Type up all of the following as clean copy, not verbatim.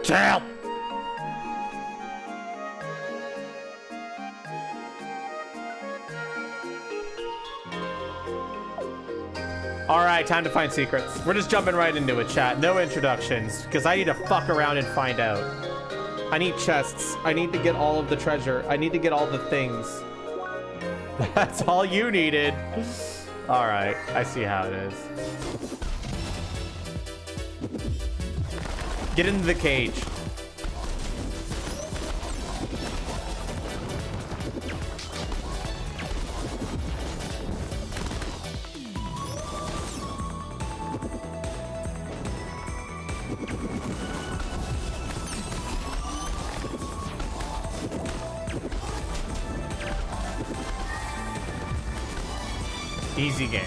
Chill! Alright, time to find secrets. We're just jumping right into it, chat. No introductions, because I need to fuck around and find out. I need chests. I need to get all of the treasure. I need to get all the things. That's all you needed. Alright, I see how it is. Get into the cage. Easy game.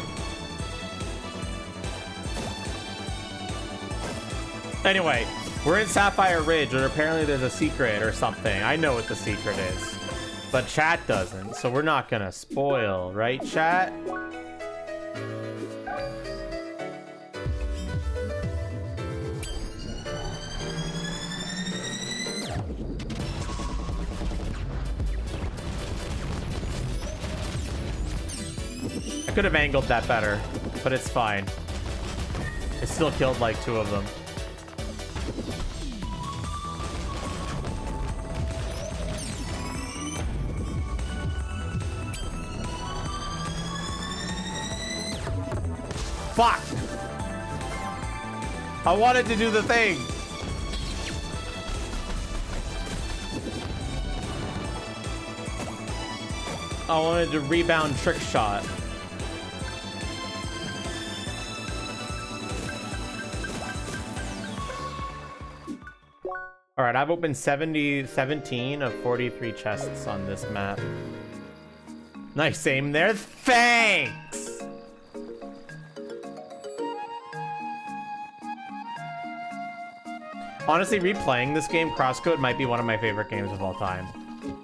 Anyway, we're in Sapphire Ridge, and apparently there's a secret or something. I know what the secret is, but chat doesn't, so we're not gonna spoil, right, chat? I could have angled that better, but it's fine. It still killed like 2 of them. Fuck! I wanted to do the thing. I wanted to rebound trick shot. All right, I've opened 17 of 43 chests on this map. Nice aim there. Thanks! Honestly, replaying this game, CrossCode, might be one of my favorite games of all time.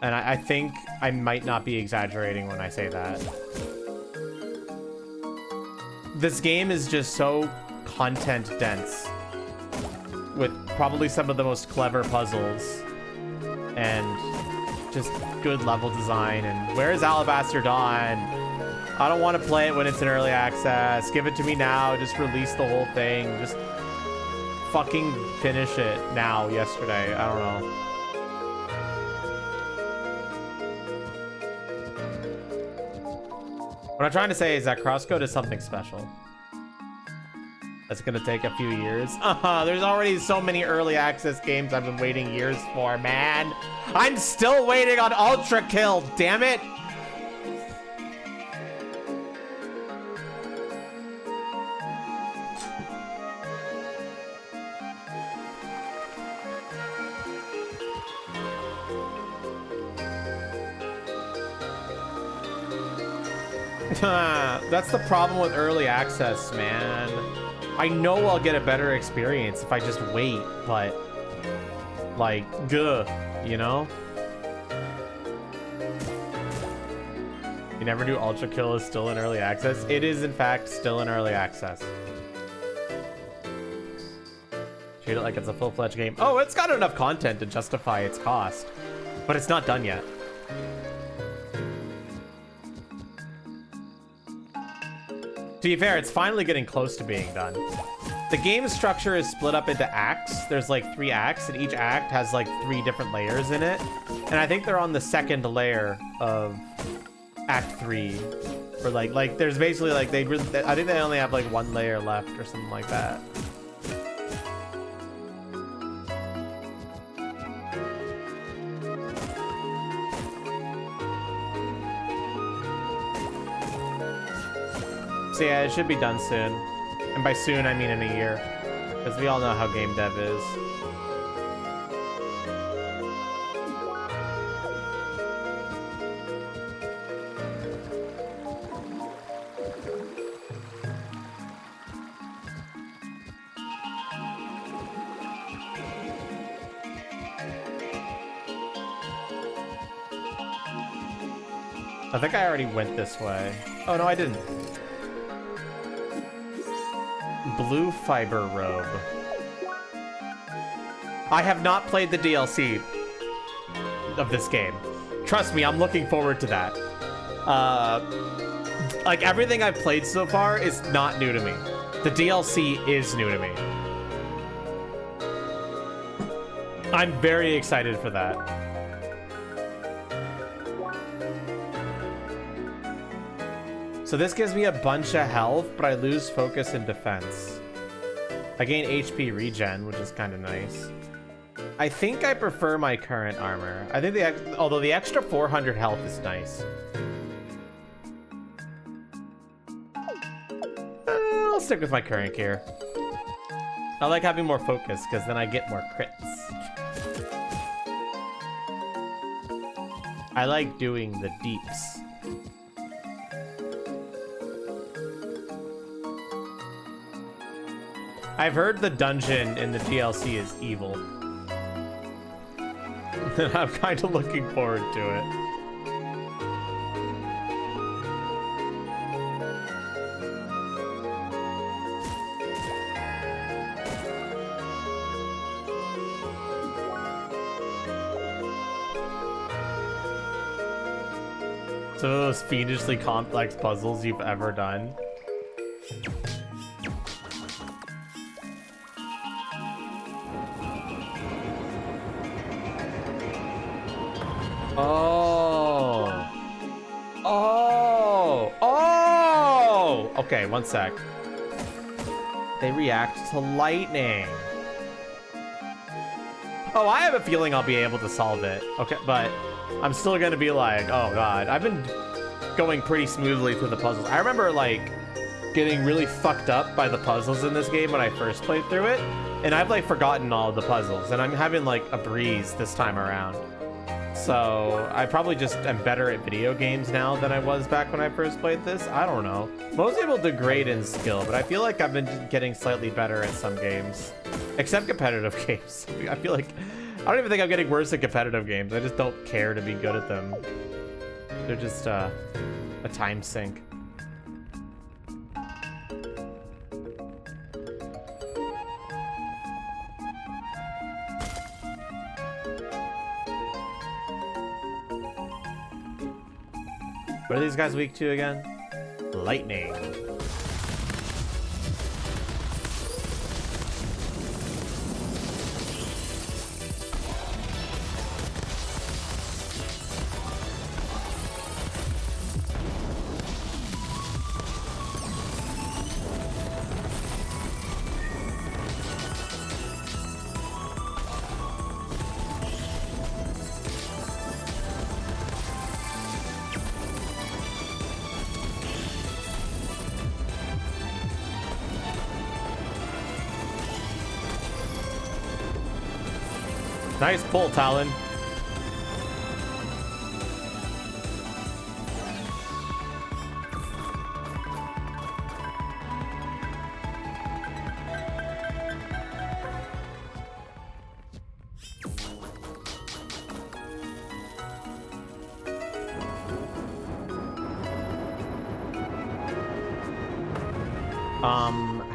And I think I might not be exaggerating when I say that. This game is just so content dense, with probably some of the most clever puzzles and just good level design. And where is Alabaster Dawn? I don't want to play it when it's in early access. Give it to me now. Just release the whole thing. Just fucking finish it now, yesterday. I don't know. What I'm trying to say is that CrossCode is something special. That's gonna take a few years. There's already so many early access games I've been waiting years for, man. I'm still waiting on Ultra Kill, damn it! That's the problem with early access, man. I know I'll get a better experience if I just wait, but like, you know? You never knew Ultra Kill is still in early access? It is, in fact, still in early access. Treat it like it's a full-fledged game. Oh, it's got enough content to justify its cost, but it's not done yet. To be fair, it's finally getting close to being done. The game structure is split up into acts. There's like 3 acts, and each act has like 3 different layers in it. And I think they're on the 2nd layer of Act 3. Or like there's basically like I think they only have like 1 layer left or something like that. So yeah, it should be done soon. And by soon, I mean in a year. Because we all know how game dev is. I think I already went this way. Oh, no, I didn't. Blue fiber robe. I have not played the DLC of this game. Trust me, I'm looking forward to that. Like, everything I've played so far is not new to me. The DLC is new to me. I'm very excited for that. So this gives me a bunch of health, but I lose focus and defense. I gain HP regen, which is kind of nice. I think I prefer my current armor. I think although the extra 400 health is nice. I'll stick with my current gear. I like having more focus because then I get more crits. I like doing the deeps. I've heard the dungeon in the DLC is evil. And I'm kind of looking forward to it. Some of those fiendishly complex puzzles you've ever done. Oh. Oh. Oh. Okay, one sec. They react to lightning. Oh, I have a feeling I'll be able to solve it. Okay, but I'm still gonna be like, oh god. I've been going pretty smoothly through the puzzles. I remember, like, getting really fucked up by the puzzles in this game when I first played through it. And I've, like, forgotten all of the puzzles. And I'm having, like, a breeze this time around. So I probably just am better at video games now than I was back when I first played this. I don't know. Most people degrade in skill, but I feel like I've been getting slightly better at some games. Except competitive games. I feel like... I don't even think I'm getting worse at competitive games. I just don't care to be good at them. They're just a time sink. What are these guys weak to again? Lightning. Nice pull, Talon.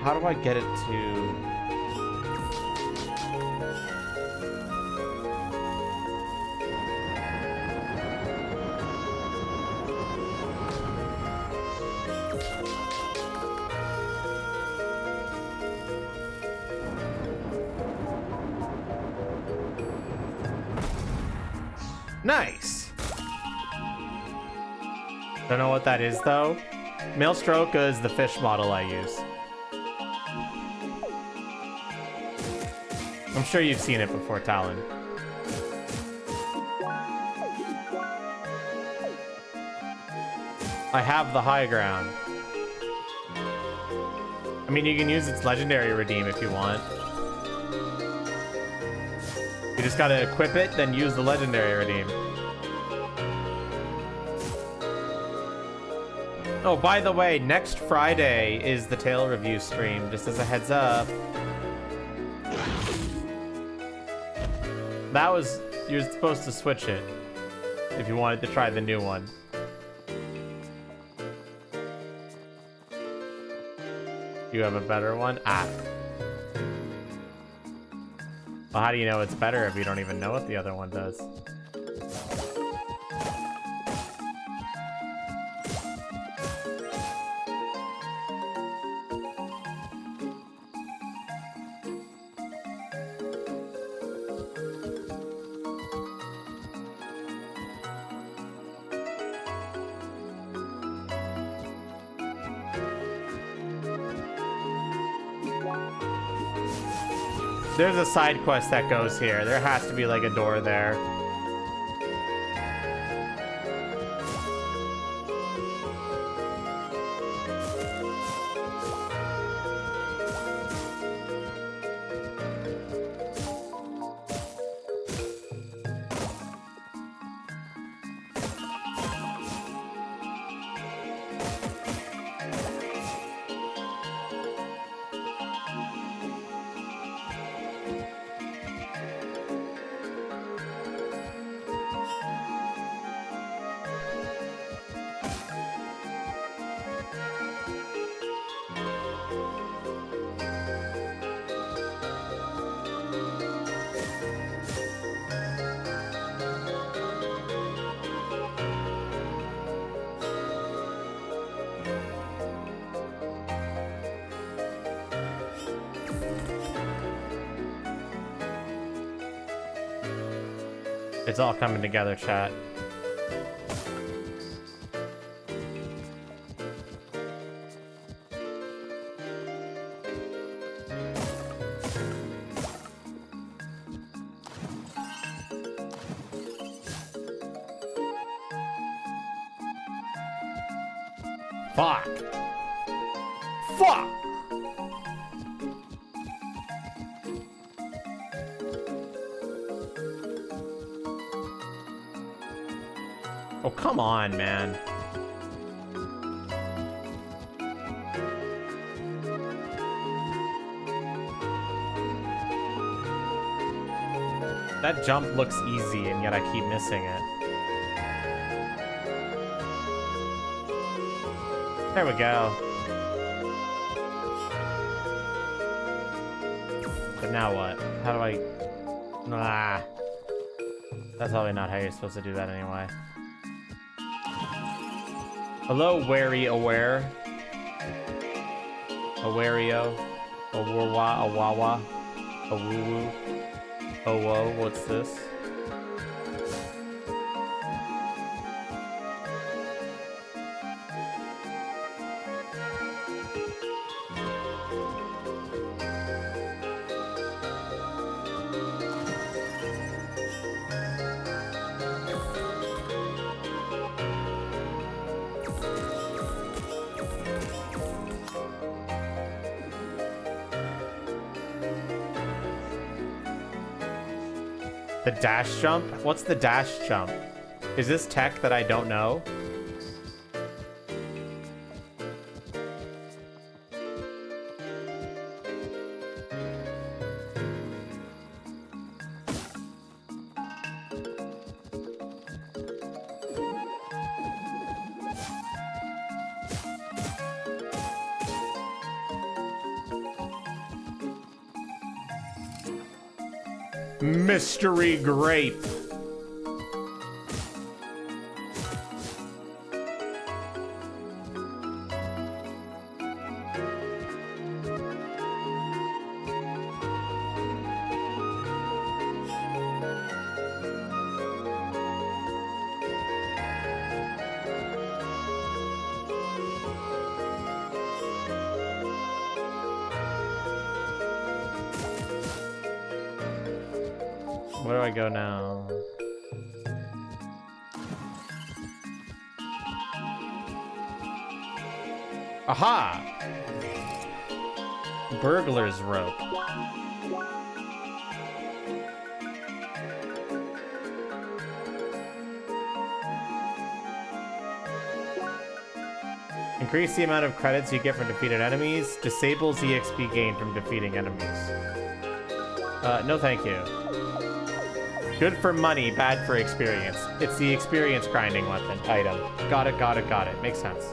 How do I get it to... Nice. Don't know what that is though. Maelstrom is the fish model I use. I'm sure you've seen it before, Talon. I have the high ground. I mean, you can use its legendary redeem if you want. You just gotta equip it, then use the legendary redeem. Oh, by the way, next Friday is the Tail review stream, just as a heads up. That was... You're supposed to switch it if you wanted to try the new one. You have a better one? Ah. Well, how do you know it's better if you don't even know what the other one does? There's a side quest that goes here. There has to be like a door there. It's all coming together, chat. Fuck. Fuck. Oh, come on, man. That jump looks easy, and yet I keep missing it. There we go. But now what? How do I... Ah. That's probably not how you're supposed to do that anyway. Hello, wary aware. Awario. Awawa. Awawa. Awoo. Oh, whoa, what's this? The dash jump? What's the dash jump? Is this tech that I don't know? Mystery grape. Where do I go now? Aha! Burglar's rope. Increase the amount of credits you get from defeated enemies. Disables EXP gain from defeating enemies. No thank you. Good for money, bad for experience. It's the experience grinding weapon item. Got it, got it, got it. Makes sense.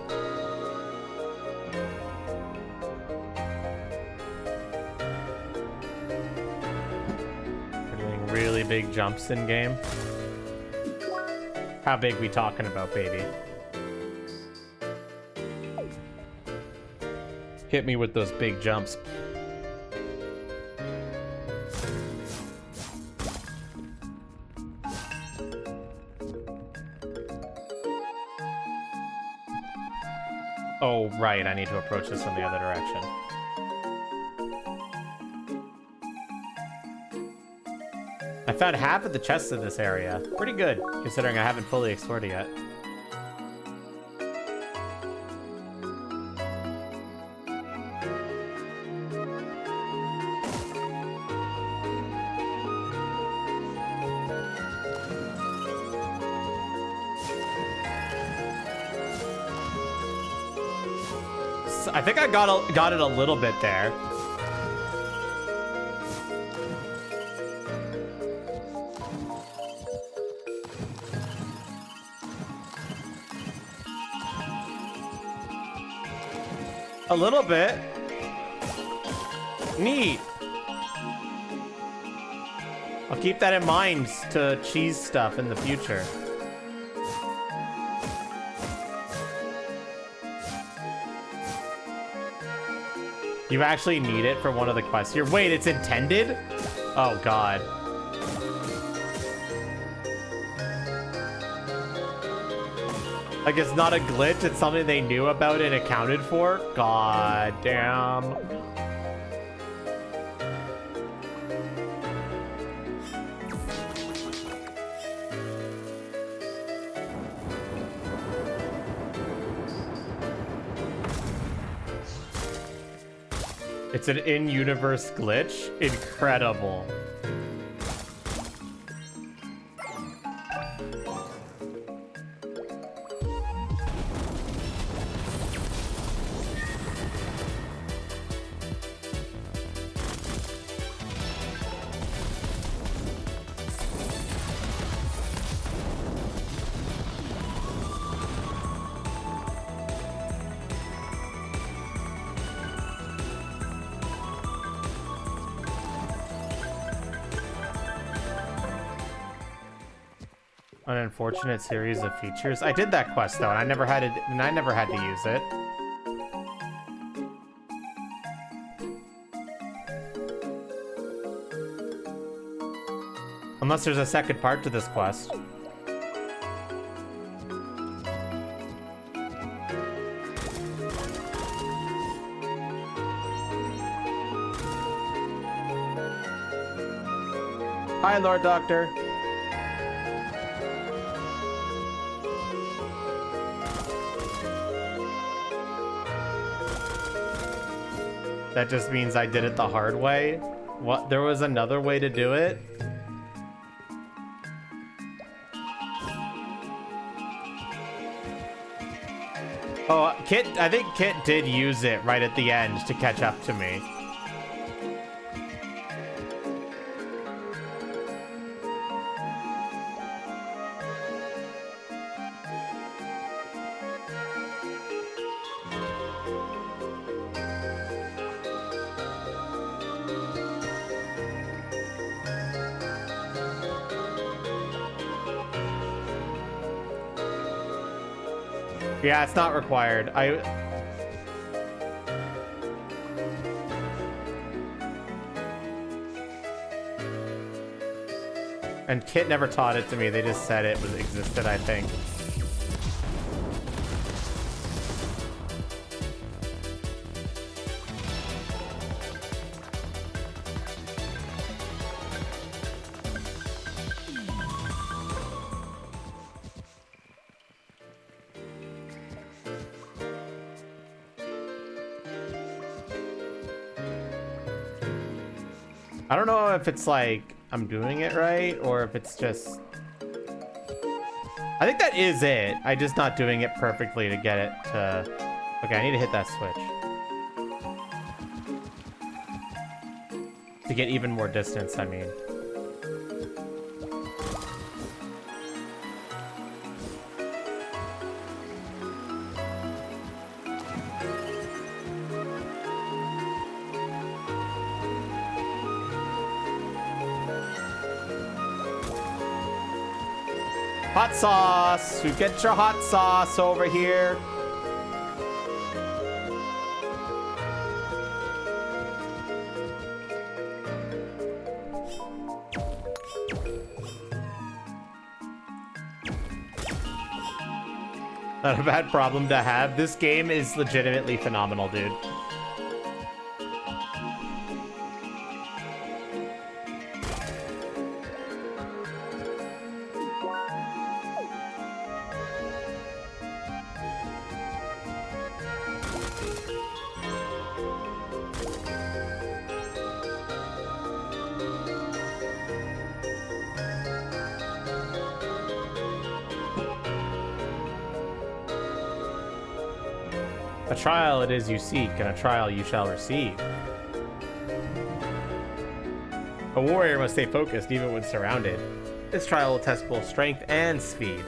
really big jumps in game. How big we talking about, baby? Hit me with those big jumps. Oh, right, I need to approach this from the other direction. I found half of the chests in this area. Pretty good, considering I haven't fully explored it yet. I think I got it a little bit there. A little bit. Neat. I'll keep that in mind to cheese stuff in the future. You actually need it for one of the quests here. Wait, it's intended? Oh, God. Like, it's not a glitch, it's something they knew about and accounted for? God damn. It's an in-universe glitch? Incredible. An unfortunate series of features. I did that quest though, and I never had to use it. Unless there's a second part to this quest. Hi, Lord Doctor. That just means I did it the hard way. What? There was another way to do it? Oh, I think Kit did use it right at the end to catch up to me. Yeah, it's not required. And Kit never taught it to me. They just said it existed, I think. I don't know if it's like I'm doing it right or if it's just... I think that is it. I'm just not doing it perfectly to get it to... Okay, I need to hit that switch. To get even more distance, I mean. Hot sauce. You get your hot sauce over here. Not a bad problem to have. This game is legitimately phenomenal, dude. A trial it is you seek, and a trial you shall receive. A warrior must stay focused even when surrounded. This trial will test both strength and speed.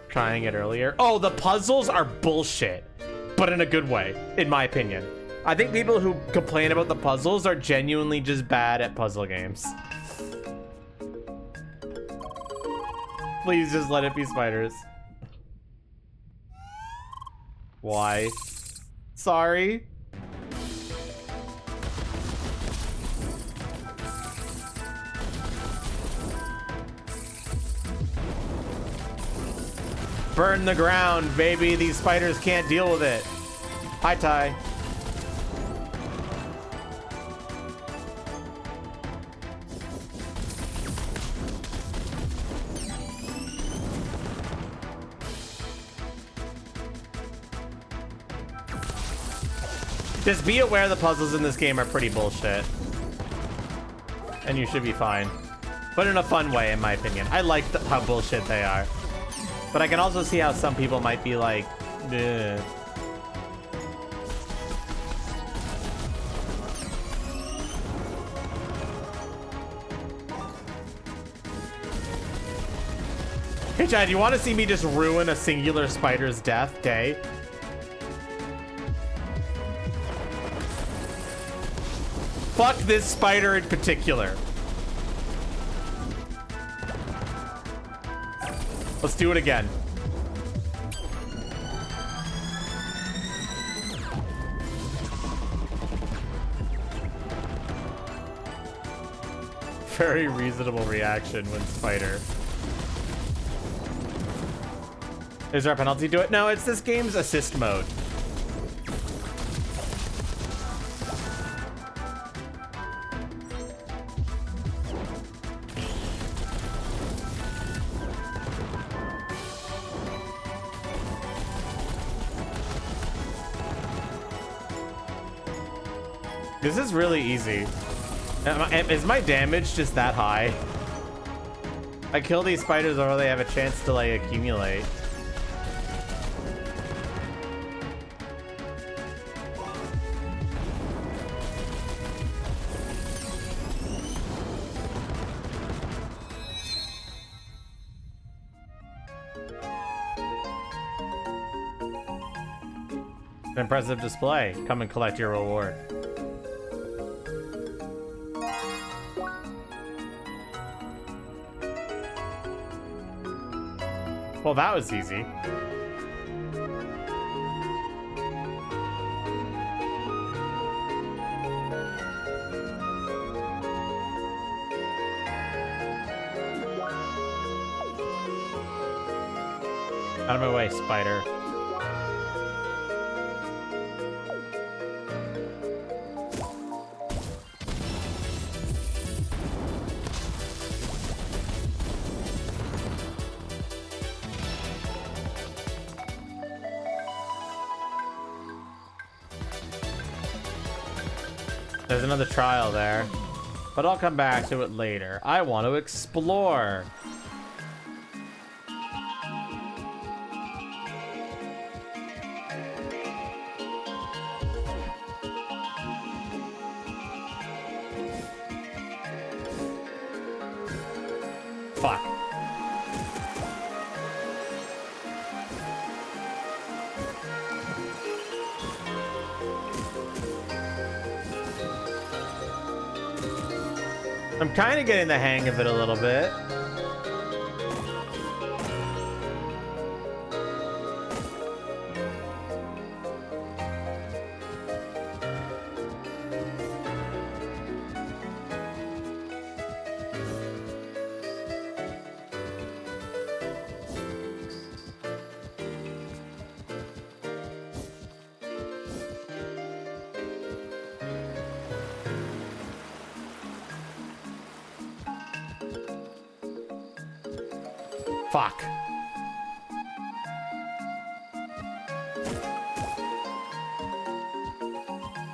Trying it earlier. Oh, the puzzles are bullshit, but in a good way, in my opinion. I think people who complain about the puzzles are genuinely just bad at puzzle games. Please just let it be spiders. Why? Sorry. Burn the ground, baby. These spiders can't deal with it. Hi, Ty. Just be aware the puzzles in this game are pretty bullshit. And you should be fine. But in a fun way, in my opinion. I like how bullshit they are. But I can also see how some people might be like, ugh. Hey, Chad, you want to see me just ruin a singular spider's death day? Fuck this spider in particular. Let's do it again. Very reasonable reaction when spider. Is there a penalty to it? No, it's this game's assist mode. This is really easy. Is my damage just that high? I kill these spiders before they have a chance to like accumulate. An impressive display. Come and collect your reward. Well, that was easy. Out of my way, spider. There's another trial there, but I'll come back to it later. I want to explore. Fuck. I'm kind of getting the hang of it a little bit. Fuck.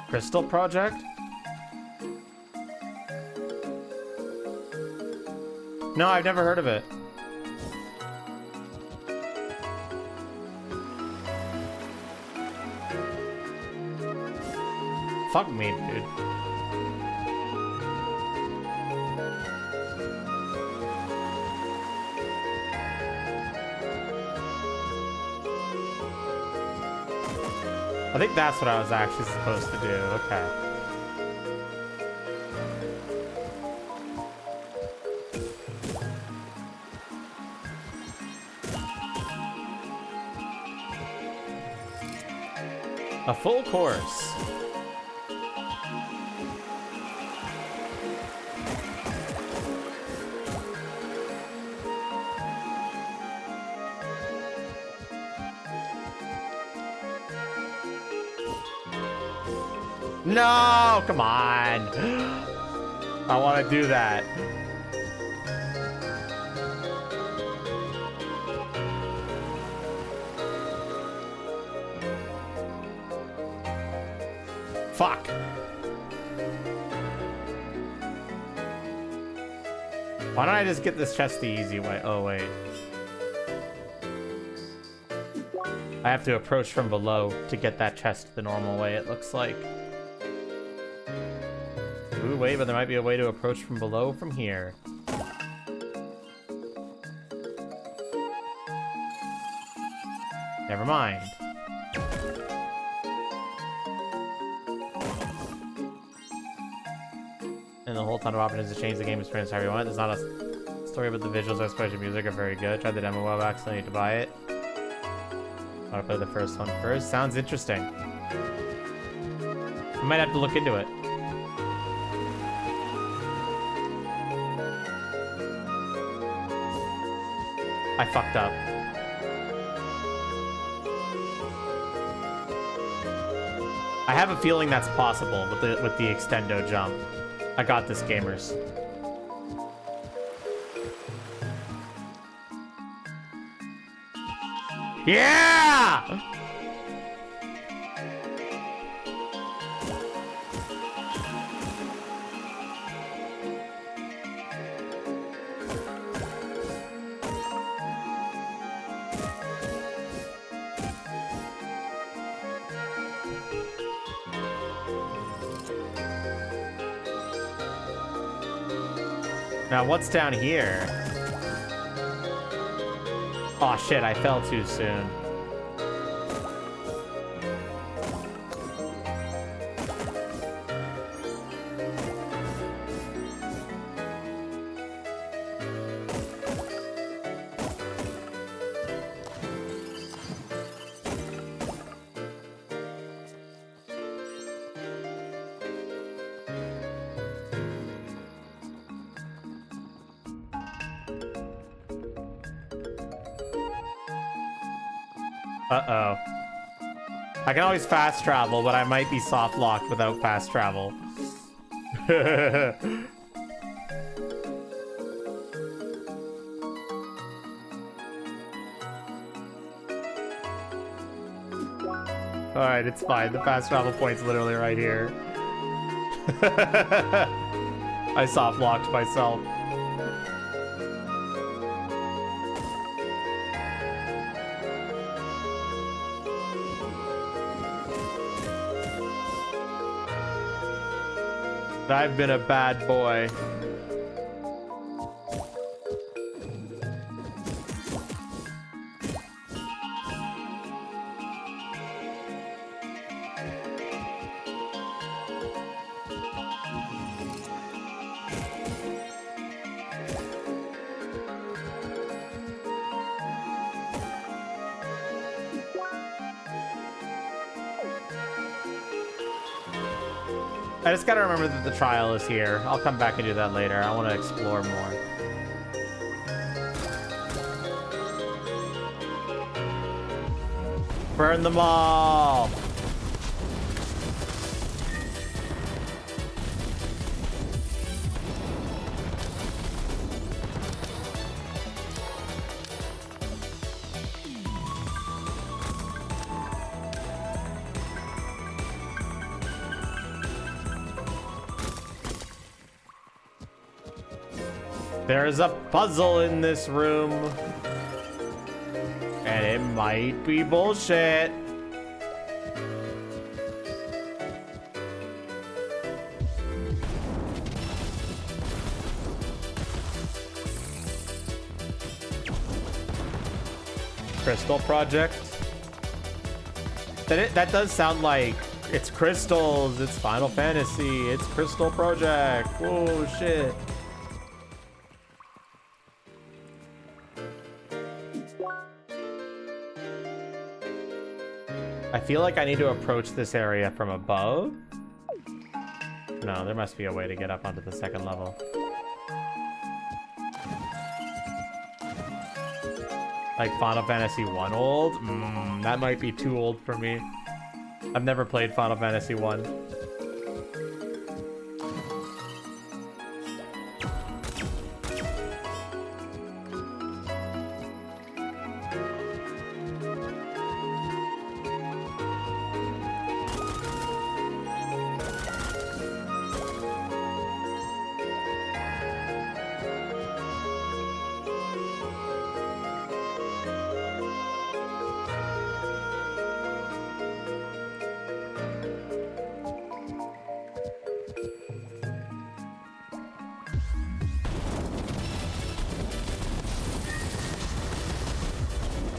Crystal Project? No, I've never heard of it. Fuck me, dude. I think that's what I was actually supposed to do. Okay. A full course. No, come on. I want to do that. Fuck. Why don't I just get this chest the easy way? Oh, wait. I have to approach from below to get that chest the normal way, it looks like. Ooh, wait, but there might be a way to approach from below from here. Never mind. And the whole ton of options to change the game experience however you want. There's not a story, but the visuals, especially music, are very good. Tried the demo well back, so I need to buy it. I want to play the first one first. Sounds interesting. I might have to look into it. I fucked up. I have a feeling that's possible with the extendo jump. I got this, gamers. Yeah! Now, what's down here? Oh shit, I fell too soon. Uh-oh. I can always fast travel, but I might be soft locked without fast travel. Alright, it's fine. The fast travel point's literally right here. I soft locked myself. I've been a bad boy. I just gotta remember that the trial is here. I'll come back and do that later. I want to explore more. Burn them all! There's a puzzle in this room. And it might be bullshit. Crystal Project. That does sound like it's crystals, it's Final Fantasy, it's Crystal Project. Whoa, shit. I feel like I need to approach this area from above. No, there must be a way to get up onto the second level. Like Final Fantasy 1 old? That might be too old for me. I've never played Final Fantasy 1.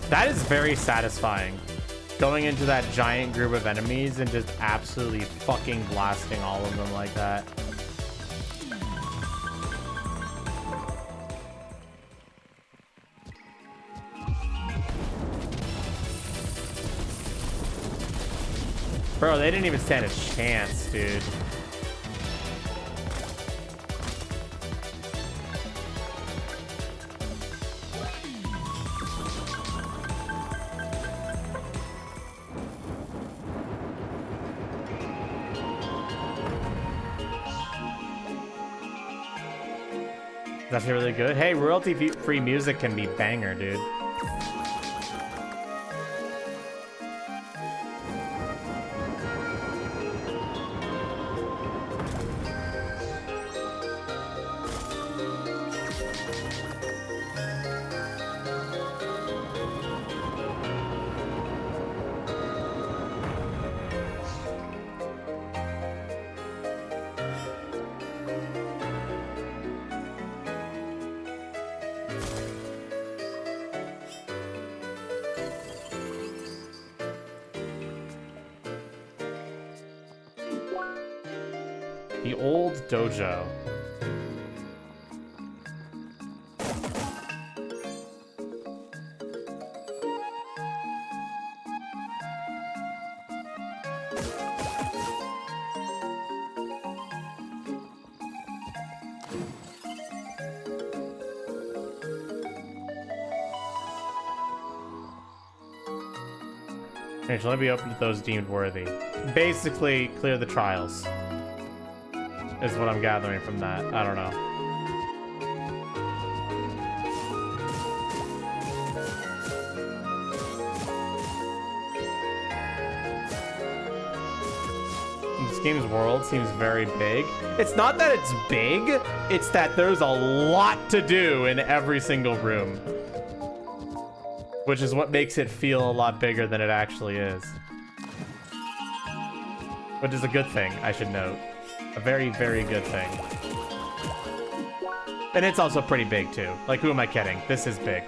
That is very satisfying. Going into that giant group of enemies and just absolutely fucking blasting all of them like that. Bro, they didn't even stand a chance, dude. That's really good. Hey, royalty-free music can be banger, dude. The old dojo. Okay, so let me open to those deemed worthy. Basically, clear the trials. Is what I'm gathering from that. I don't know. This game's world seems very big. It's not that it's big, it's that there's a lot to do in every single room. Which is what makes it feel a lot bigger than it actually is. Which is a good thing, I should note. A very, very good thing. And it's also pretty big, too. Like, who am I kidding? This is big.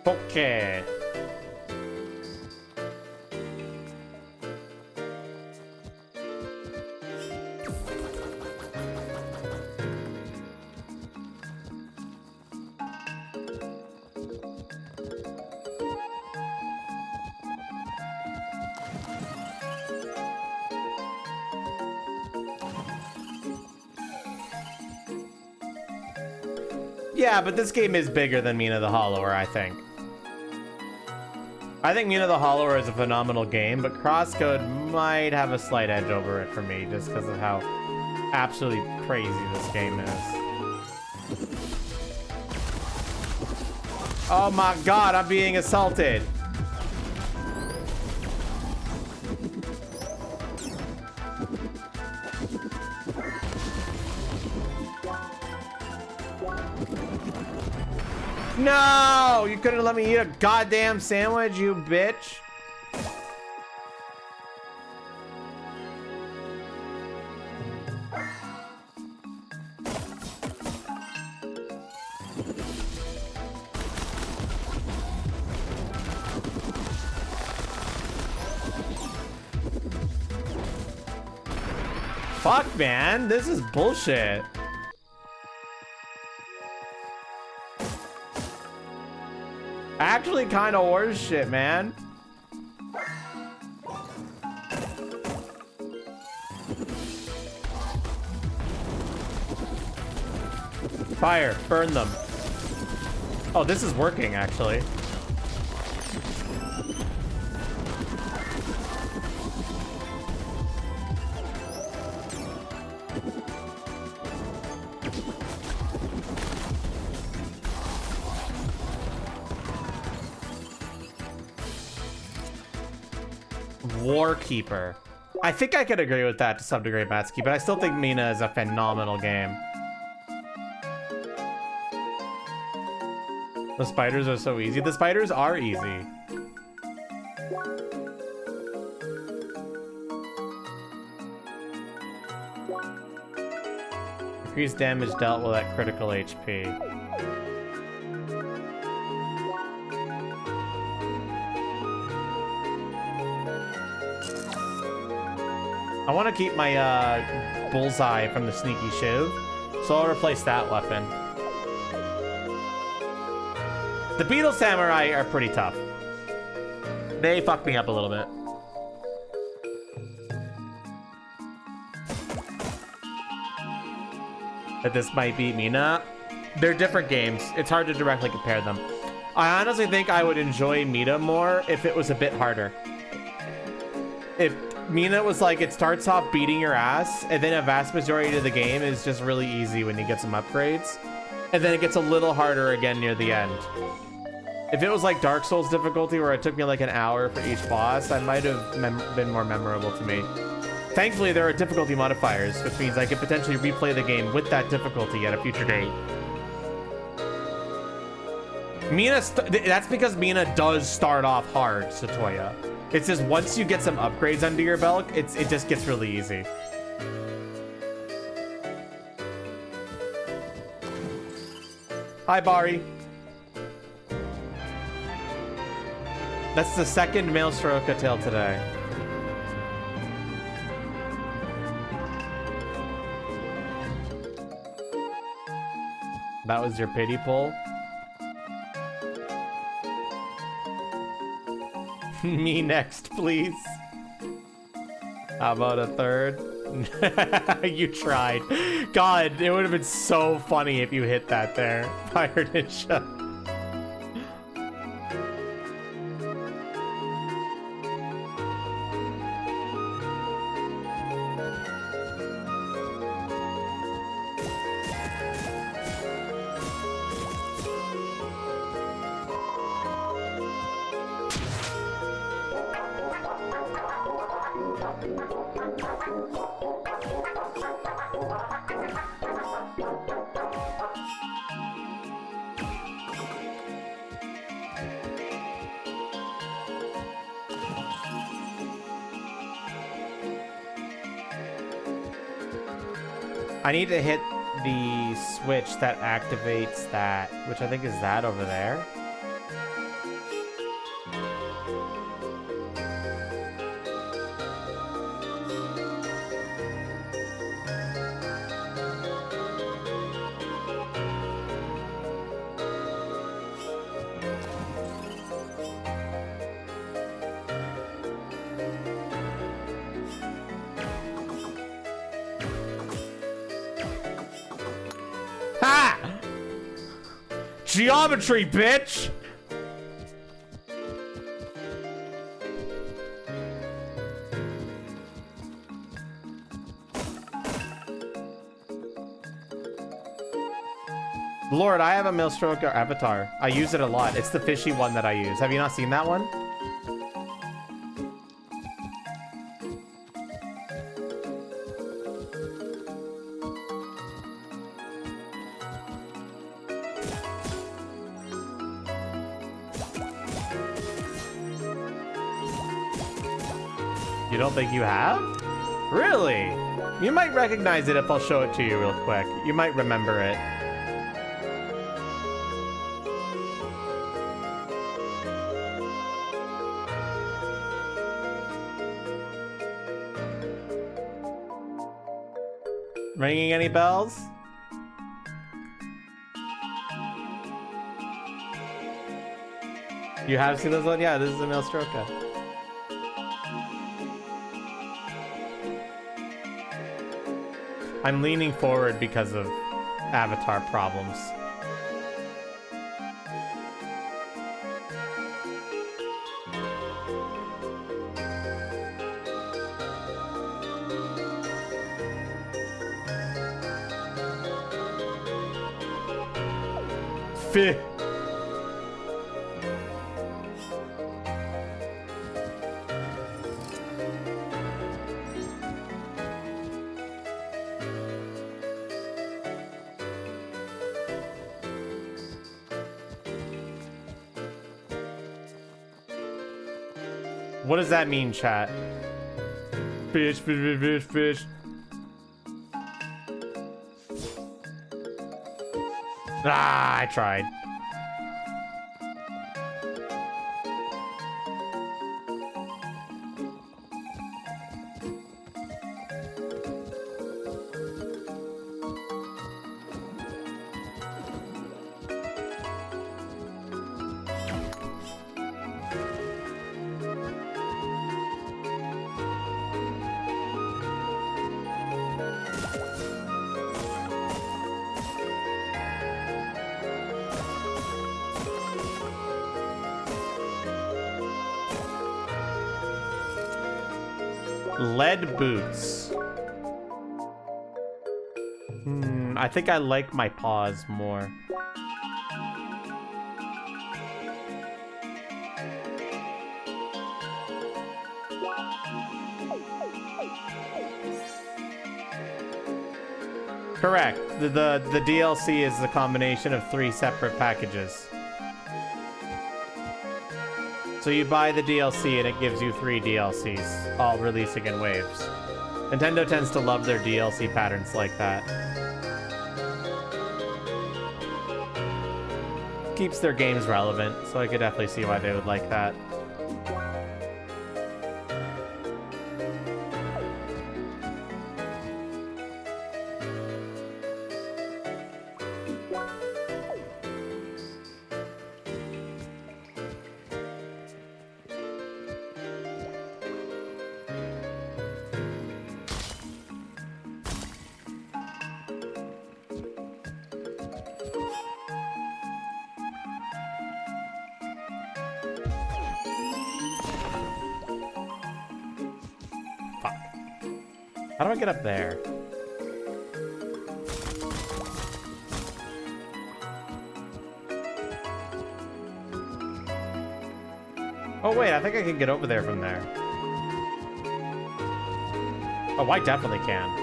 Okay. Yeah, but this game is bigger than Mina the Hollower, I think. I think Mina the Hollower is a phenomenal game, but CrossCode might have a slight edge over it for me just because of how absolutely crazy this game is. Oh my god, I'm being assaulted. No! You couldn't let me eat a goddamn sandwich, you bitch. Fuck, man. This is bullshit. Actually kind of worse shit, man. Fire, burn them. Oh, this is working, actually. Warkeeper. I think I could agree with that to some degree, Matsky, but I still think Mina is a phenomenal game. The spiders are so easy. The spiders are easy. Increased damage dealt with at critical HP. I want to keep my bullseye from the sneaky shiv, so I'll replace that weapon. The beetle samurai are pretty tough. They fucked me up a little bit. That this might beat Mina. They're different games. It's hard to directly compare them. I honestly think I would enjoy Mina more if it was a bit harder. If Mina was like, it starts off beating your ass, and then a vast majority of the game is just really easy when you get some upgrades. And then it gets a little harder again near the end. If it was like Dark Souls difficulty, where it took me like an hour for each boss, that might have been more memorable to me. Thankfully, there are difficulty modifiers, which means I could potentially replay the game with that difficulty at a future date. That's because Mina does start off hard, Satoya. It's just once you get some upgrades under your belt, it just gets really easy. Hi, Bari. That's the second male Soroka tail today. That was your pity pull? Me next, please. How about a third? You tried. God, it would have been so funny if you hit that there. Fire Ninja. I need to hit the switch that activates that, which I think is that over there. Geometry, bitch! Lord, I have a Maelstrom avatar. I use it a lot. It's the fishy one that I use. Have you not seen that one? You don't think you have? Really? You might recognize it if I'll show it to you real quick. You might remember it. Ringing any bells? You have seen this one? Yeah, this is a Maelstroka. I'm leaning forward because of avatar problems. Fih. What does that mean, chat? Fish, fish, fish, fish, fish. Ah, I tried. Lead boots. I think I like my paws more. Correct. The DLC is the combination of 3 separate packages. So you buy the DLC and it gives you 3 DLCs, all releasing in waves. Nintendo tends to love their DLC patterns like that. Keeps their games relevant, so I could definitely see why they would like that. How do I get up there? Oh wait, I think I can get over there from there. Oh, I definitely can.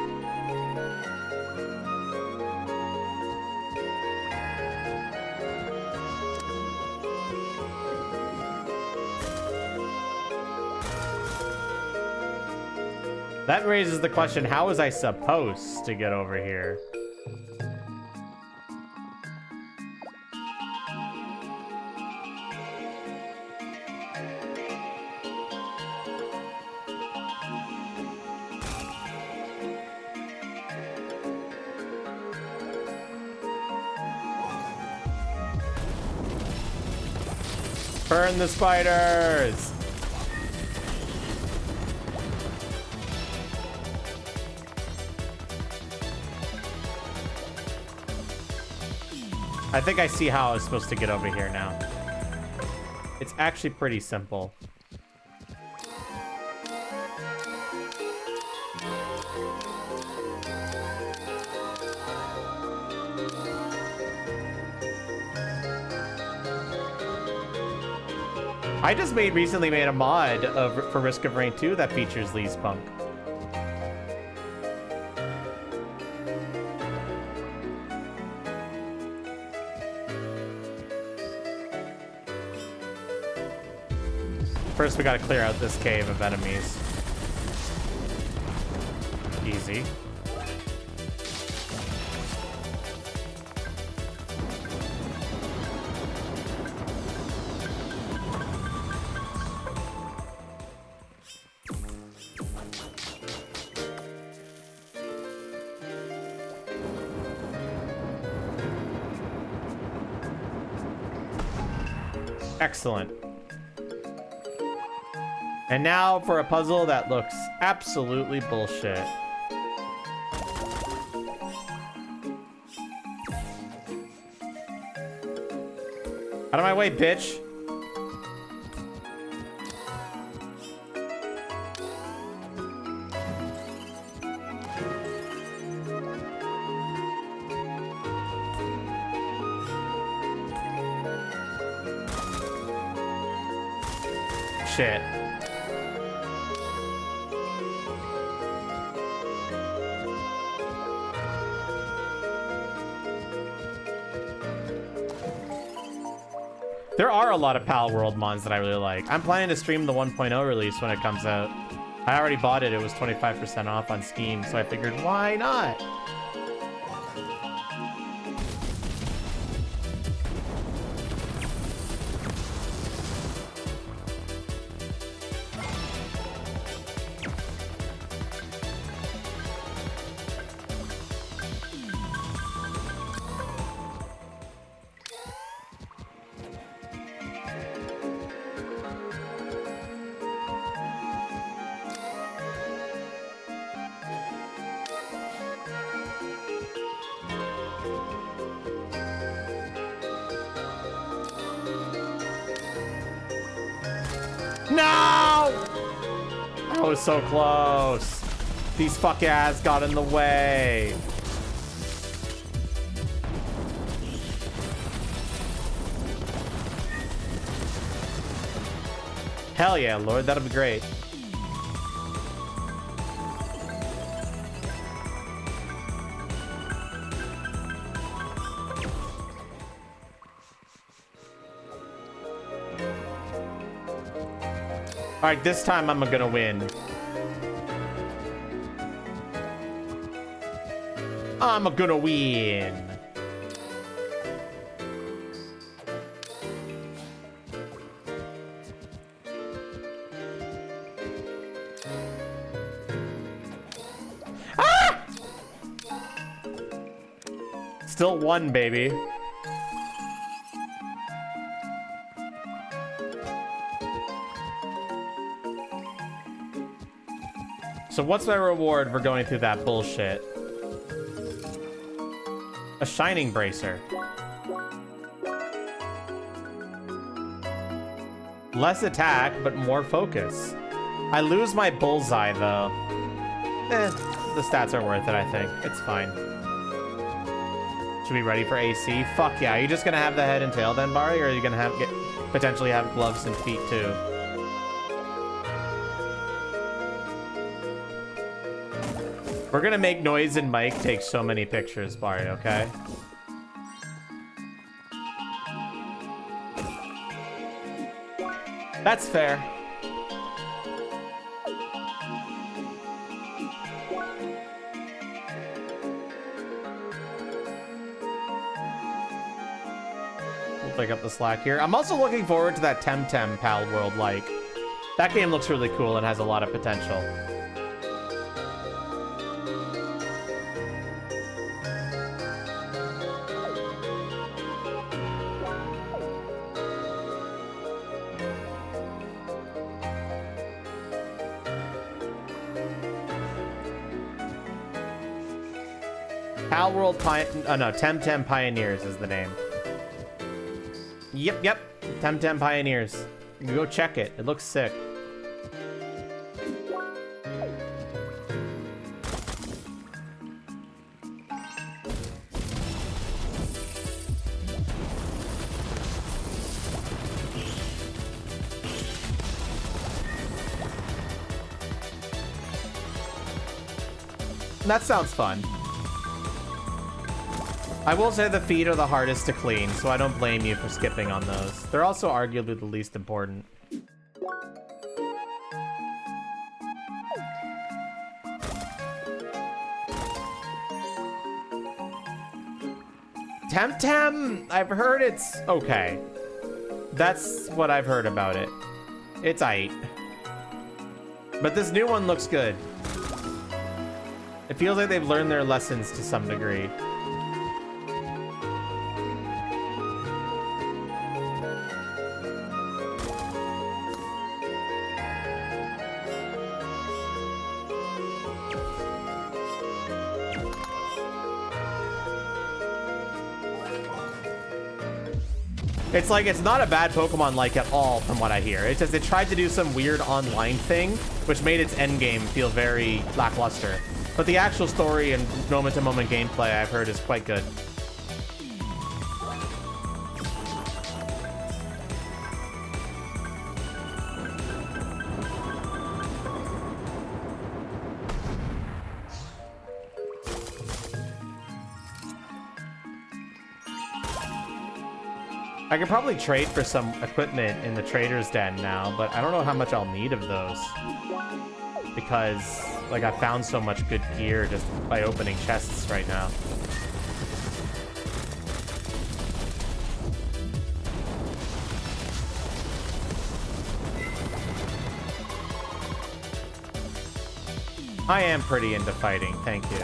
That raises the question, how was I supposed to get over here? Burn the spiders! I think I see how I was supposed to get over here now. It's actually pretty simple. I just recently made a mod for Risk of Rain 2 that features Lee's Punk. First, we gotta clear out this cave of enemies. Easy. Excellent. And now for a puzzle that looks absolutely bullshit. Out of my way, bitch. Shit. There are a lot of Pal World mods that I really like. I'm planning to stream the 1.0 release when it comes out. I already bought it. It was 25% off on Steam, so I figured, why not? No! I was so close. These fuck ass got in the way. Hell yeah, Lord, that'll be great. All right, this time I'm gonna win. I'm gonna win. Ah! Still one, baby. So what's my reward for going through that bullshit? A shining bracer. Less attack, but more focus. I lose my bullseye, though. The stats are worth it, I think. It's fine. Should we be ready for AC? Fuck yeah. Are you just gonna have the head and tail then, Bari? Or are you gonna potentially have gloves and feet, too? We're gonna make Noise and Mike take so many pictures, Bari, okay? That's fair. We'll pick up the slack here. I'm also looking forward to that Temtem Pal World, like. That game looks really cool and has a lot of potential. Pal World no, Temtem Pioneers is the name. Yep. Temtem Pioneers. You can go check it. It looks sick. That sounds fun. I will say the feet are the hardest to clean, so I don't blame you for skipping on those. They're also arguably the least important. Temtem! I've heard it's okay. That's what I've heard about it. It's aight. But this new one looks good. It feels like they've learned their lessons to some degree. It's like, it's not a bad Pokemon like at all from what I hear. It's just it tried to do some weird online thing, which made its endgame feel very lackluster. But the actual story and moment-to-moment gameplay I've heard is quite good. I could probably trade for some equipment in the trader's den now, but I don't know how much I'll need of those. Because, like, I found so much good gear just by opening chests right now. I am pretty into fighting, thank you.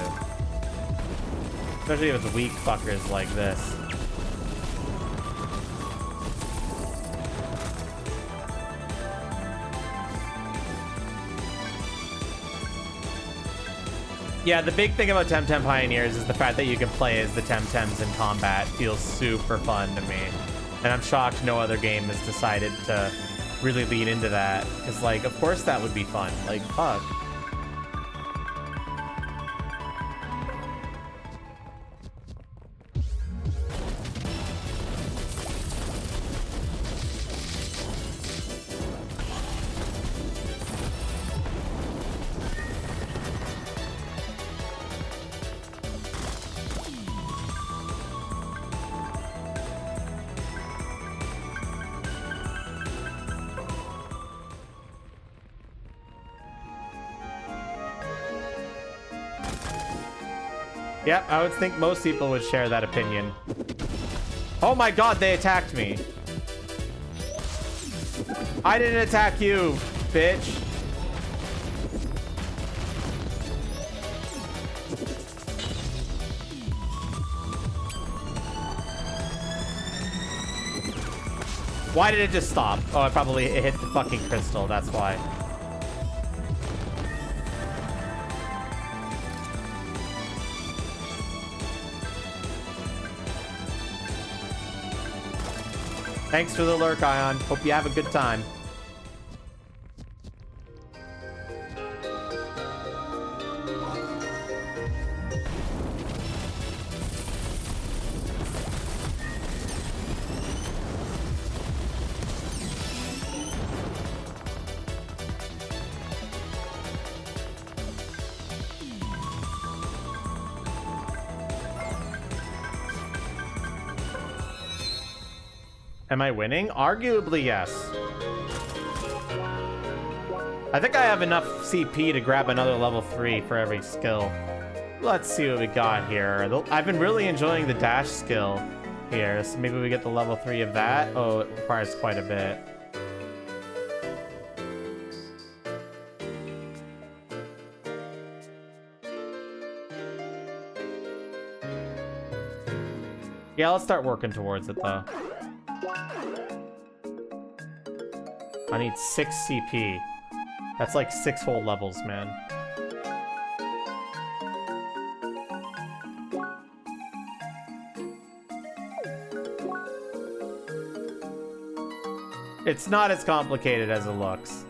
Especially if it's weak fuckers like this. Yeah, the big thing about Temtem Pioneers is the fact that you can play as the Temtems in combat feels super fun to me. And I'm shocked no other game has decided to really lean into that. Because, like, of course that would be fun. Like, fuck. Yep, I would think most people would share that opinion. Oh my god, they attacked me. I didn't attack you, bitch. Why did it just stop? Oh, I probably hit the fucking crystal, that's why. Thanks for the lurk, Ion. Hope you have a good time. Am I winning? Arguably, yes. I think I have enough CP to grab another level 3 for every skill. Let's see what we got here. I've been really enjoying the dash skill here, so maybe we get the level 3 of that. Oh, it requires quite a bit. Yeah, let's start working towards it, though. I need 6 CP. That's like 6 whole levels, man. It's not as complicated as it looks.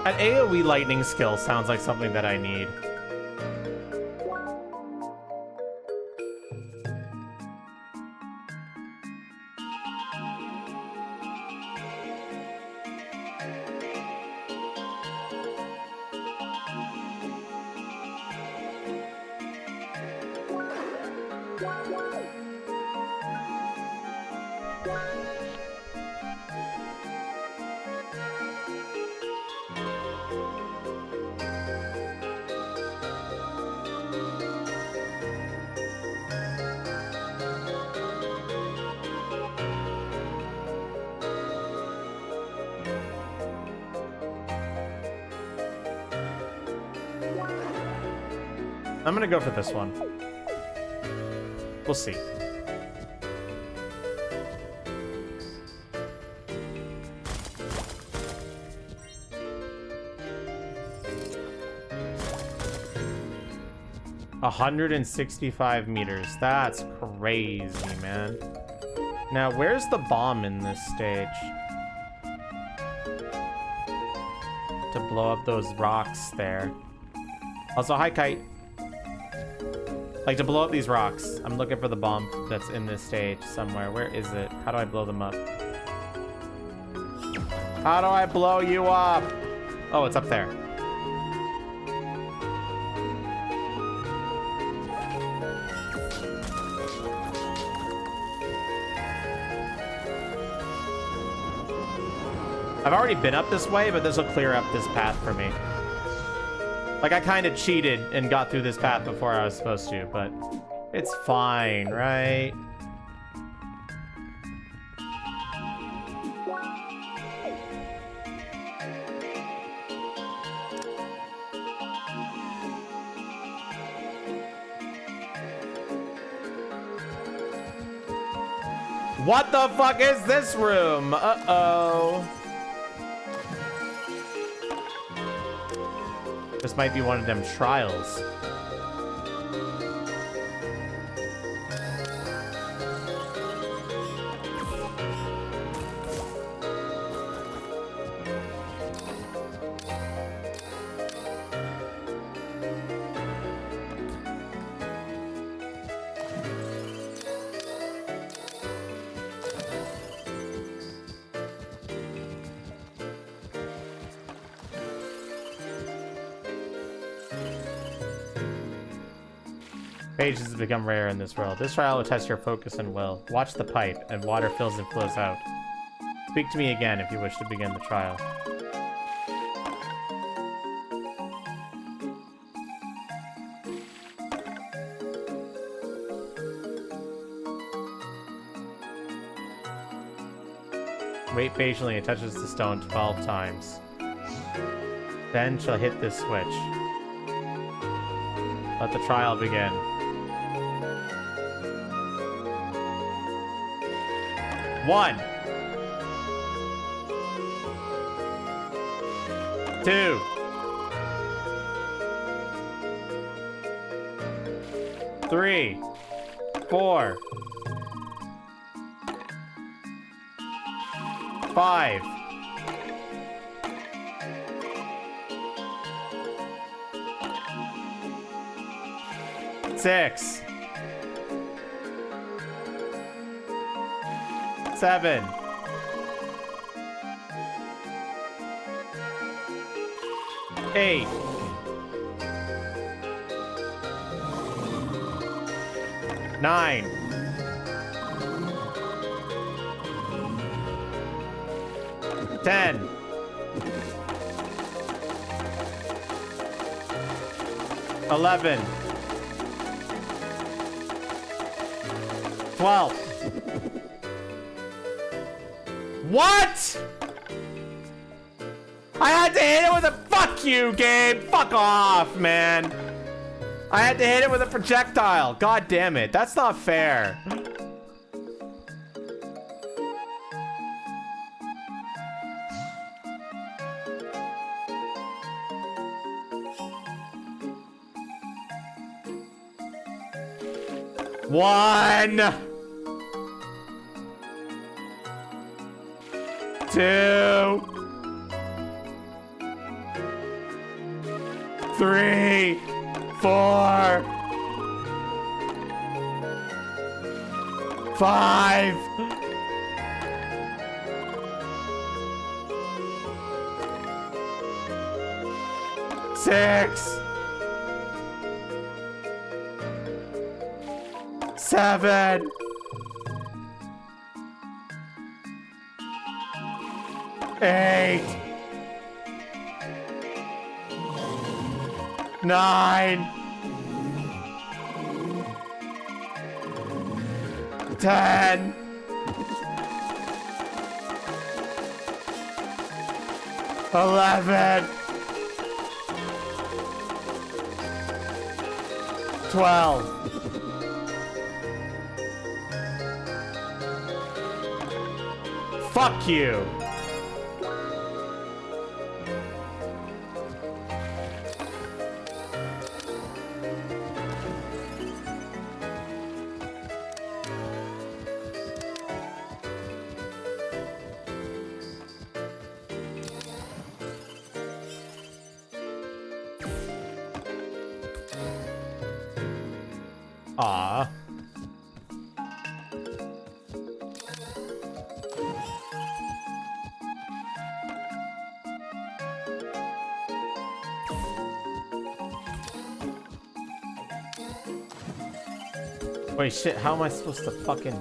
An AoE lightning skill sounds like something that I need. I'm gonna go for this one. We'll see. $165 meters. That's crazy, man. Now, where's the bomb in this stage? To blow up those rocks there. Also, hi, Kite. Like, to blow up these rocks. I'm looking for the bomb that's in this stage somewhere. Where is it? How do I blow them up? How do I blow you up? Oh, it's up there. I've already been up this way, but this will clear up this path for me. Like, I kind of cheated and got through this path before I was supposed to, but it's fine, right? What the fuck is this room? Uh-oh. This might be one of them trials. Pages have become rare in this world. This trial will test your focus and will. Watch the pipe, and water fills and flows out. Speak to me again if you wish to begin the trial. Wait patiently and touches the stone 12 times. Then shall hit this switch. Let the trial begin. 1, 2, 3, 4, 5, 6, 7, 8, 9, 10, 11, 12. What? I had to hit it with a fuck you, game. Fuck off, man. I had to hit it with a projectile. God damn it. That's not fair. 1, 2, 3, 4, 5, 6, 7, 8, 9, 10, 11, 12. Fuck you. Aw. Wait, shit, how am I supposed to fucking...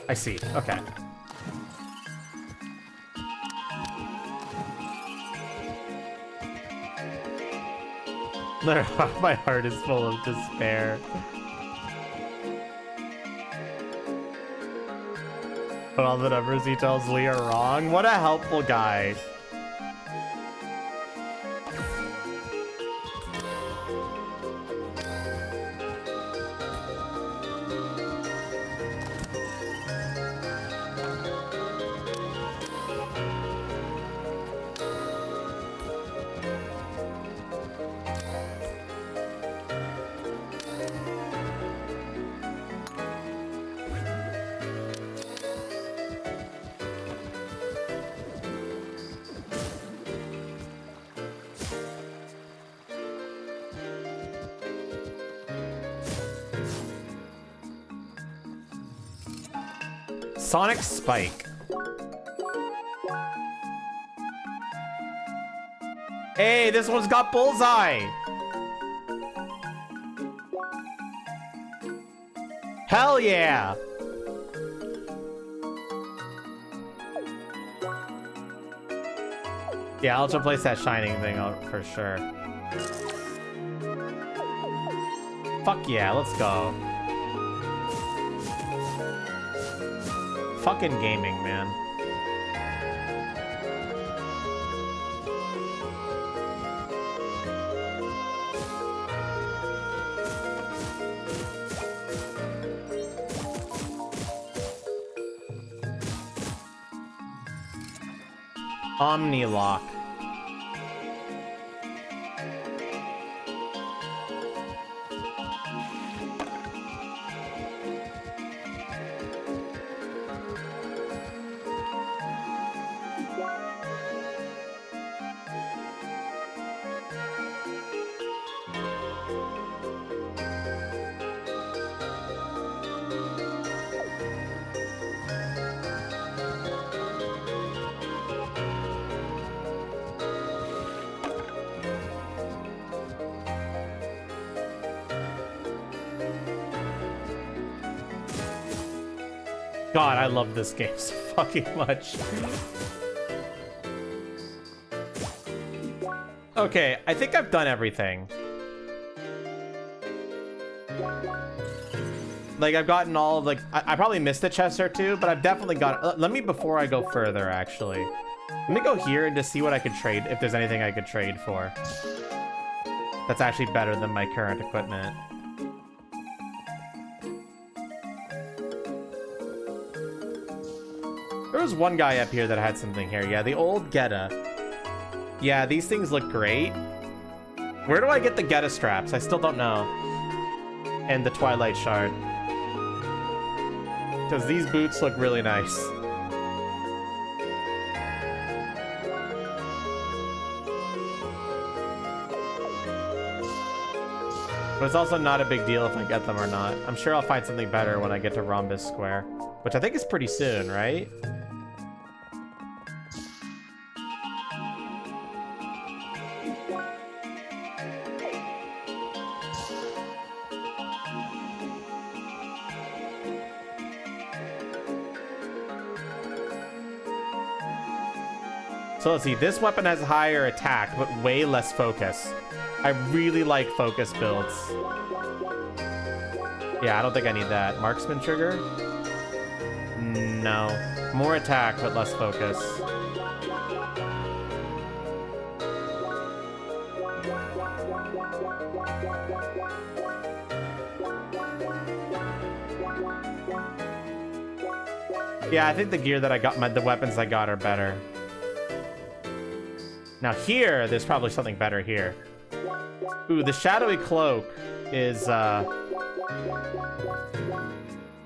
I see. Okay. My heart is full of despair. But all the numbers he tells Lee are wrong. What a helpful guy. Sonic Spike. Hey, this one's got bullseye. Hell yeah. Yeah, I'll just place that shining thing out for sure. Fuck yeah, let's go. Fucking gaming, man. Omni-lock. God, I love this game so fucking much. Okay, I think I've done everything. Like, I've gotten all of, like, I probably missed a chest or two, but I've definitely got, let me, before I go further, actually. Let me go here and just see what I could trade, if there's anything I could trade for. That's actually better than my current equipment. There was one guy up here that had something here. Yeah, the old Geta. Yeah, these things look great. Where do I get the Geta straps? I still don't know. And the Twilight Shard. Because these boots look really nice. But it's also not a big deal if I get them or not. I'm sure I'll find something better when I get to Rhombus Square. Which I think is pretty soon, right? So let's see, this weapon has higher attack, but way less focus. I really like focus builds. Yeah, I don't think I need that. Marksman trigger? No. More attack, but less focus. Yeah, I think the gear that I got, the weapons I got are better. Now here, there's probably something better here. Ooh, the shadowy cloak is, the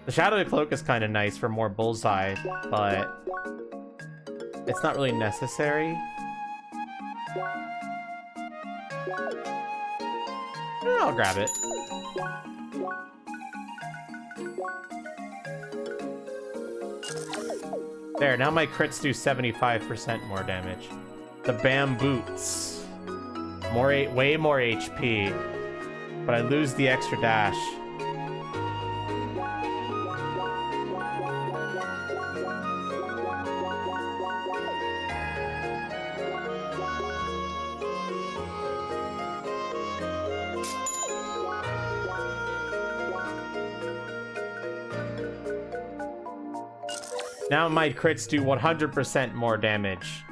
shadowy cloak is kind of nice for more bullseye, but it's not really necessary. I'll grab it. There, now my crits do 75% more damage. The Bam Boots. Way more HP. But I lose the extra dash. Now my crits do 100% more damage.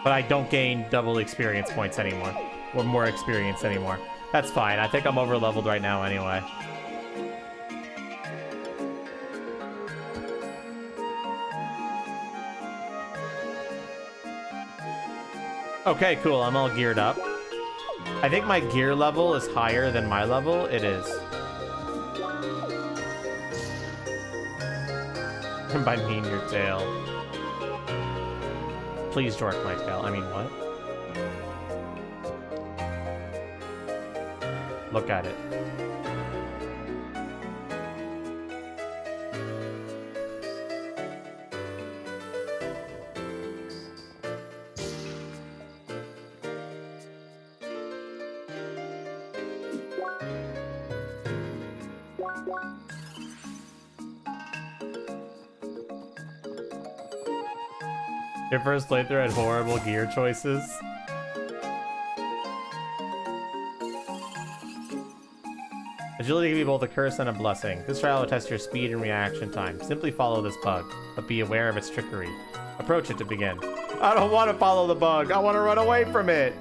But I don't gain double experience points anymore. Or more experience anymore. That's fine. I think I'm over leveled right now anyway. Okay, cool. I'm all geared up. I think my gear level is higher than my level. It is. And by mean your tail. Please dork my tail. I mean, what? Look at it. Your first playthrough had horrible gear choices. Agility can be both a curse and a blessing. This trial will test your speed and reaction time. Simply follow this bug, but be aware of its trickery. Approach it to begin. I don't want to follow the bug. I want to run away from it.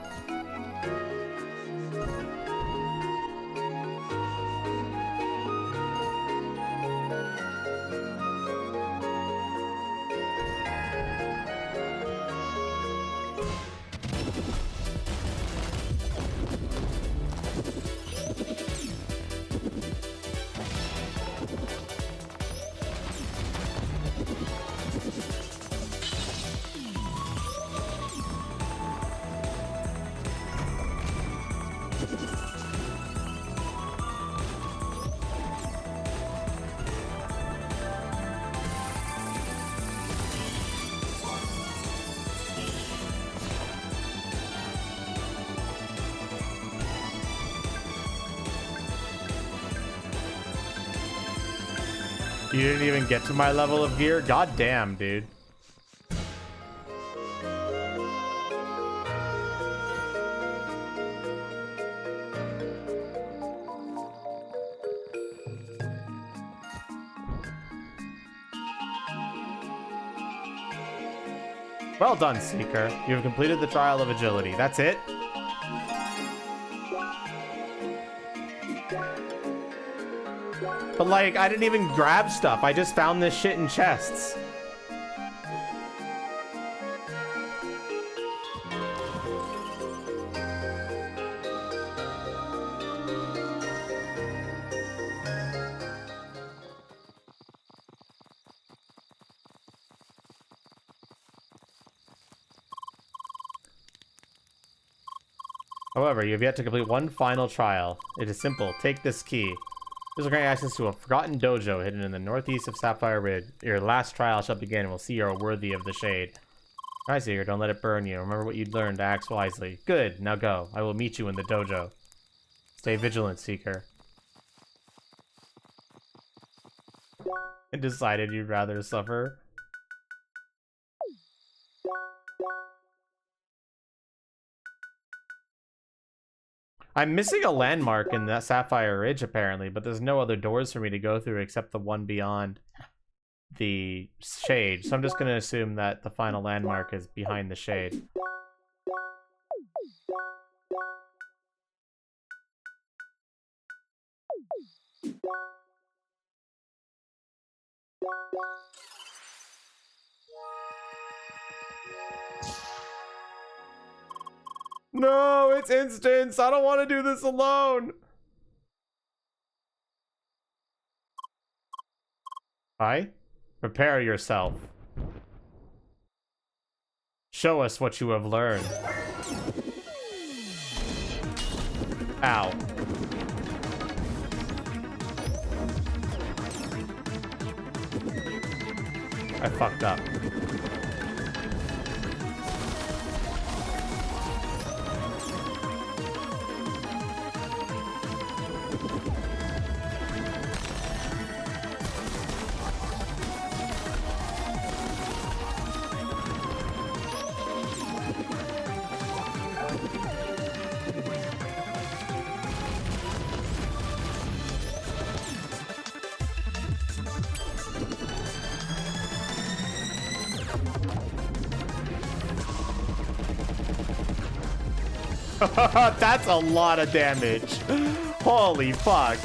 You didn't even get to my level of gear? God damn, dude. Well done, Seeker. You have completed the trial of agility. That's it? But like, I didn't even grab stuff. I just found this shit in chests. However, you have yet to complete one final trial. It is simple. Take this key. This will grant access to a forgotten dojo hidden in the northeast of Sapphire Ridge. Your last trial shall begin, and we'll see you are worthy of the shade. Alright, Seeker, don't let it burn you. Remember what you learned to act wisely. Good, now go. I will meet you in the dojo. Stay vigilant, Seeker. I decided you'd rather suffer. I'm missing a landmark in that Sapphire Ridge, apparently, but there's no other doors for me to go through except the one beyond the shade. So I'm just going to assume that the final landmark is behind the shade. No, it's instance. I don't want to do this alone. Hi? Prepare yourself. Show us what you have learned. Ow. I fucked up. That's a lot of damage. Holy fuck.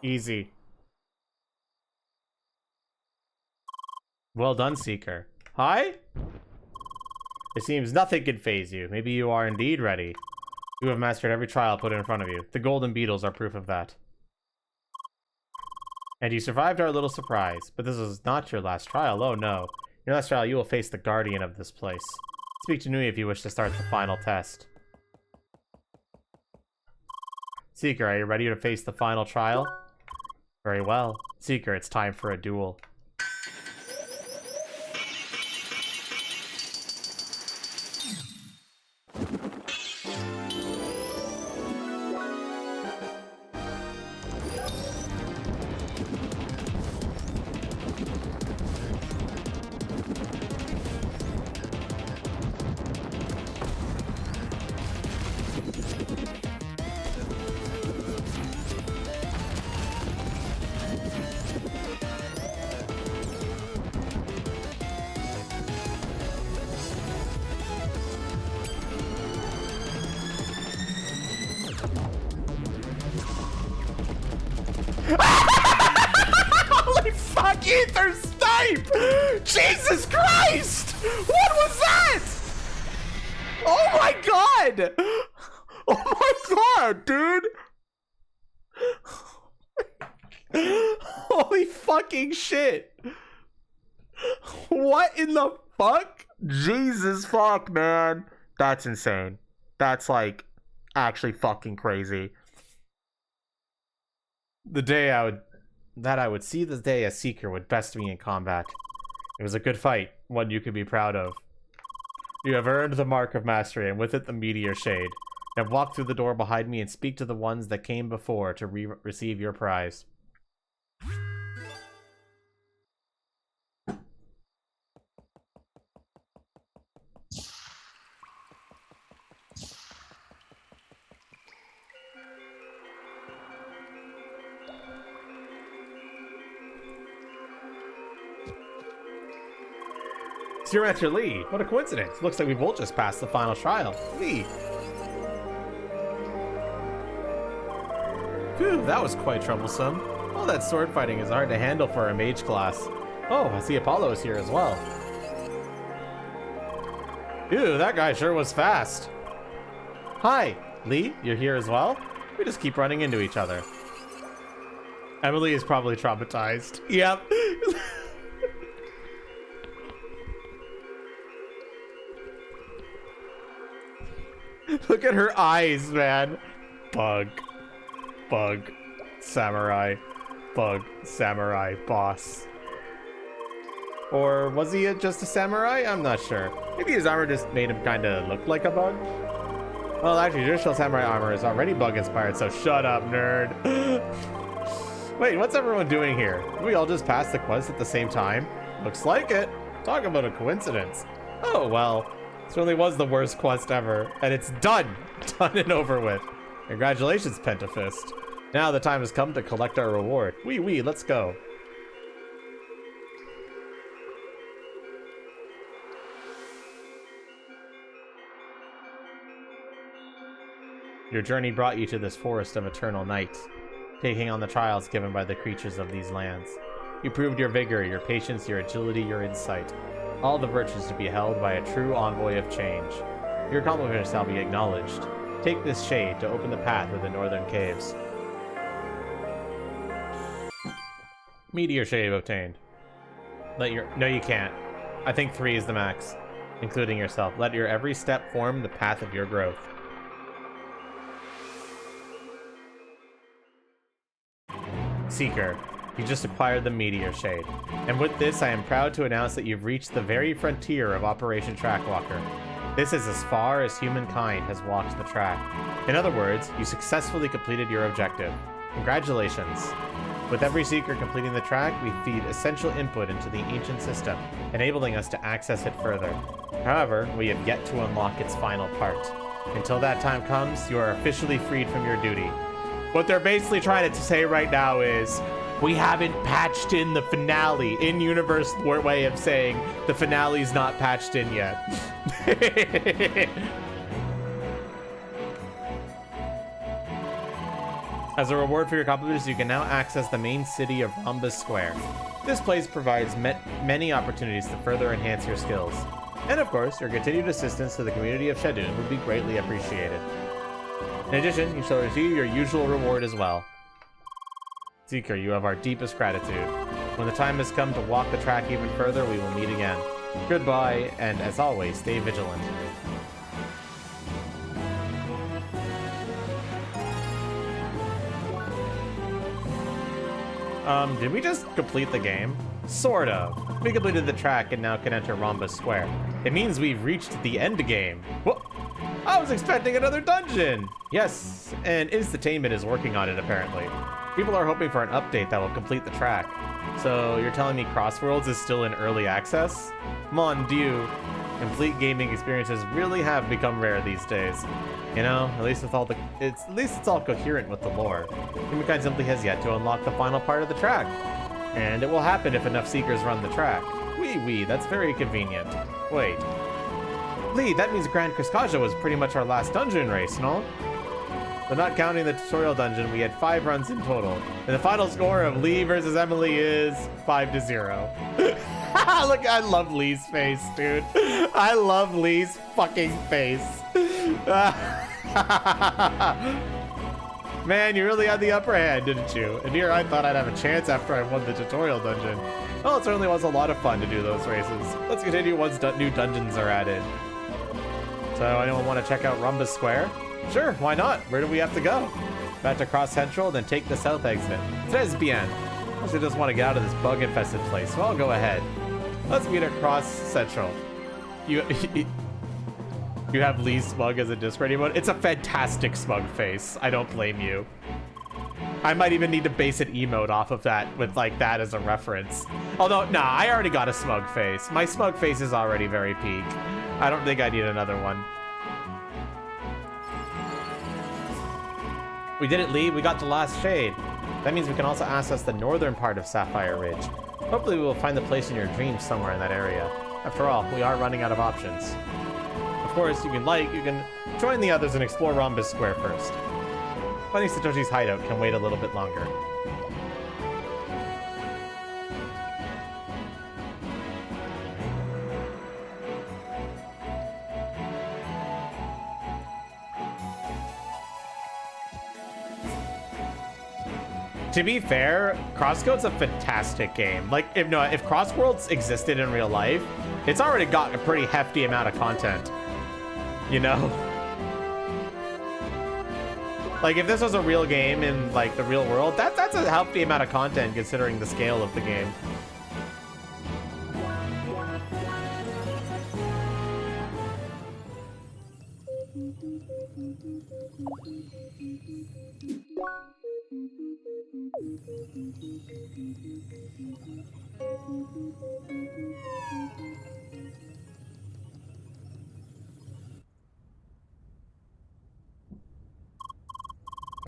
Easy. Well done, Seeker. Hi? It seems nothing can faze you. Maybe you are indeed ready. You have mastered every trial put in front of you. The golden beetles are proof of that. And you survived our little surprise. But this is not your last trial. Oh no. Your last trial, you will face the guardian of this place. Speak to Nui if you wish to start the final test. Seeker, are you ready to face the final trial? Very well. Seeker, it's time for a duel. Holy fuck, Ether Snipe! Jesus Christ! What was that? Oh my god! Oh my god, dude! Holy fucking shit! What in the fuck? Jesus fuck, man. That's insane. That's like actually fucking crazy. The day I would see the day a Seeker would best me in combat. It was a good fight, one you could be proud of. You have earned the mark of mastery, and with it the meteor shade. Now walk through the door behind me and speak to the ones that came before to receive your prize. Zero Master Lee, what a coincidence. Looks like we both just passed the final trial. Lee. Phew, that was quite troublesome. All that sword fighting is hard to handle for a mage class. Oh, I see Apollo is here as well. Ew, that guy sure was fast. Hi, Lee, you're here as well? We just keep running into each other. Emily is probably traumatized. Yep. Look at her eyes, man. Bug. Bug. Samurai. Bug. Samurai. Boss. Or was he just a samurai? I'm not sure. Maybe his armor just made him kind of look like a bug. Well, actually, traditional samurai armor is already bug inspired, so shut up, nerd. Wait, what's everyone doing here? Did we all just pass the quest at the same time? Looks like it. Talk about a coincidence. Oh, well. This really was the worst quest ever, and it's done! Done and over with. Congratulations, Pentafist. Now the time has come to collect our reward. Wee, let's go. Your journey brought you to this forest of eternal night, taking on the trials given by the creatures of these lands. You proved your vigor, your patience, your agility, your insight. All the virtues to be held by a true envoy of change. Your accomplishments shall be acknowledged. Take this shade to open the path of the northern caves. Meteor shade obtained. No, you can't. I think 3 is the max, including yourself. Let your every step form the path of your growth. Seeker. You just acquired the Meteor Shade. And with this, I am proud to announce that you've reached the very frontier of Operation Trackwalker. This is as far as humankind has walked the track. In other words, you successfully completed your objective. Congratulations. With every Seeker completing the track, we feed essential input into the ancient system, enabling us to access it further. However, we have yet to unlock its final part. Until that time comes, you are officially freed from your duty. What they're basically trying to say right now is, we haven't patched in the finale. In-universe way of saying the finale's not patched in yet. As a reward for your accomplishments, you can now access the main city of Rhombus Square. This place provides many opportunities to further enhance your skills. And of course, your continued assistance to the community of Shadun would be greatly appreciated. In addition, you shall receive your usual reward as well. Seeker, you have our deepest gratitude. When the time has come to walk the track even further, we will meet again. Goodbye, and as always, stay vigilant. Did we just complete the game? Sort of. We completed the track and now can enter Rhombus Square. It means we've reached the end game. Whoa! I was expecting another dungeon! Yes, and Instatainment is working on it apparently. People are hoping for an update that will complete the track. So you're telling me Crossworlds is still in early access? Mon Dieu, complete gaming experiences really have become rare these days. You know, at least it's all coherent with the lore. Humankind simply has yet to unlock the final part of the track. And it will happen if enough Seekers run the track. Wee, that's very convenient. Wait. Lee, that means Grand Kiskaja was pretty much our last dungeon race, no? But not counting the tutorial dungeon, we had 5 runs in total. And the final score of Lee versus Emily is 5-0. Look, I love Lee's face, dude. I love Lee's fucking face. Man, you really had the upper hand, didn't you? And here I thought I'd have a chance after I won the tutorial dungeon. Well, it certainly was a lot of fun to do those races. Let's continue once new dungeons are added. So, anyone want to check out Rhombus Square? Sure, why not? Where do we have to go? Back to Cross Central, then take the south exit. Très bien. I also just want to get out of this bug-infested place, so I'll go ahead. Let's meet at Cross Central. You have Lee's smug as a Discord emote. It's a fantastic smug face. I don't blame you. I might even need to base an emote off of that with like that as a reference. Although, nah, I already got a smug face. My smug face is already very peak. I don't think I need another one. We did it, Lee. We got the last shade. That means we can also access the northern part of Sapphire Ridge. Hopefully we will find the place in your dreams somewhere in that area. After all, we are running out of options. Of course, you can join the others and explore Rhombus Square first. Finding Satoshi's hideout can wait a little bit longer. To be fair, CrossCode's a fantastic game. Like, if Crossworlds existed in real life, it's already got a pretty hefty amount of content. You know? Like, if this was a real game in, like, the real world, that's a hefty amount of content considering the scale of the game.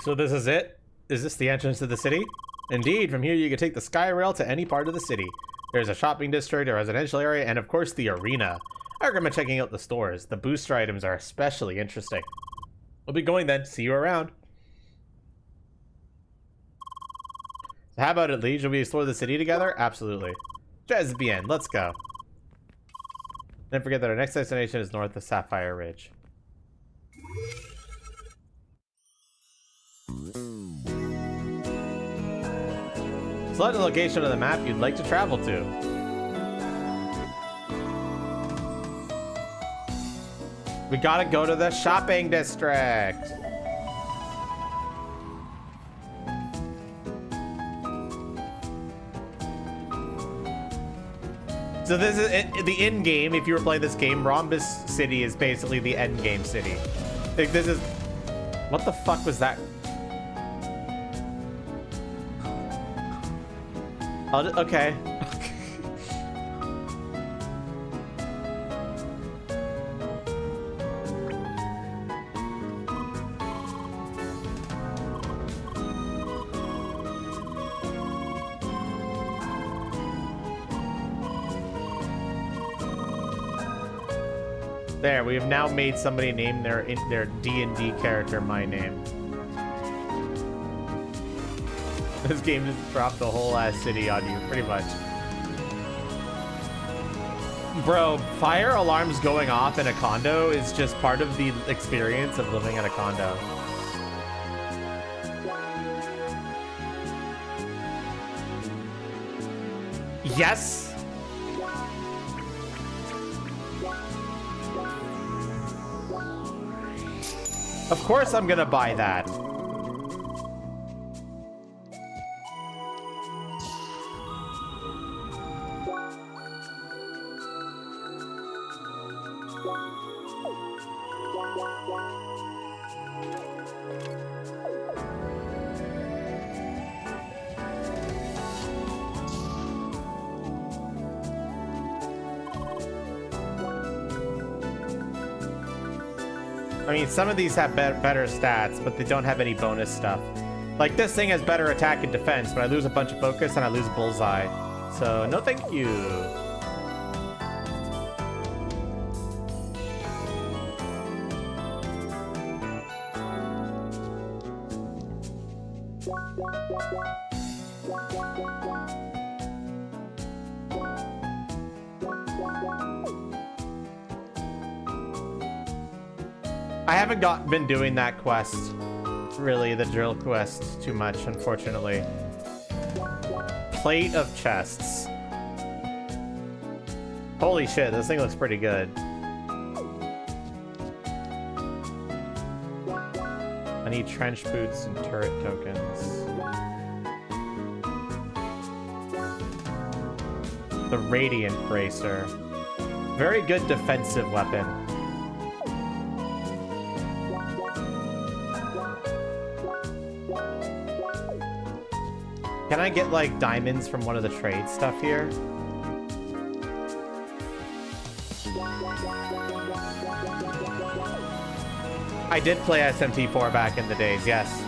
So this is it? Is this the entrance to the city? Indeed, from here you can take the Sky Rail to any part of the city. There's a shopping district, a residential area, and of course the arena. I recommend checking out the stores. The booster items are especially interesting. We'll be going then. See you around. So how about it, Lee? Should we explore the city together? Absolutely. Jazz bien. Let's go. Don't forget that our next destination is north of Sapphire Ridge. Select the location of the map you'd like to travel to. We gotta go to the shopping district. So this is the end game. If you were playing this game, Rhombus City is basically the end game city. Like, this is... What the fuck was that? Okay. There, we have now made somebody name their D&D character my name. This game just dropped the whole ass city on you, pretty much. Bro, fire alarms going off in a condo is just part of the experience of living in a condo. Yes! Of course I'm gonna buy that. I mean, some of these have better stats, but they don't have any bonus stuff. Like, this thing has better attack and defense, but I lose a bunch of focus and I lose bullseye. So, no thank you. I haven't been doing that quest, really, the drill quest, too much, unfortunately. Plate of chests. Holy shit, this thing looks pretty good. I need trench boots and turret tokens. The Radiant Bracer. Very good defensive weapon. Can I get, like, diamonds from one of the trade stuff here? I did play SMT4 back in the days, yes.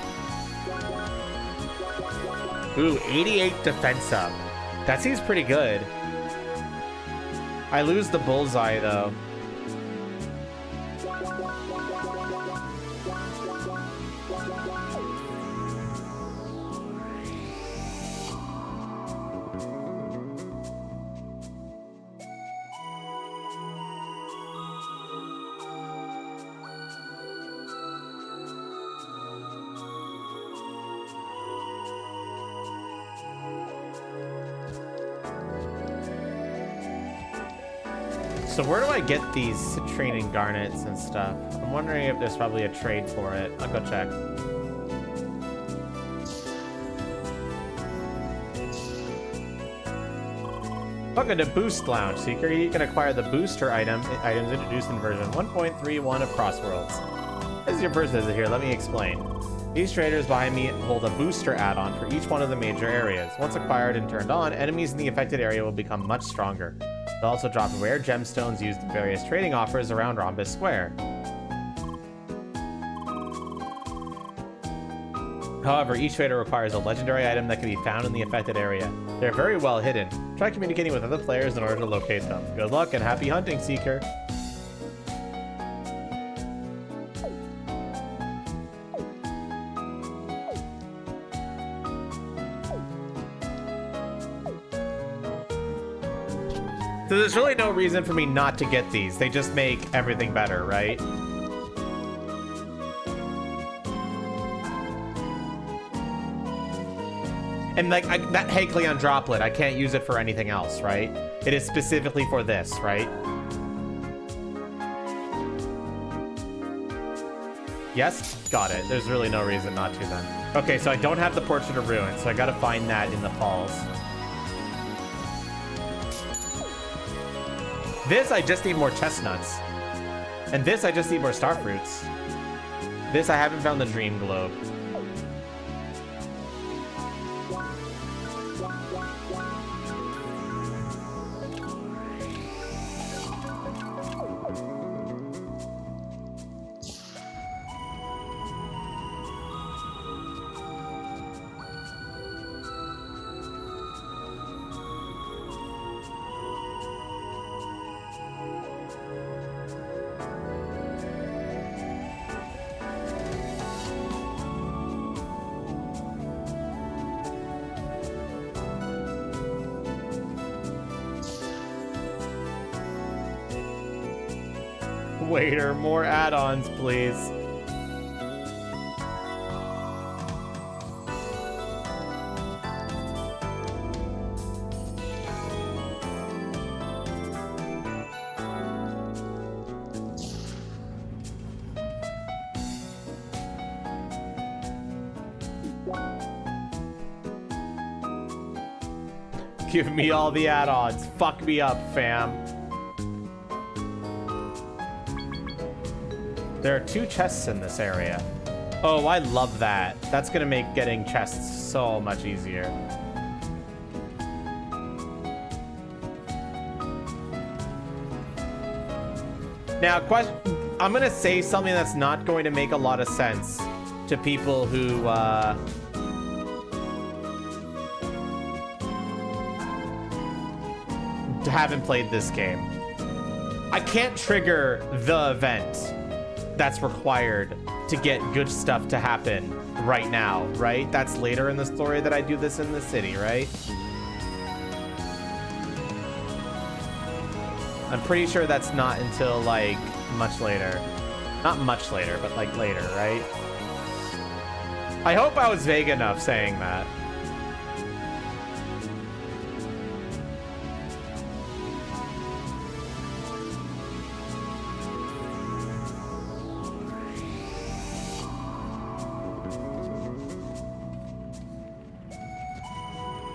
Ooh, 88 defense up. That seems pretty good. I lose the bullseye, though. So where do I get these citrine garnets and stuff? I'm wondering if there's probably a trade for it. I'll go check. Welcome to Boost Lounge, Seeker. You can acquire the booster items introduced in version 1.31 of Crossworlds. This is your first visit here. Let me explain. These traders behind me hold a booster add-on for each one of the major areas. Once acquired and turned on, enemies in the affected area will become much stronger. They'll also drop rare gemstones used in various trading offers around Rhombus Square. However, each trader requires a legendary item that can be found in the affected area. They're very well hidden. Try communicating with other players in order to locate them. Good luck and happy hunting, Seeker. So there's really no reason for me not to get these. They just make everything better, right? And like that Hecleon droplet, I can't use it for anything else, right? It is specifically for this, right? Yes? Got it. There's really no reason not to then. Okay, so I don't have the Portrait of Ruin, so I gotta find that in the falls. This, I just need more chestnuts. And this, I just need more starfruits. This, I haven't found the dream globe. Waiter, more add-ons, please. Give me all the add-ons. Fuck me up, fam. There are 2 chests in this area. Oh, I love that. That's gonna make getting chests so much easier. Now, I'm gonna say something that's not going to make a lot of sense to people who, haven't played this game. I can't trigger the event that's required to get good stuff to happen right now, right? That's later in the story that I do this in the city, right? I'm pretty sure that's not until, like, much later. Not much later, but, like, later, right? I hope I was vague enough saying that.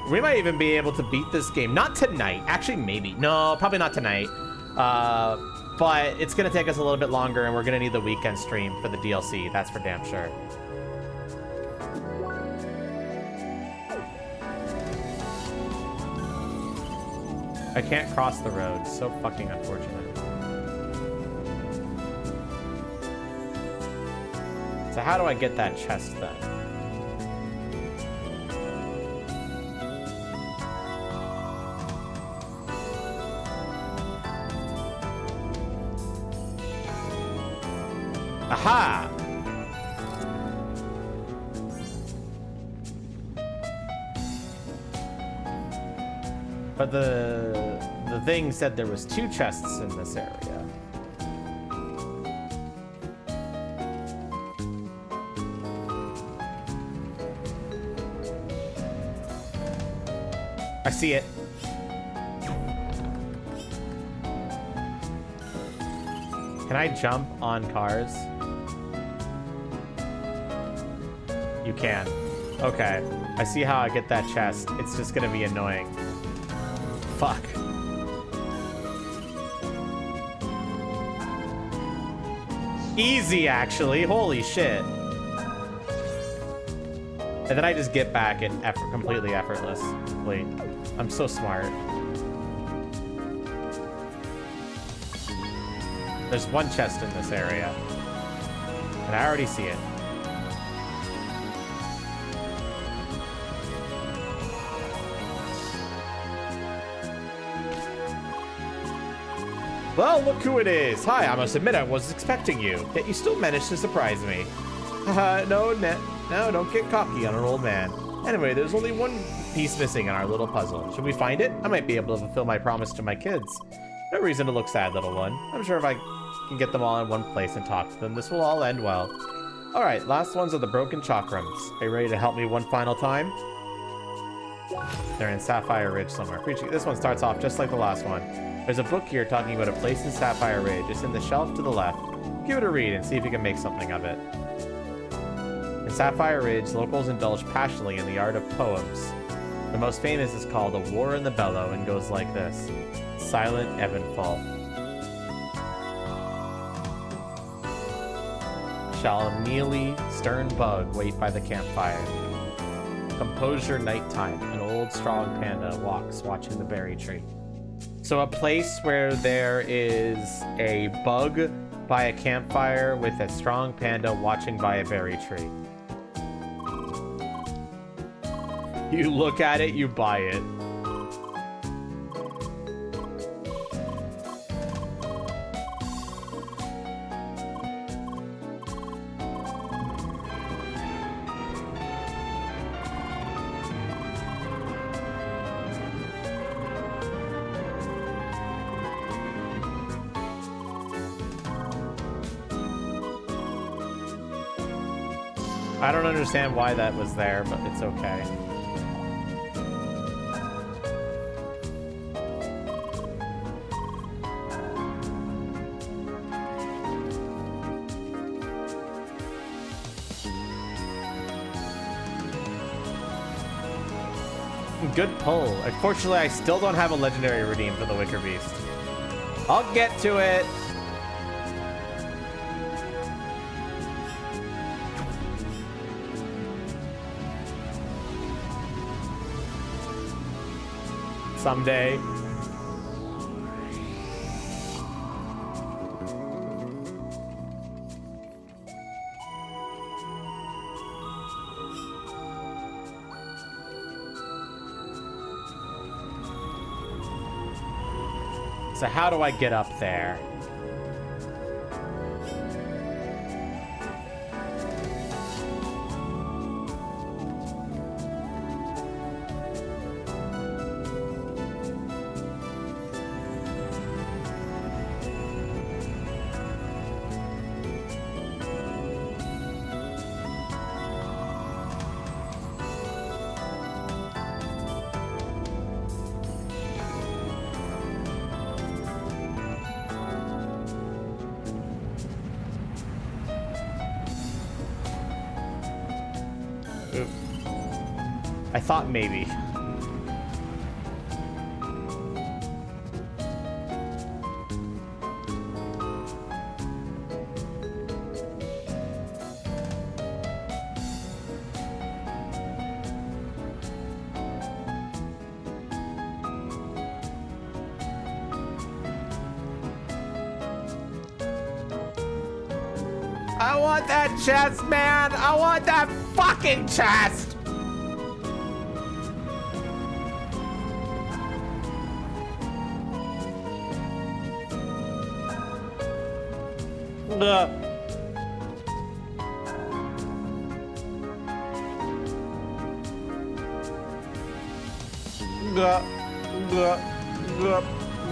We might even be able to beat this game. Not tonight. Actually, maybe. No, probably not tonight. But it's going to take us a little bit longer, and we're going to need the weekend stream for the DLC. That's for damn sure. I can't cross the road. So fucking unfortunate. So how do I get that chest then? Aha! But the thing said there was 2 chests in this area. I see it. Can I jump on cars? You can. Okay. I see how I get that chest. It's just gonna be annoying. Fuck. Easy, actually. Holy shit. And then I just get back and completely effortlessly. I'm so smart. There's 1 chest in this area. And I already see it. Well, look who it is. Hi, I must admit I was expecting you, yet you still managed to surprise me. Haha, no, don't get cocky on an old man. Anyway, there's only 1 piece missing in our little puzzle. Should we find it? I might be able to fulfill my promise to my kids. No reason to look sad, little one. I'm sure if I can get them all in one place and talk to them, this will all end well. Alright, last ones are the broken chakrams. Are you ready to help me one final time? They're in Sapphire Ridge somewhere. This one starts off just like the last one. There's a book here talking about a place in Sapphire Ridge. It's in the shelf to the left. Give it a read and see if you can make something of it. In Sapphire Ridge, locals indulge passionately in the art of poems. The most famous is called A War in the Bellow and goes like this. Silent ebb and fall. Shall a mealy, stern bug wait by the campfire? Composure nighttime. An old, strong panda walks, watching the berry tree. So a place where there is a bug by a campfire with a strong panda watching by a berry tree. You look at it, you buy it. I don't understand why that was there, but it's okay. Good pull. Unfortunately, I still don't have a legendary redeem for the Wicker Beast. I'll get to it. Someday. So how do I get up there? I thought maybe. I want that chest, man. I want that fucking chest. Ugh.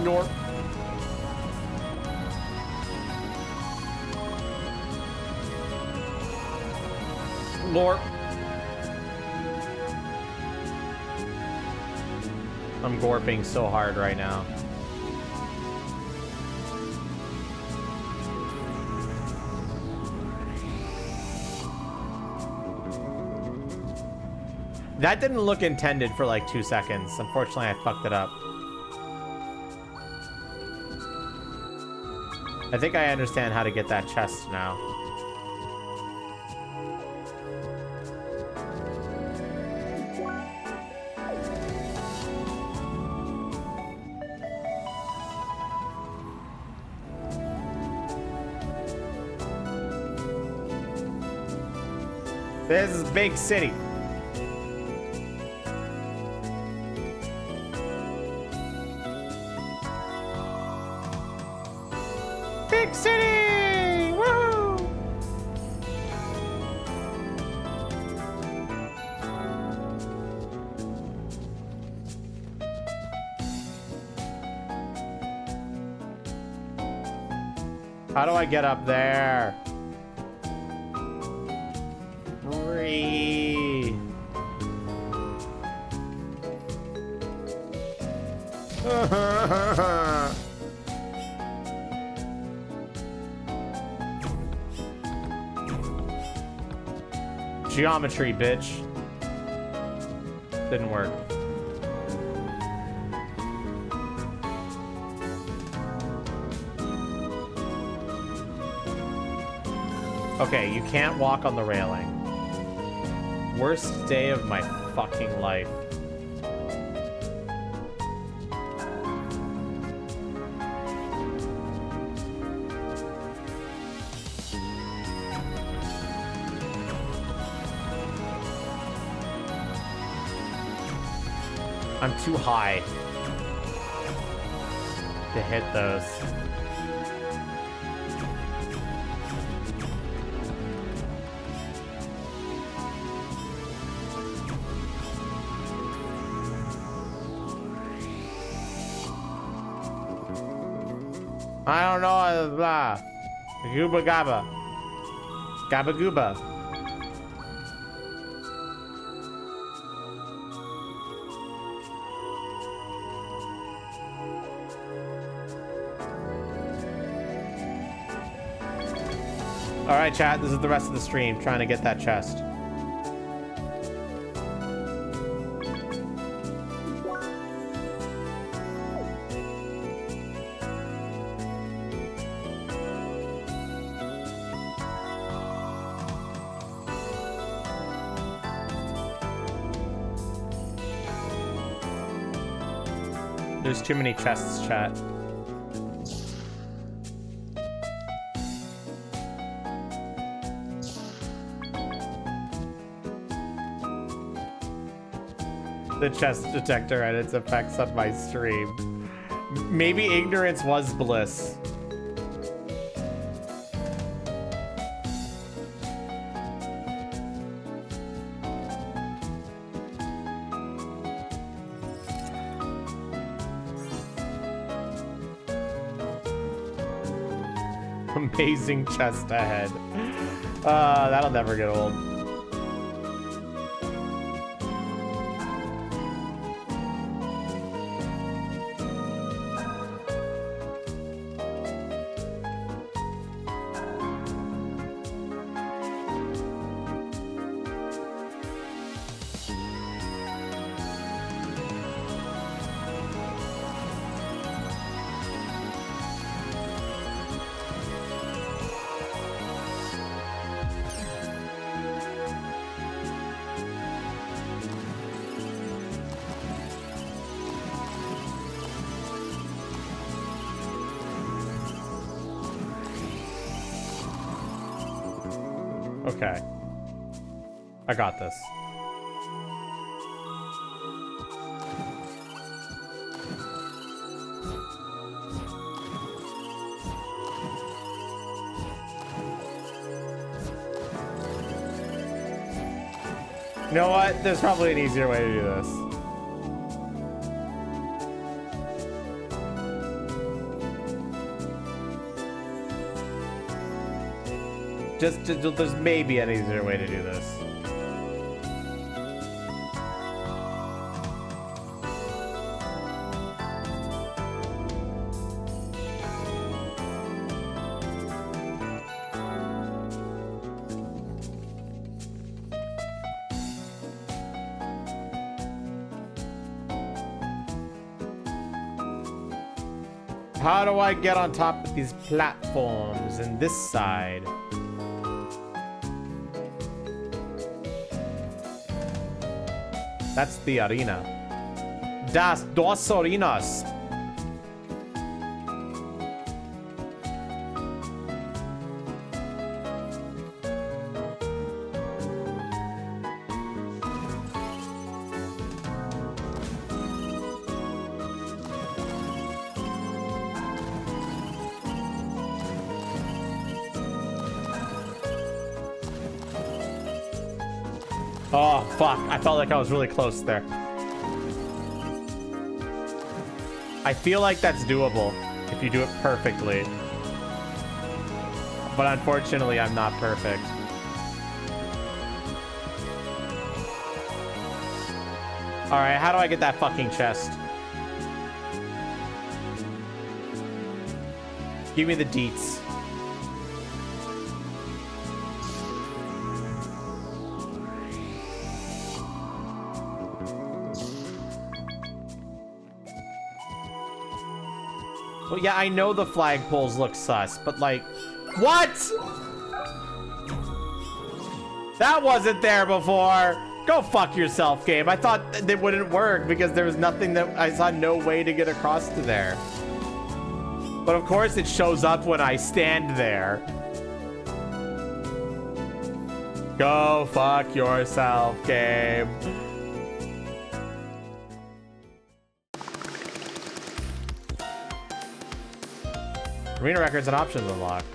North. Lord. I'm gorping so hard right now. That didn't look intended for like 2 seconds. Unfortunately, I fucked it up. I think I understand how to get that chest now. This is big city. Big city! Woo! How do I get up there? Free. Geometry, bitch. Didn't work. Okay, you can't walk on the railing. Worst day of my fucking life. I'm too high to hit those. I don't know, blah. Gooba gabba. Gabba gooba. All right, chat, this is the rest of the stream, trying to get that chest. There's too many chests, chat. The chest detector and its effects on my stream. Maybe ignorance was bliss. Amazing chest ahead. That'll never get old. Okay. I got this. You know what? There's probably an easier way to do this. There's maybe an easier way to do this. How do I get on top of these platforms and this side? That's the arena. Dos arenas. Oh, fuck. I felt like I was really close there. I feel like that's doable if you do it perfectly. But unfortunately, I'm not perfect. Alright, how do I get that fucking chest? Give me the deets. Well, yeah, I know the flagpoles look sus, but like, what? That wasn't there before. Go fuck yourself, game. I thought that wouldn't work because there was nothing that I saw no way to get across to there. But of course it shows up when I stand there. Go fuck yourself, game. Arena records and options unlocked.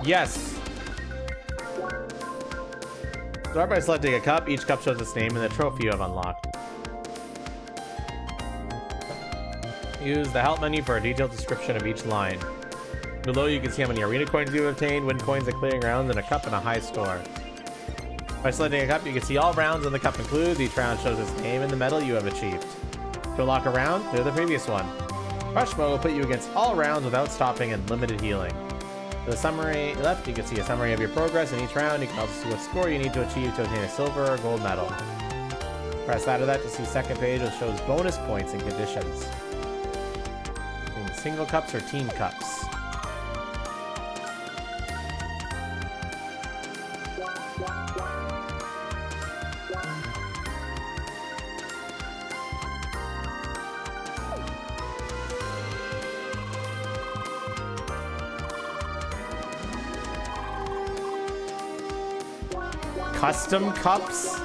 Yes. Start by selecting a cup. Each cup shows its name and the trophy you have unlocked. Use the help menu for a detailed description of each line. Below you can see how many arena coins you have obtained, win coins at clearing rounds, and a cup and a high score. By selecting a cup, you can see all rounds in the cup included. Each round shows its name and the medal you have achieved. To unlock a round, clear the previous one. Rush mode will put you against all rounds without stopping and limited healing. To the summary left, you can see a summary of your progress in each round. You can also see what score you need to achieve to obtain a silver or gold medal. Press that or that to see second page, which shows bonus points and conditions. Single cups or team cups. Custom cups?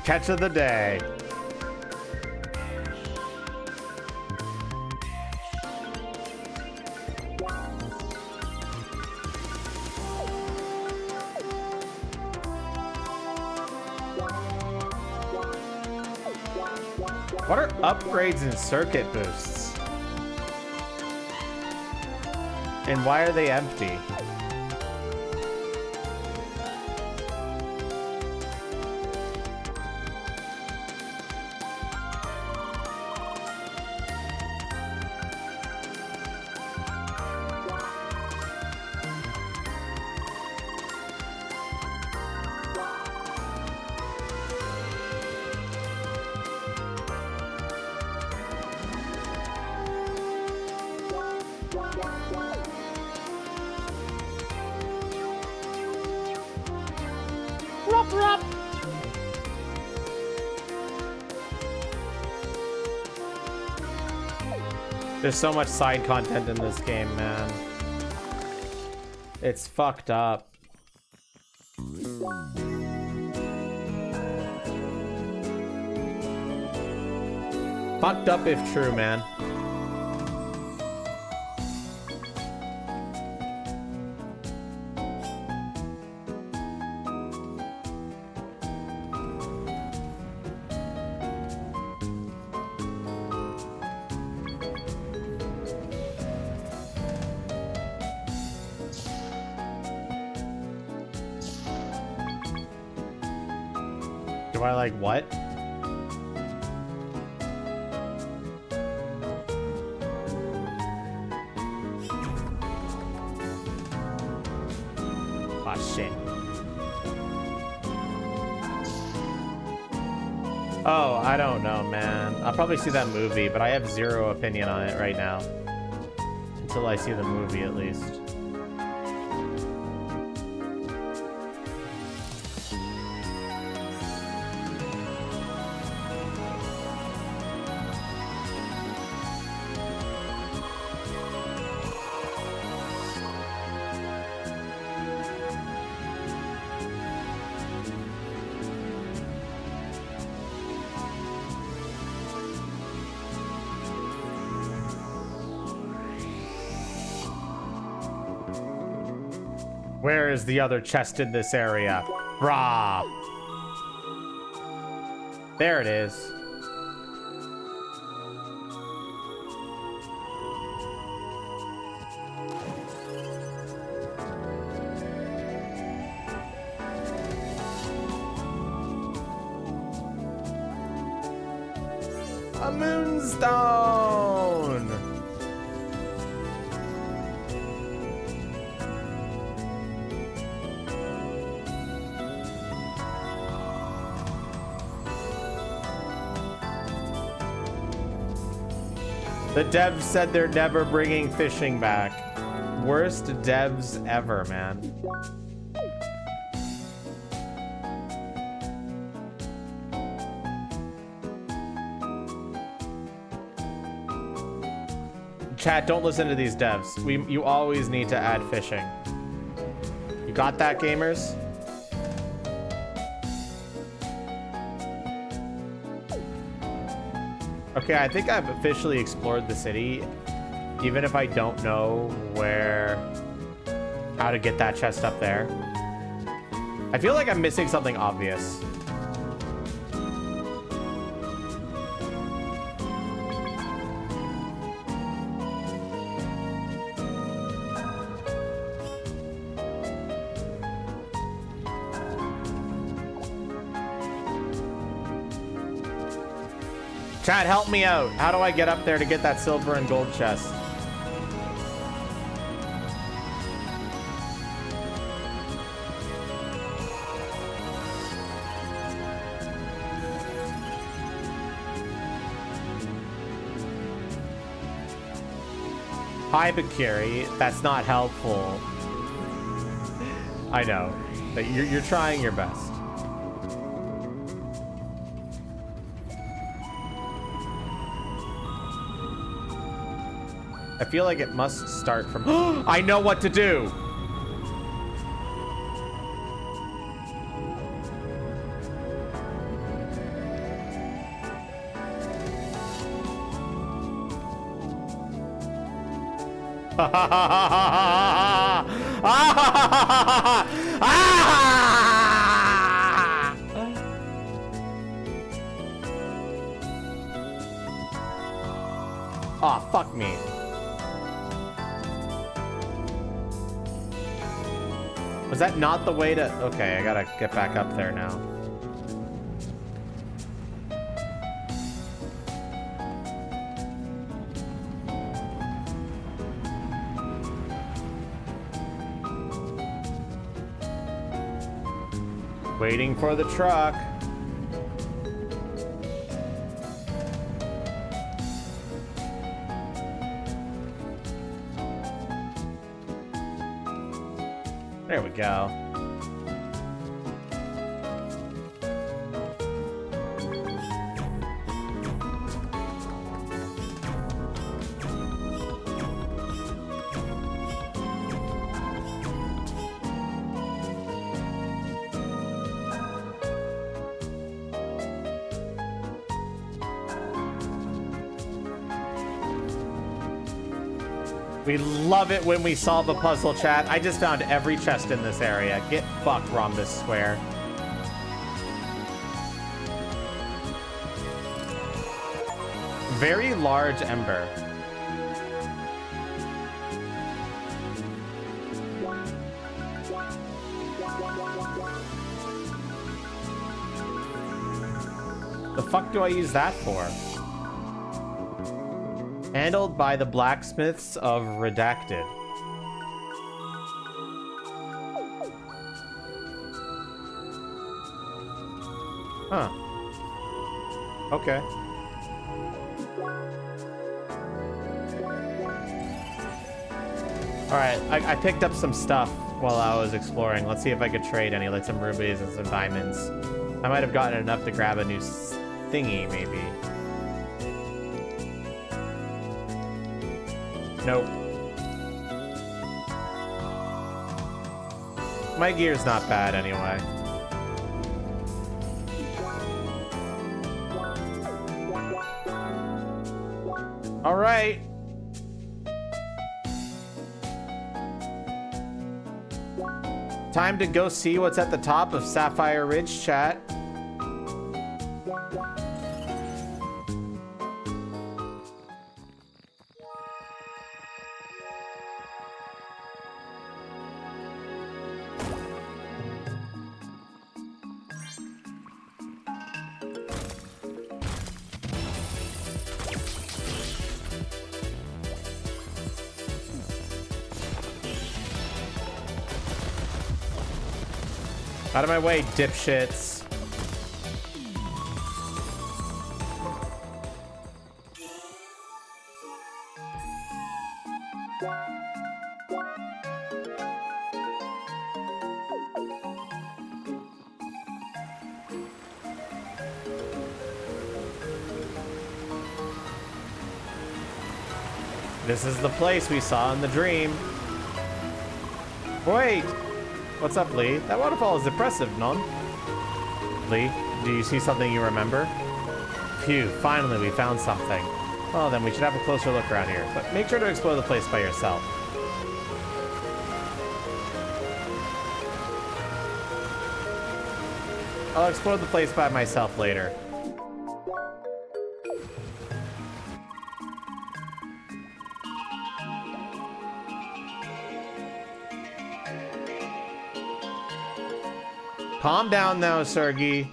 Catch of the day. What are upgrades and circuit boosts? And why are they empty? There's so much side content in this game, man. It's fucked up. Fucked up if true, man. Do I like what? Oh, shit. Oh, I don't know, man. I'll probably see that movie, but I have zero opinion on it right now. Until I see the movie, at least. Where is the other chest in this area? Brah! There it is. A moonstone! The devs said they're never bringing fishing back. Worst devs ever, man. Chat, don't listen to these devs. You always need to add fishing. You got that, gamers? Okay, I think I've officially explored the city, even if I don't know how to get that chest up there. I feel like I'm missing something obvious. Chat, help me out. How do I get up there to get that silver and gold chest? Hi, Bakiri. That's not helpful. I know. But you're trying your best. I feel like it must start from... I know what to do! fuck me. Was that not the way to... Okay, I gotta get back up there now. Waiting for the truck. There we go. We love it when we solve a puzzle, chat. I just found every chest in this area. Get fucked, Rhombus Square. Very large ember. The fuck do I use that for? Handled by the blacksmiths of Redacted. Huh. Okay. Alright, I picked up some stuff while I was exploring. Let's see if I could trade any, like some rubies and some diamonds. I might have gotten enough to grab a new thingy, maybe. Nope. My gear's not bad anyway. All right. Time to go see what's at the top of Sapphire Ridge, chat. Out of my way, dipshits. This is the place we saw in the dream. Wait! What's up, Lee? That waterfall is impressive, non? Lee, do you see something you remember? Phew, finally we found something. Well, then we should have a closer look around here, but make sure to explore the place by yourself. I'll explore the place by myself later. Calm down now, Sergey.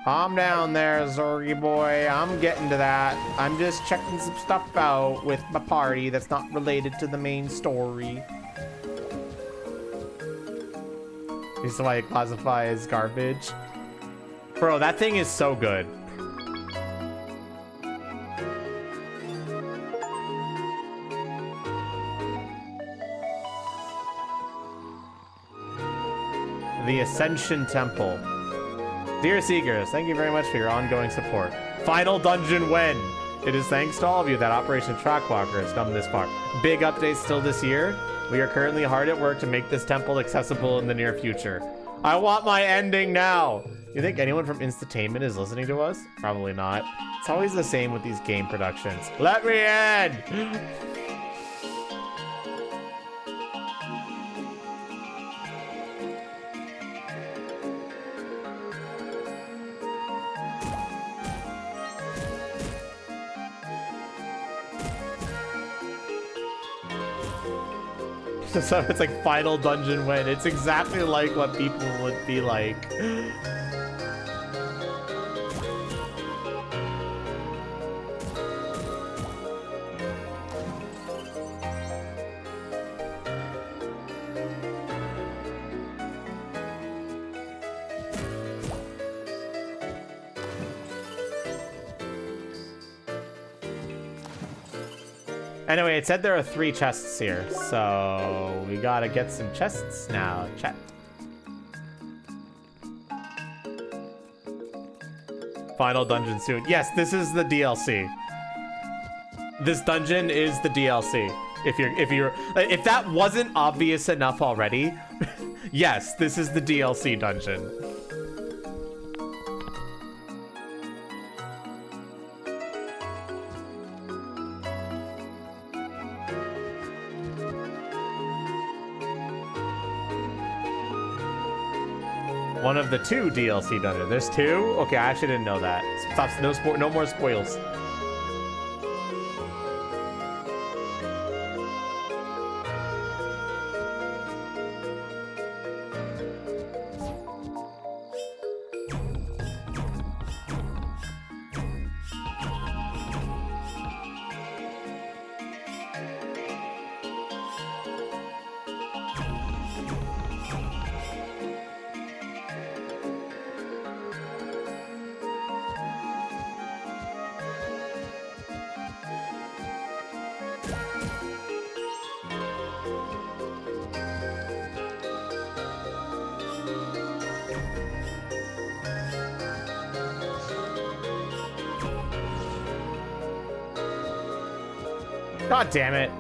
Calm down there, Zorgy boy. I'm getting to that. I'm just checking some stuff out with my party that's not related to the main story. This is why I classify as garbage. Bro, that thing is so good. The Ascension Temple. Dear Seekers, thank you very much for your ongoing support. Final dungeon when? It is thanks to all of you that Operation Trackwalker has come this far. Big updates still this year. We are currently hard at work to make this temple accessible in the near future. I want my ending now. You think anyone from Instatainment is listening to us? Probably not. It's always the same with these game productions. Let me in! So it's like final dungeon win. It's exactly like what people would be like. Anyway, it said there are 3 chests here, so we gotta get some chests now. Chat. Final dungeon soon. Yes, this is the DLC. This dungeon is the DLC. If that wasn't obvious enough already, yes, this is the DLC dungeon. One of the 2 DLC dungeons. There's 2? Okay, I actually didn't know that. Stop, no more spoils. God damn it.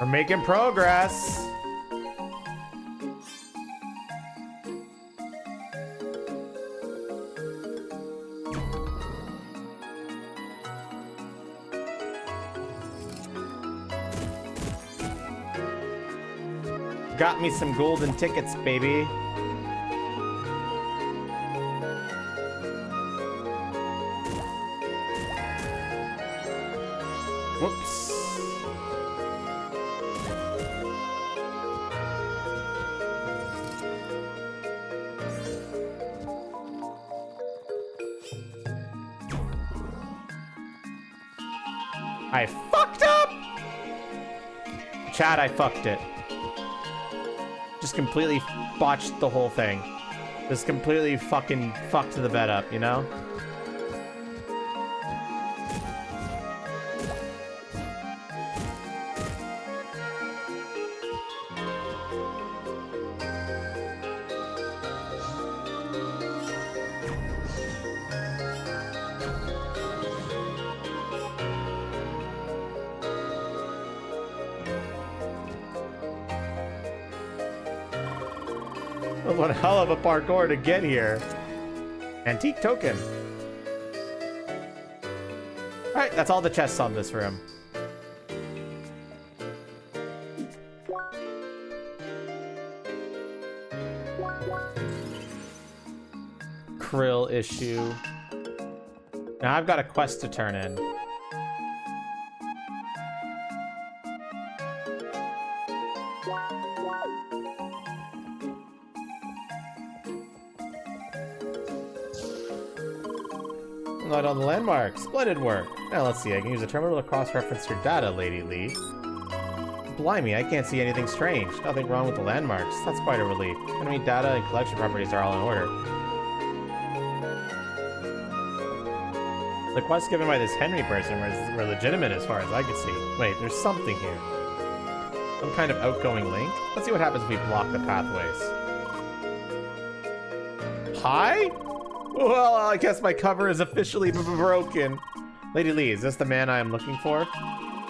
We're making progress. Got me some golden tickets, baby. Whoops. I fucked up! Chat, I fucked it. Just completely botched the whole thing. Just completely fucking fucked the bed up, you know? What a hell of a parkour to get here. Antique token. Alright, that's all the chests on this room. Krill issue. Now I've got a quest to turn in. Not on the landmark. Splendid work. Now let's see. I can use a terminal to cross-reference your data, Lady Lee. Blimey, I can't see anything strange. Nothing wrong with the landmarks. That's quite a relief. Enemy data and collection properties are all in order. The quests given by this Henry person were legitimate as far as I could see. Wait, there's something here. Some kind of outgoing link? Let's see what happens if we block the pathways. Hi? Well, I guess my cover is officially broken. Lady Lee, is this the man I am looking for?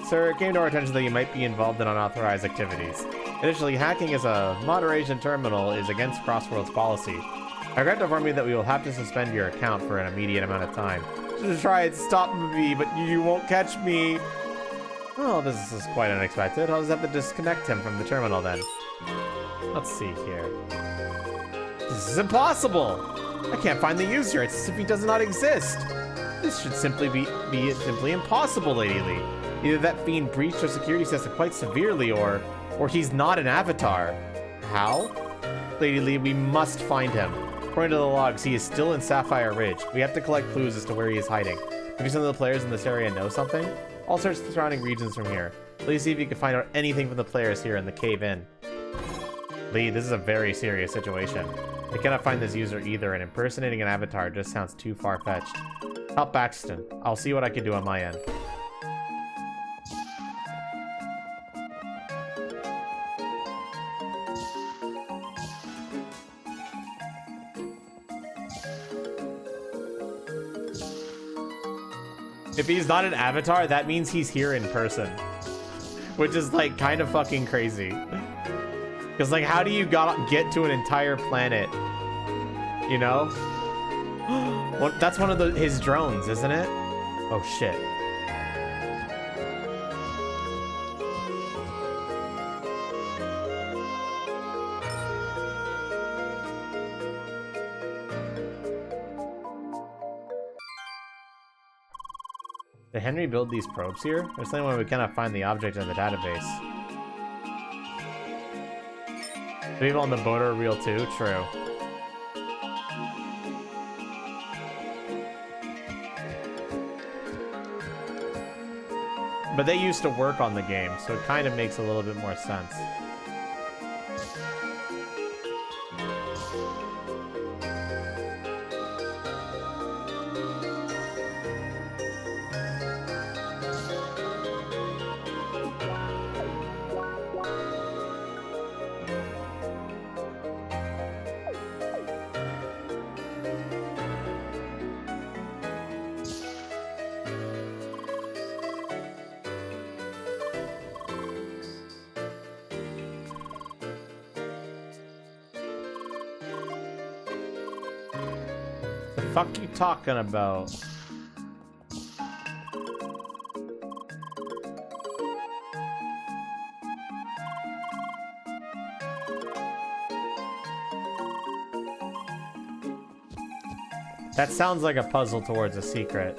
Sir, it came to our attention that you might be involved in unauthorized activities. Additionally, hacking as a moderation terminal is against Crossworld's policy. I regret to inform you that we will have to suspend your account for an immediate amount of time. Just try and stop me, but you won't catch me. Oh, this is quite unexpected. I'll just have to disconnect him from the terminal then. Let's see here. This is impossible! I can't find the user. It's as if he does not exist. This should simply be simply impossible, Lady Lee. Either that fiend breached our security system quite severely, or he's not an avatar. How? Lady Lee, we must find him. According to the logs, he is still in Sapphire Ridge. We have to collect clues as to where he is hiding. Maybe some of the players in this area know something? I'll search the surrounding regions from here. Please see if you can find out anything from the players here in the cave-in. Lee, this is a very serious situation. I cannot find this user either, and impersonating an avatar just sounds too far-fetched. Help Baxton. I'll see what I can do on my end. If he's not an avatar, that means he's here in person. Which is, like, kind of fucking crazy. Because, like, how do you get to an entire planet? You know? Well, that's one of his drones, isn't it? Oh, shit. Did Henry build these probes here? There's something where we cannot find the object in the database. The people on the boat are real too? True. But they used to work on the game, so it kind of makes a little bit more sense. The fuck you talking about? That sounds like a puzzle towards a secret.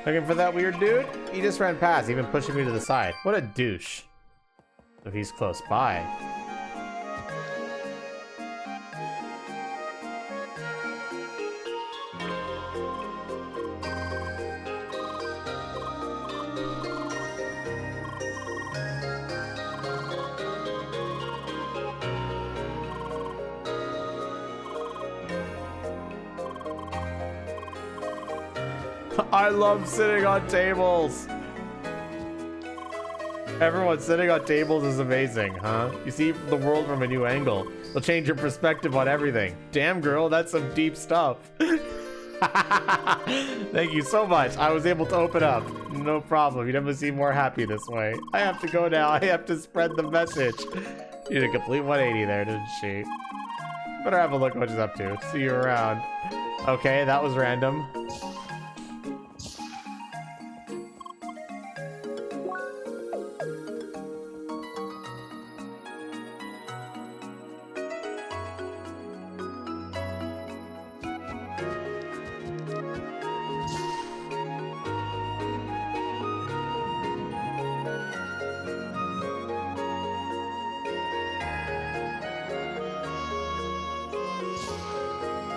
Looking for that weird dude? He just ran past, even pushing me to the side. What a douche. So he's close by. I love sitting on tables. Everyone sitting on tables is amazing, huh? You see the world from a new angle. It'll change your perspective on everything. Damn, girl, that's some deep stuff. Thank you so much. I was able to open up. No problem. You never seem more happy this way. I have to go now. I have to spread the message. You did a complete 180 there, didn't she? Better have a look what she's up to. See you around. Okay, that was random.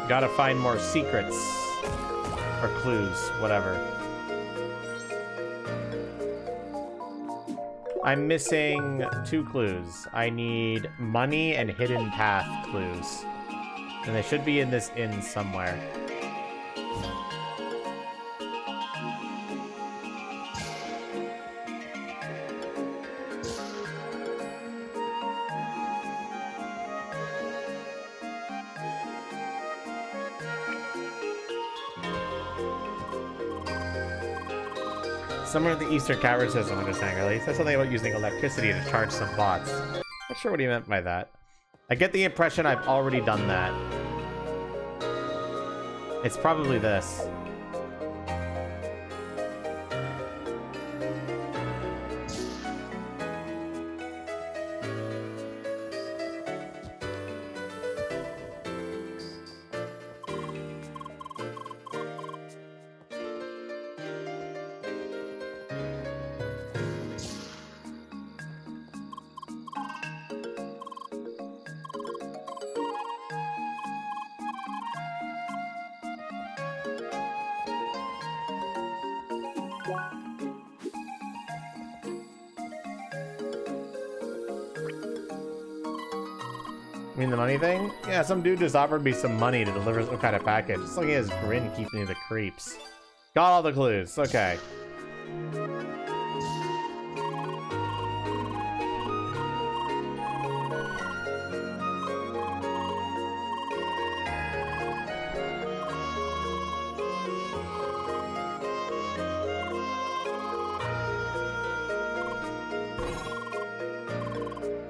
Gotta find more secrets or clues, whatever. I'm missing 2 clues. I need money and hidden path clues. And they should be in this inn somewhere. Somewhere in the Eastern Cavern says I'm understanding, at least. That's something about using electricity to charge some bots. Not sure what he meant by that. I get the impression I've already done that. It's probably this. You mean the money thing? Yeah, some dude just offered me some money to deliver some kind of package. Just looking at his grin keeps me the creeps. Got all the clues. Okay.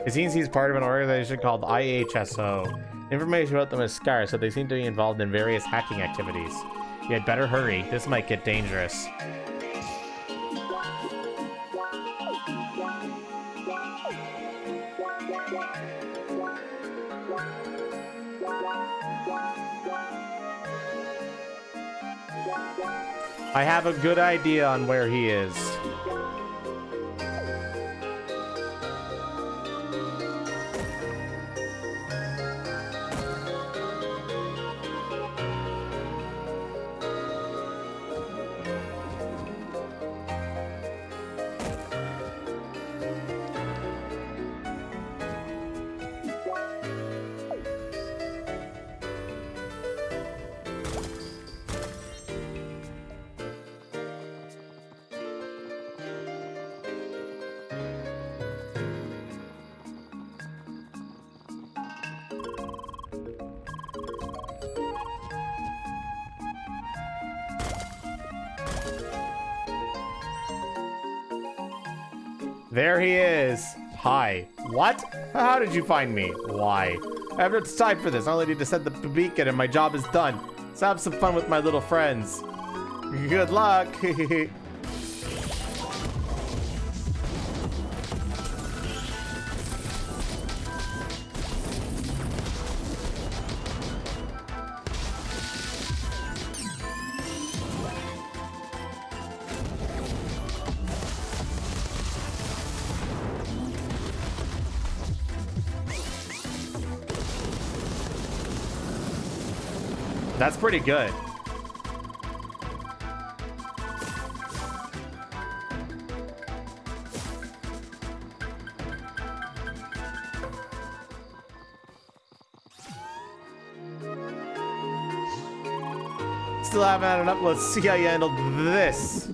It seems he's part of an organization called IHSO. Information about them is scarce, so they seem to be involved in various hacking activities. You had better hurry. This might get dangerous. I have a good idea on where he is. There he is. Hi. What? How did you find me? Why? I have no time for this. I only need to set the beacon and my job is done. Let's have some fun with my little friends. Good luck. That's pretty good. Still haven't had enough. Let's see how you handled this.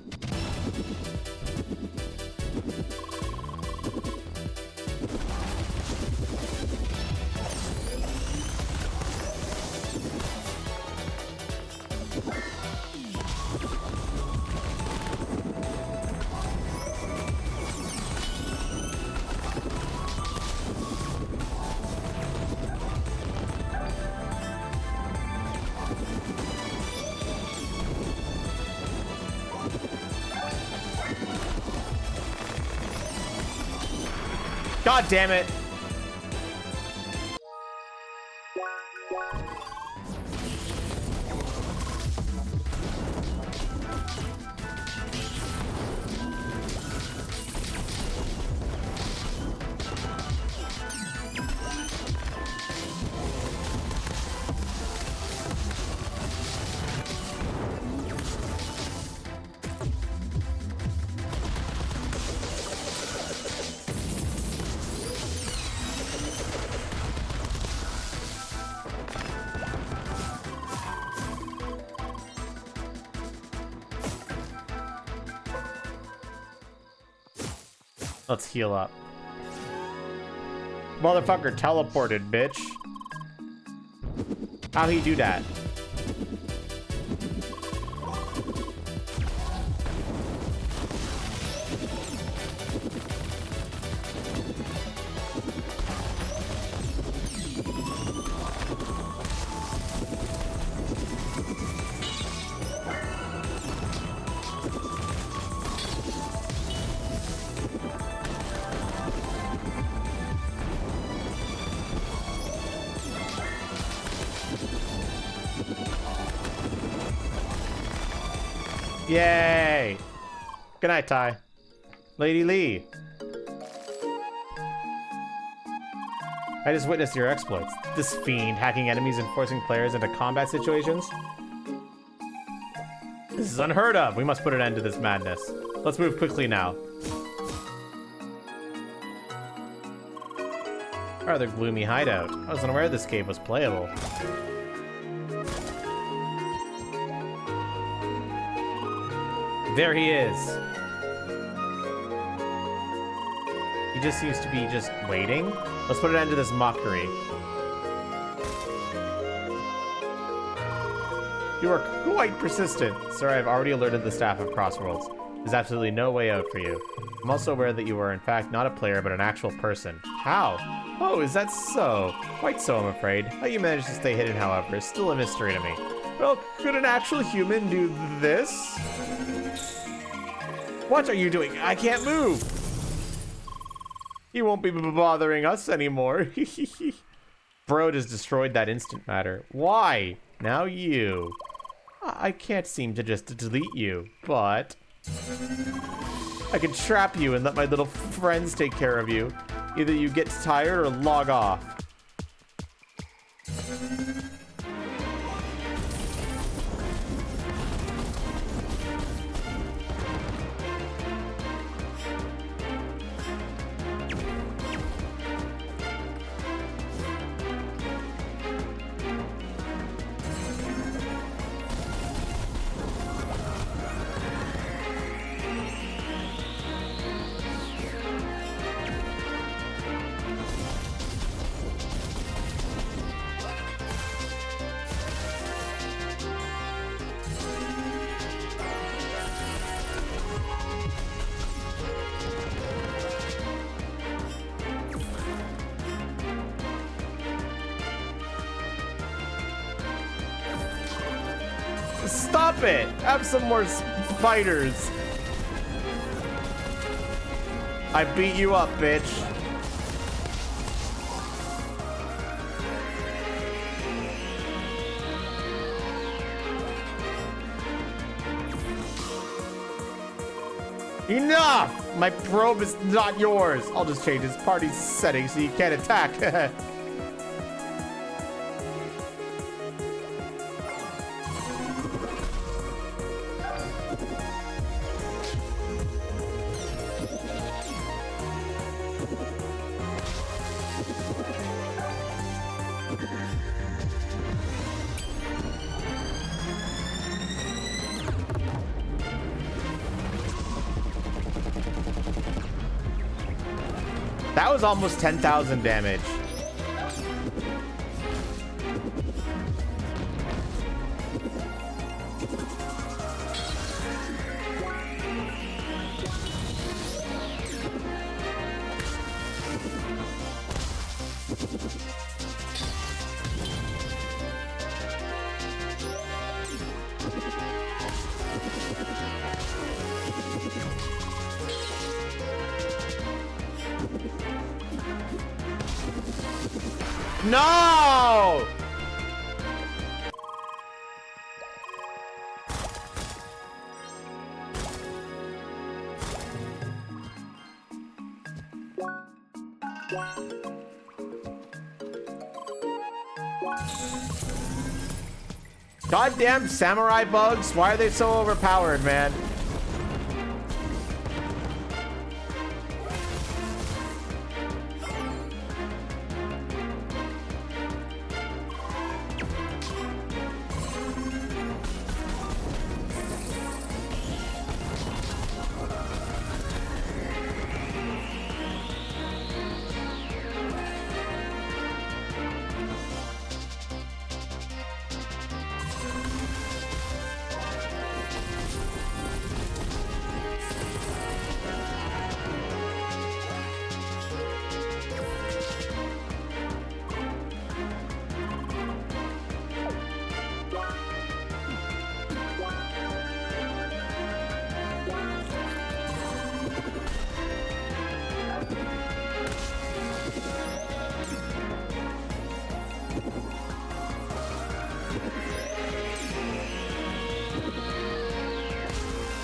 God damn it. Let's heal up. Motherfucker teleported, bitch. How he do that? Yay! Good night, Ty. Lady Lee. I just witnessed your exploits. This fiend hacking enemies and forcing players into combat situations. This is unheard of. We must put an end to this madness. Let's move quickly now. Rather gloomy hideout. I was unaware this cave was playable. There he is. He just seems to be just waiting. Let's put an end to this mockery. You are quite persistent. Sir, I have already alerted the staff of Crossworlds. There's absolutely no way out for you. I'm also aware that you are in fact not a player, but an actual person. How? Oh, is that so? Quite so, I'm afraid. How you managed to stay hidden, however, is still a mystery to me. Well, could an actual human do this? What are you doing? I can't move! He won't be bothering us anymore. Bro just destroyed that instant matter. Why? Now you. I can't seem to just delete you, but I can trap you and let my little friends take care of you. Either you get tired or log off. Stop it! Have some more spiders. I beat you up, bitch. Enough! My probe is not yours. I'll just change his party settings so you can't attack. That was almost 10,000 damage. No! Goddamn samurai bugs. Why are they so overpowered, man?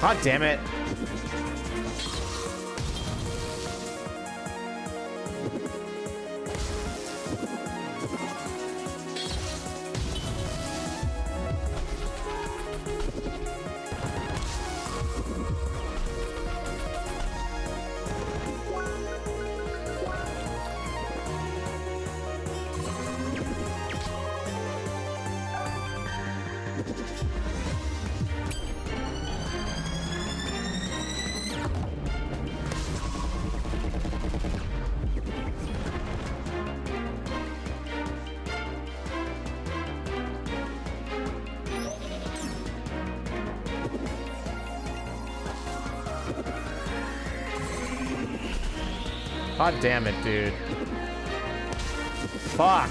God damn it. God damn it, dude. Fuck.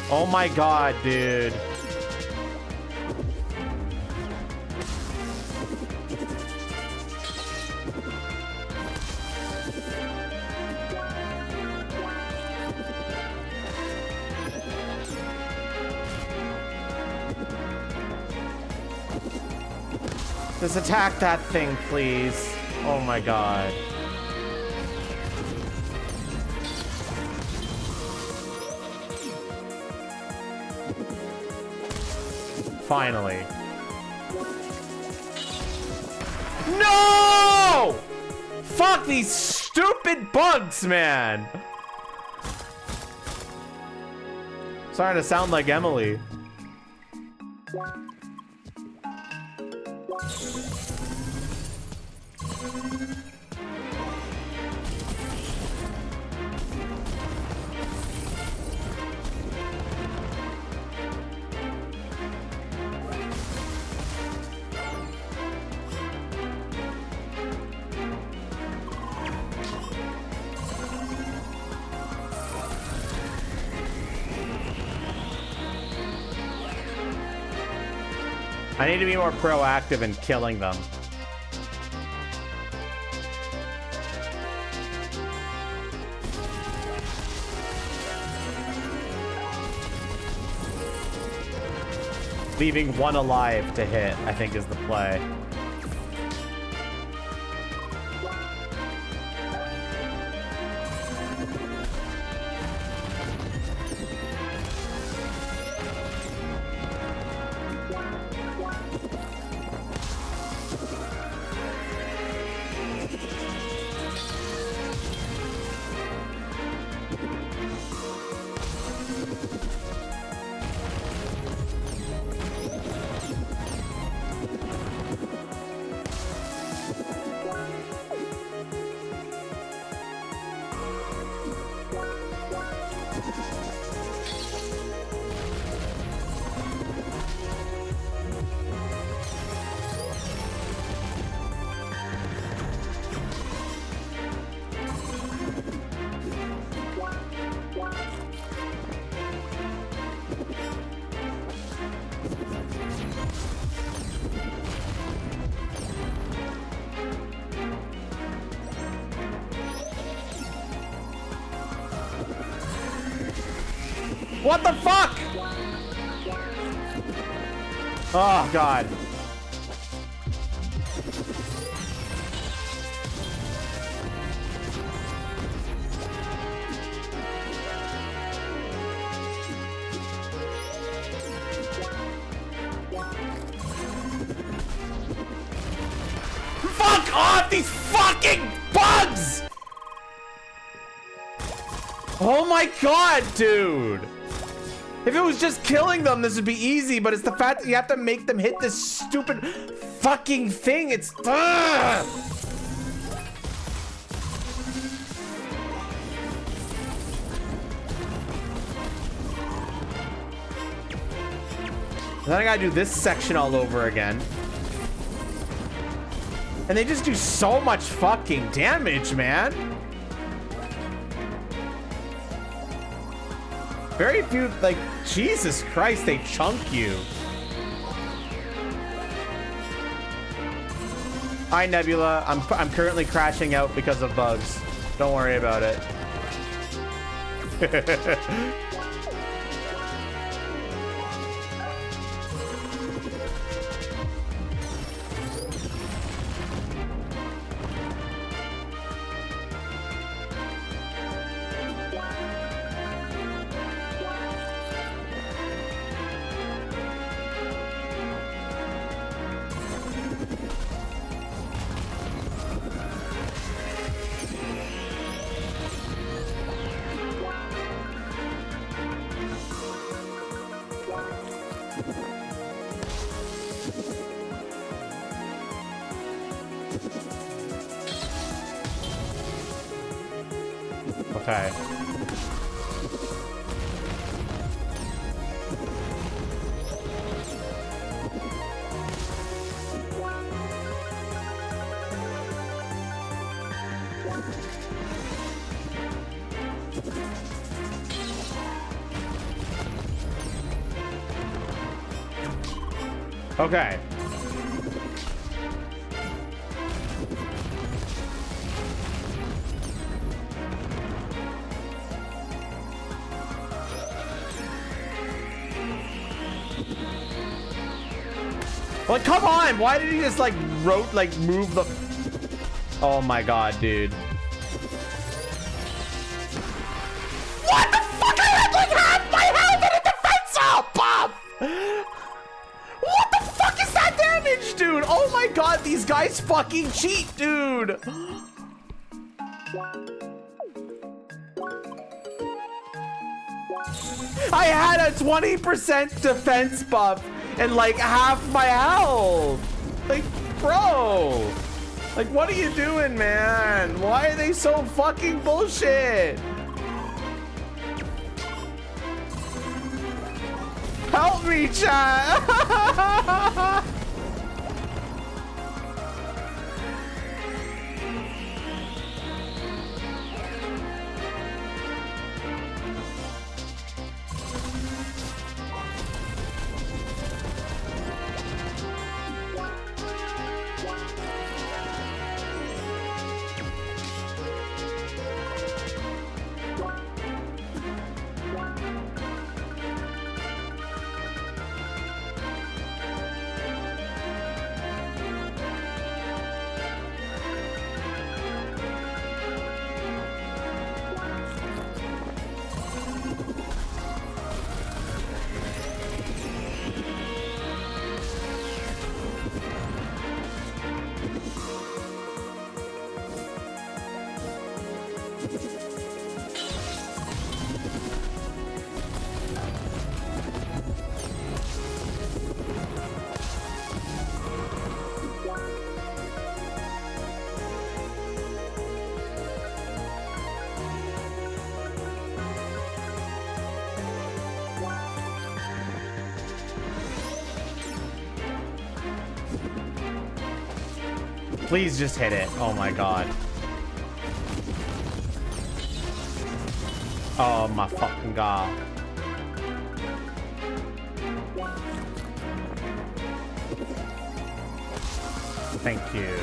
Oh my god, dude. Just attack that thing, please. Oh my god. Finally. No! Fuck these stupid bugs, man. Sorry to sound like Emily. I need to be more proactive in killing them. Leaving one alive to hit, I think, is the play. What the fuck? Oh, God. Fuck off, these fucking bugs! Oh my God, dude. If it was just killing them, this would be easy, but it's the fact that you have to make them hit this stupid fucking thing. It's... Ugh! Then I gotta do this section all over again. And they just do so much fucking damage, man. Very few, like, Jesus Christ, they chunk you. Hi, Nebula. I'm currently crashing out because of bugs. Don't worry about it. Okay. Okay. Like, come on! Why did he just like move the... Oh my God, dude. What the fuck? I had like half my health and a defense up, Bob! What the fuck is that damage, dude? Oh my God, these guys fucking cheat, dude! I had a 20% defense buff and like half my health. Like, bro. Like, what are you doing, man? Why are they so fucking bullshit? Help me, chat. Please just hit it. Oh my God. Oh my fucking God. Thank you.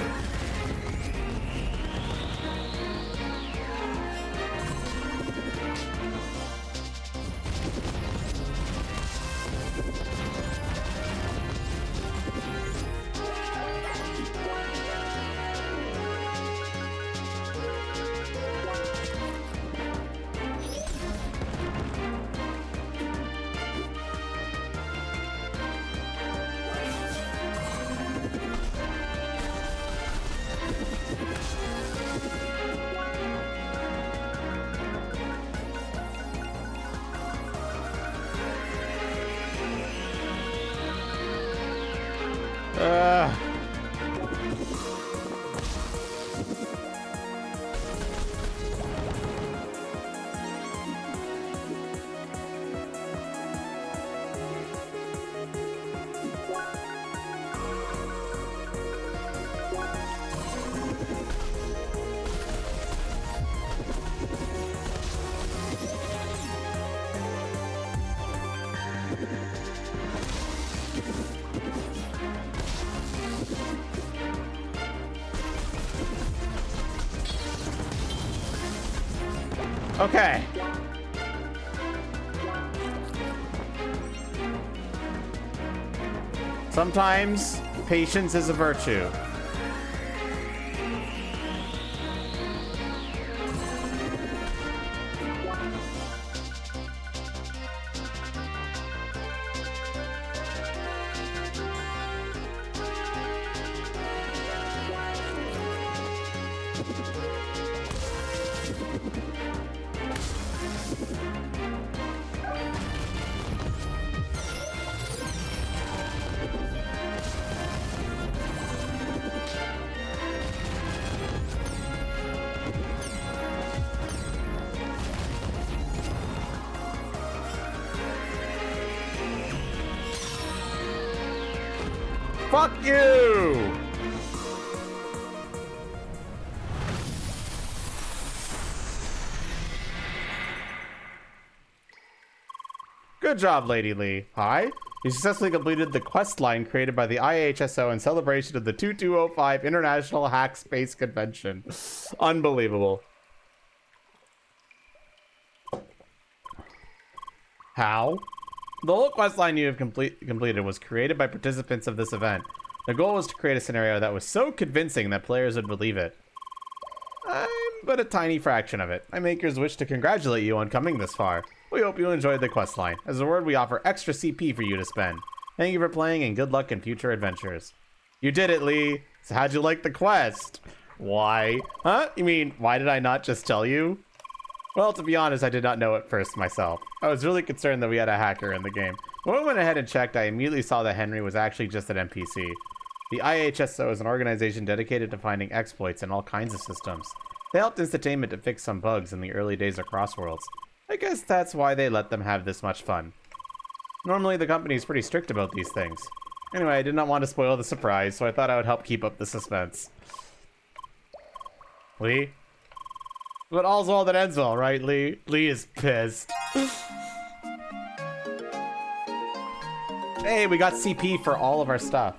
Okay. Sometimes patience is a virtue. Fuck you! Good job, Lady Lee. Hi. You successfully completed the quest line created by the IHSO in celebration of the 2205 International Hack Space Convention. Unbelievable. How? The whole quest line you have completed was created by participants of this event. The goal was to create a scenario that was so convincing that players would believe it. I'm but a tiny fraction of it. My makers wish to congratulate you on coming this far. We hope you enjoyed the quest line. As a reward, we offer extra CP for you to spend. Thank you for playing and good luck in future adventures. You did it, Lee. So how'd you like the quest? Why? Huh? You mean, why did I not just tell you? Well, to be honest, I did not know at first myself. I was really concerned that we had a hacker in the game. When I went ahead and checked, I immediately saw that Henry was actually just an NPC. The IHSO is an organization dedicated to finding exploits in all kinds of systems. They helped Instantainment to fix some bugs in the early days of Crossworlds. I guess that's why they let them have this much fun. Normally, the company is pretty strict about these things. Anyway, I did not want to spoil the surprise, so I thought I would help keep up the suspense. Lee? But all's well that ends well, right, Lee? Lee is pissed. Hey, we got CP for all of our stuff.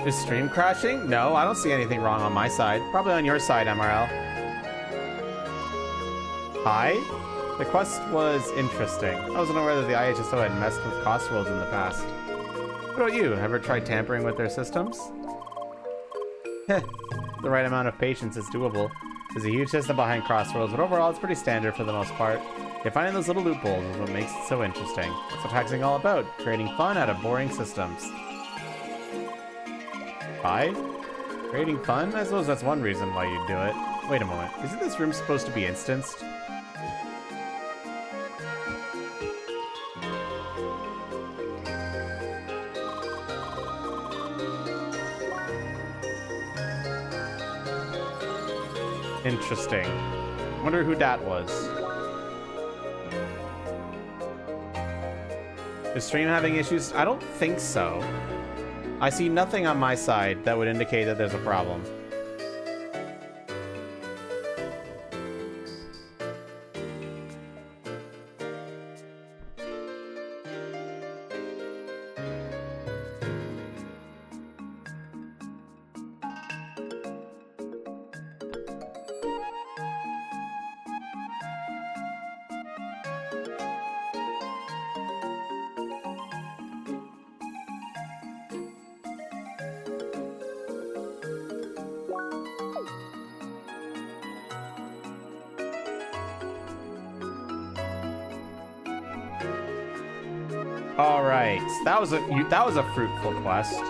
Is stream crashing? No, I don't see anything wrong on my side. Probably on your side, MRL. Hi? The quest was interesting. I wasn't aware that the IHSO had messed with Crossworlds in the past. What about you? Ever tried tampering with their systems? Heh. The right amount of patience is doable. There's a huge system behind Crossworlds, but overall it's pretty standard for the most part. Yeah, finding those little loopholes is what makes it so interesting. That's what hacking all about, creating fun out of boring systems. Hi? Creating fun? I suppose that's one reason why you'd do it. Wait a moment. Isn't this room supposed to be instanced? Interesting. Wonder who that was. Is stream having issues? I don't think so. I see nothing on my side that would indicate that there's a problem. All right, that was a fruitful quest.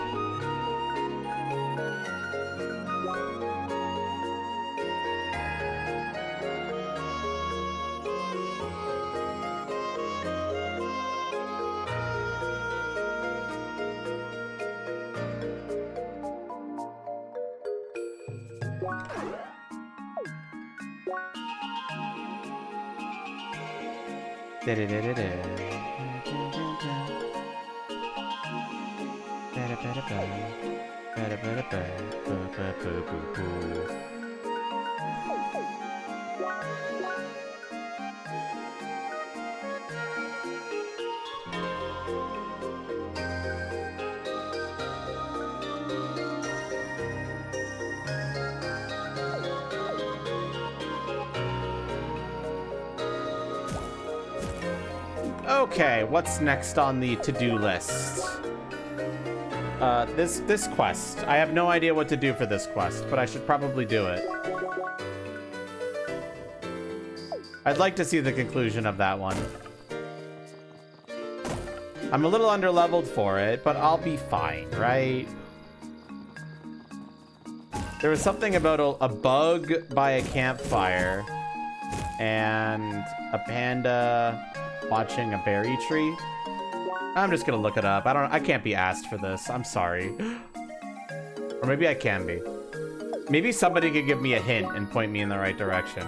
Okay, what's next on the to-do list? This quest. I have no idea what to do for this quest, but I should probably do it. I'd like to see the conclusion of that one. I'm a little underleveled for it, but I'll be fine, right? There was something about a bug by a campfire and a panda watching a berry tree. I'm just gonna look it up. I can't be asked for this. I'm sorry. Or maybe I can be. Maybe somebody could give me a hint and point me in the right direction.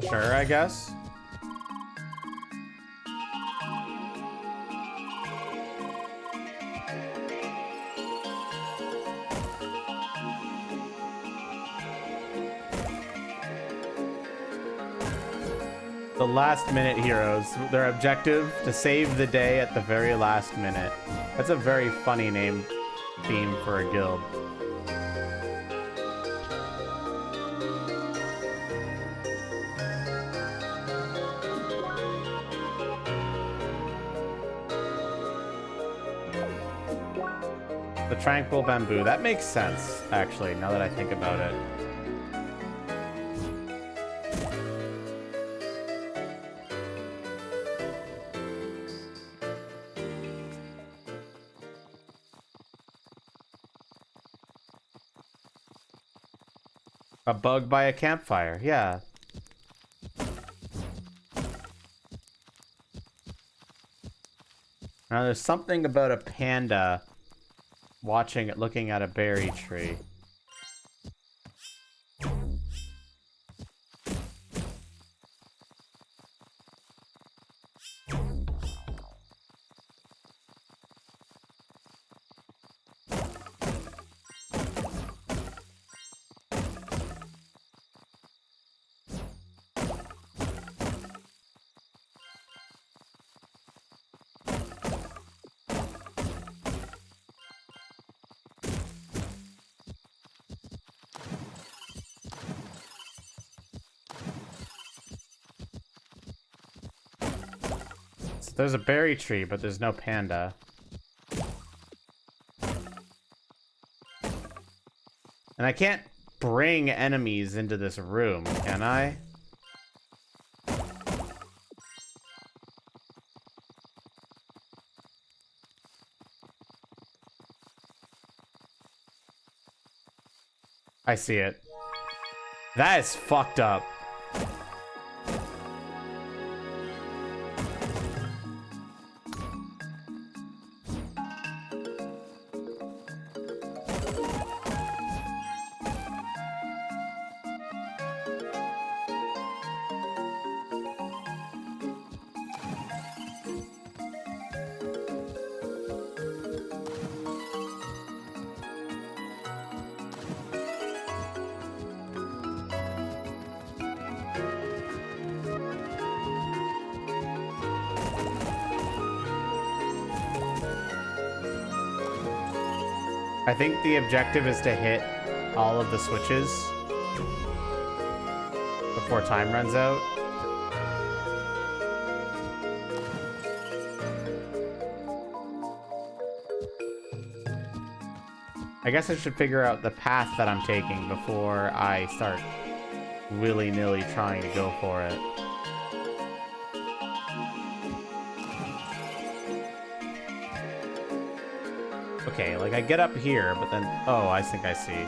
Sure, I guess. The last minute heroes. Their objective, to save the day at the very last minute. That's a very funny theme for a guild. The tranquil bamboo. That makes sense, actually, now that I think about it. A bug by a campfire, yeah. Now there's something about a panda looking at a berry tree. There's a berry tree, but there's no panda. And I can't bring enemies into this room, can I? I see it. That is fucked up. I think the objective is to hit all of the switches before time runs out. I guess I should figure out the path that I'm taking before I start willy-nilly trying to go for it. Okay, like I get up here, but then... Oh, I think I see.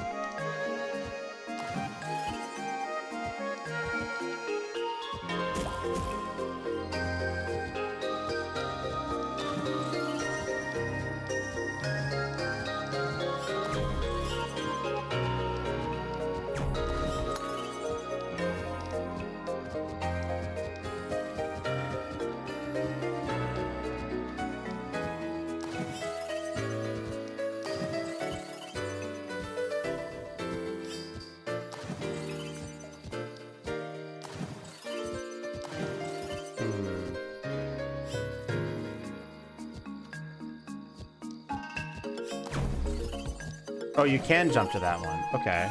Oh, you can jump to that one. Okay.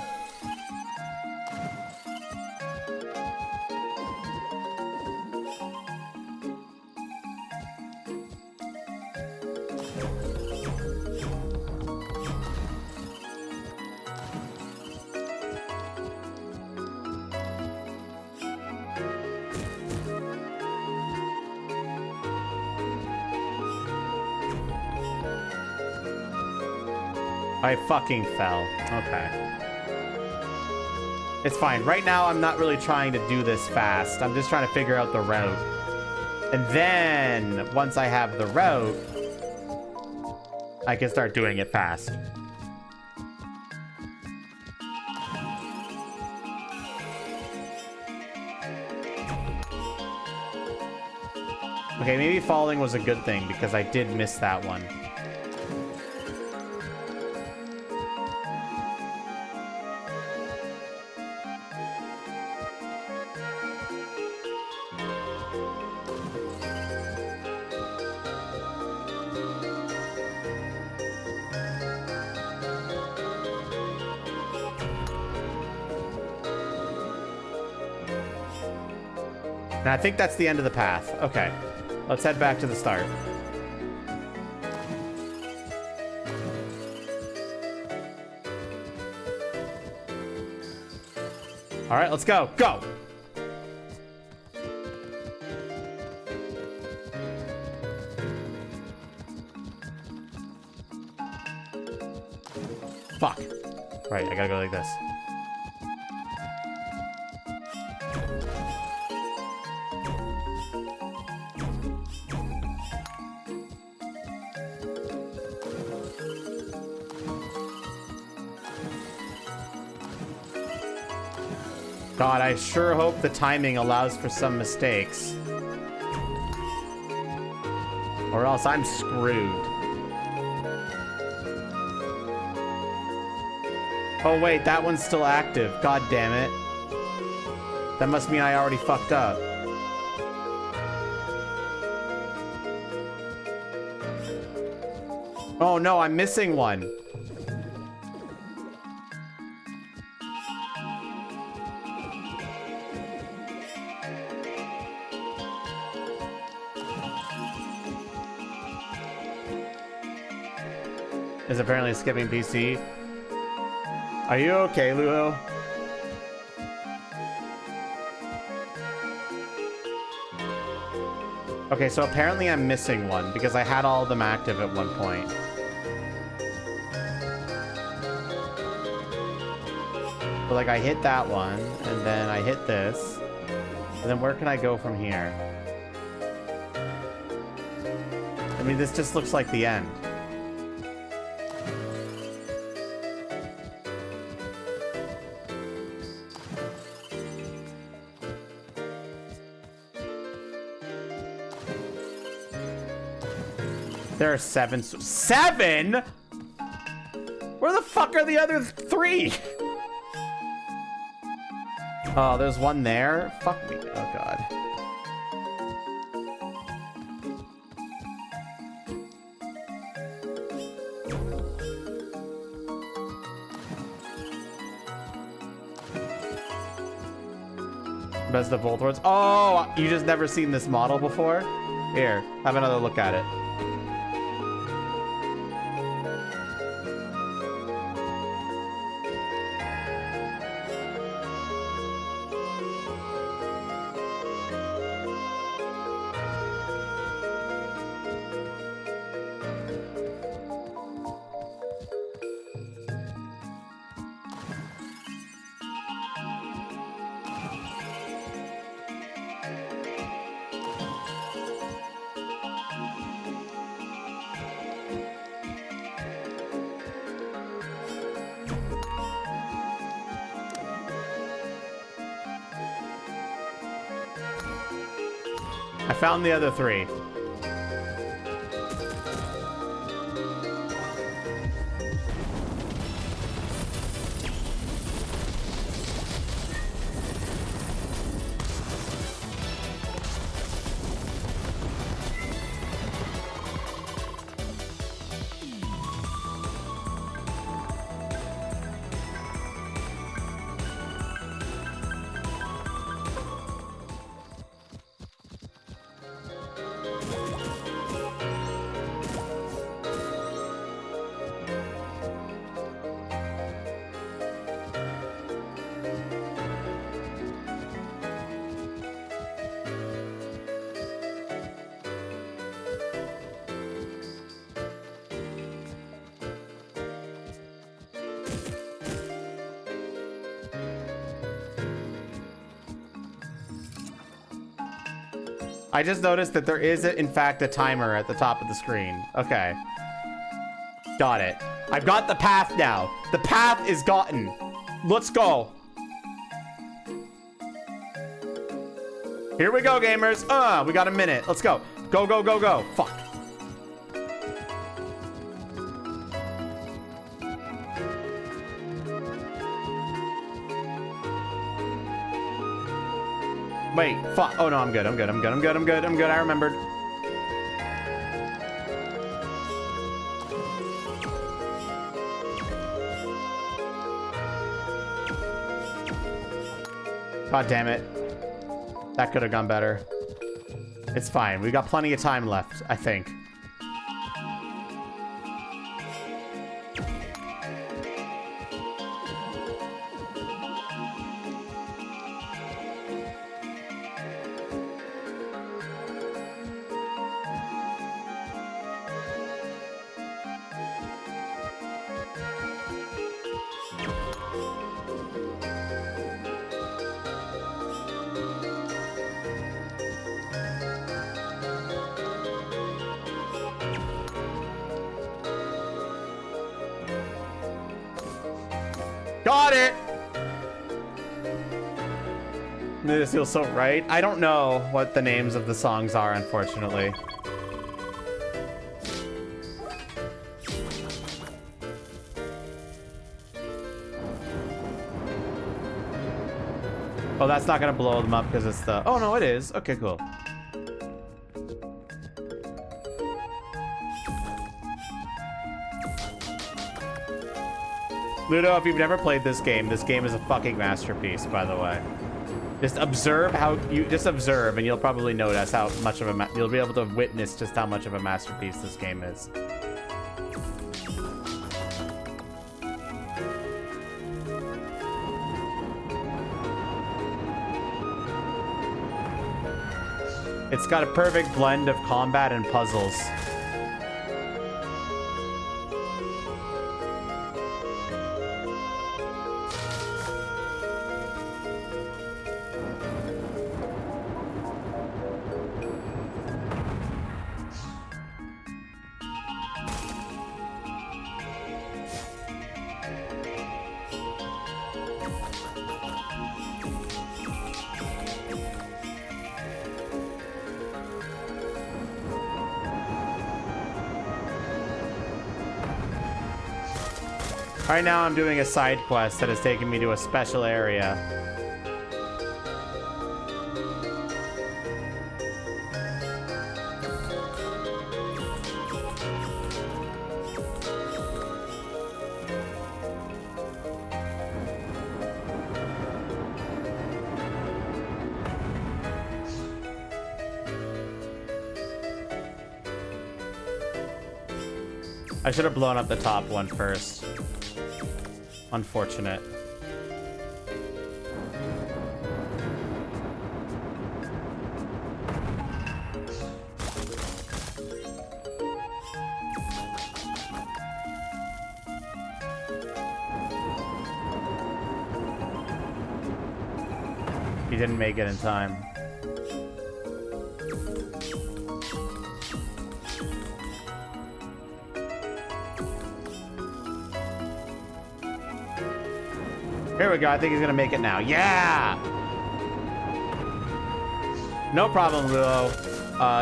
I fucking fell. Okay. It's fine. Right now, I'm not really trying to do this fast. I'm just trying to figure out the route. And then, once I have the route, I can start doing it fast. Okay, maybe falling was a good thing because I did miss that one. And I think that's the end of the path. Okay, let's head back to the start. All right, let's go. Go! Fuck. Right, I gotta go like this. God, I sure hope the timing allows for some mistakes. Or else I'm screwed. Oh wait, that one's still active. God damn it. That must mean I already fucked up. Oh no, I'm missing one. Is apparently skipping PC. Are you okay, Luo? Okay, so apparently I'm missing one because I had all of them active at one point. But like I hit that one, and then I hit this, and then where can I go from here? I mean, this just looks like the end. There are seven. Seven? Where the fuck are the other three? Oh, there's one there? Fuck me. Oh, God. Best of both worlds. Oh, you just never seen this model before? Here, have another look at it. I found the other three. I just noticed that there is, in fact, a timer at the top of the screen. Okay. Got it. I've got the path now. The path is gotten. Let's go. Here we go, gamers. We got a minute. Let's go. Go, go, go, go. Fuck. Wait, fuck. Oh no, I'm good. I'm good. I'm good. I'm good. I'm good. I'm good. I remembered. God damn it. That could have gone better. It's fine. We got plenty of time left, I think. Got it! This feels so right. I don't know what the names of the songs are, unfortunately. Oh, that's not gonna blow them up because it's the... Oh, no, it is. Okay, cool. Ludo, if you've never played this game is a fucking masterpiece, by the way. Just observe and you'll probably notice how much of a you'll be able to witness just how much of a masterpiece this game is. It's got a perfect blend of combat and puzzles. Right now I'm doing a side quest that is taking me to a special area. I should have blown up the top one first. Unfortunate. He didn't make it in time. Here we go. I think he's gonna make it now. Yeah! No problem, Luo.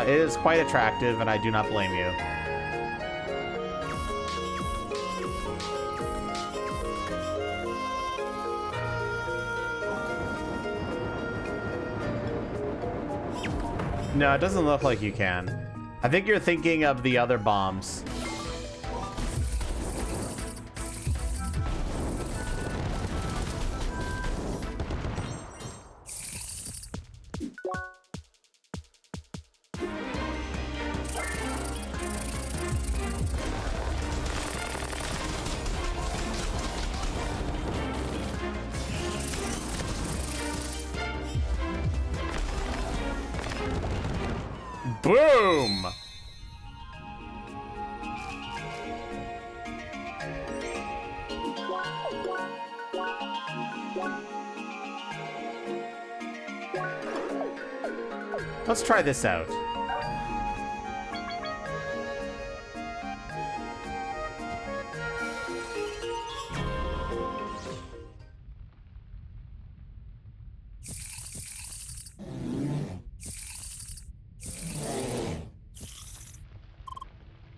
It is quite attractive, and I do not blame you. No, it doesn't look like you can. I think you're thinking of the other bombs. Boom! Let's try this out.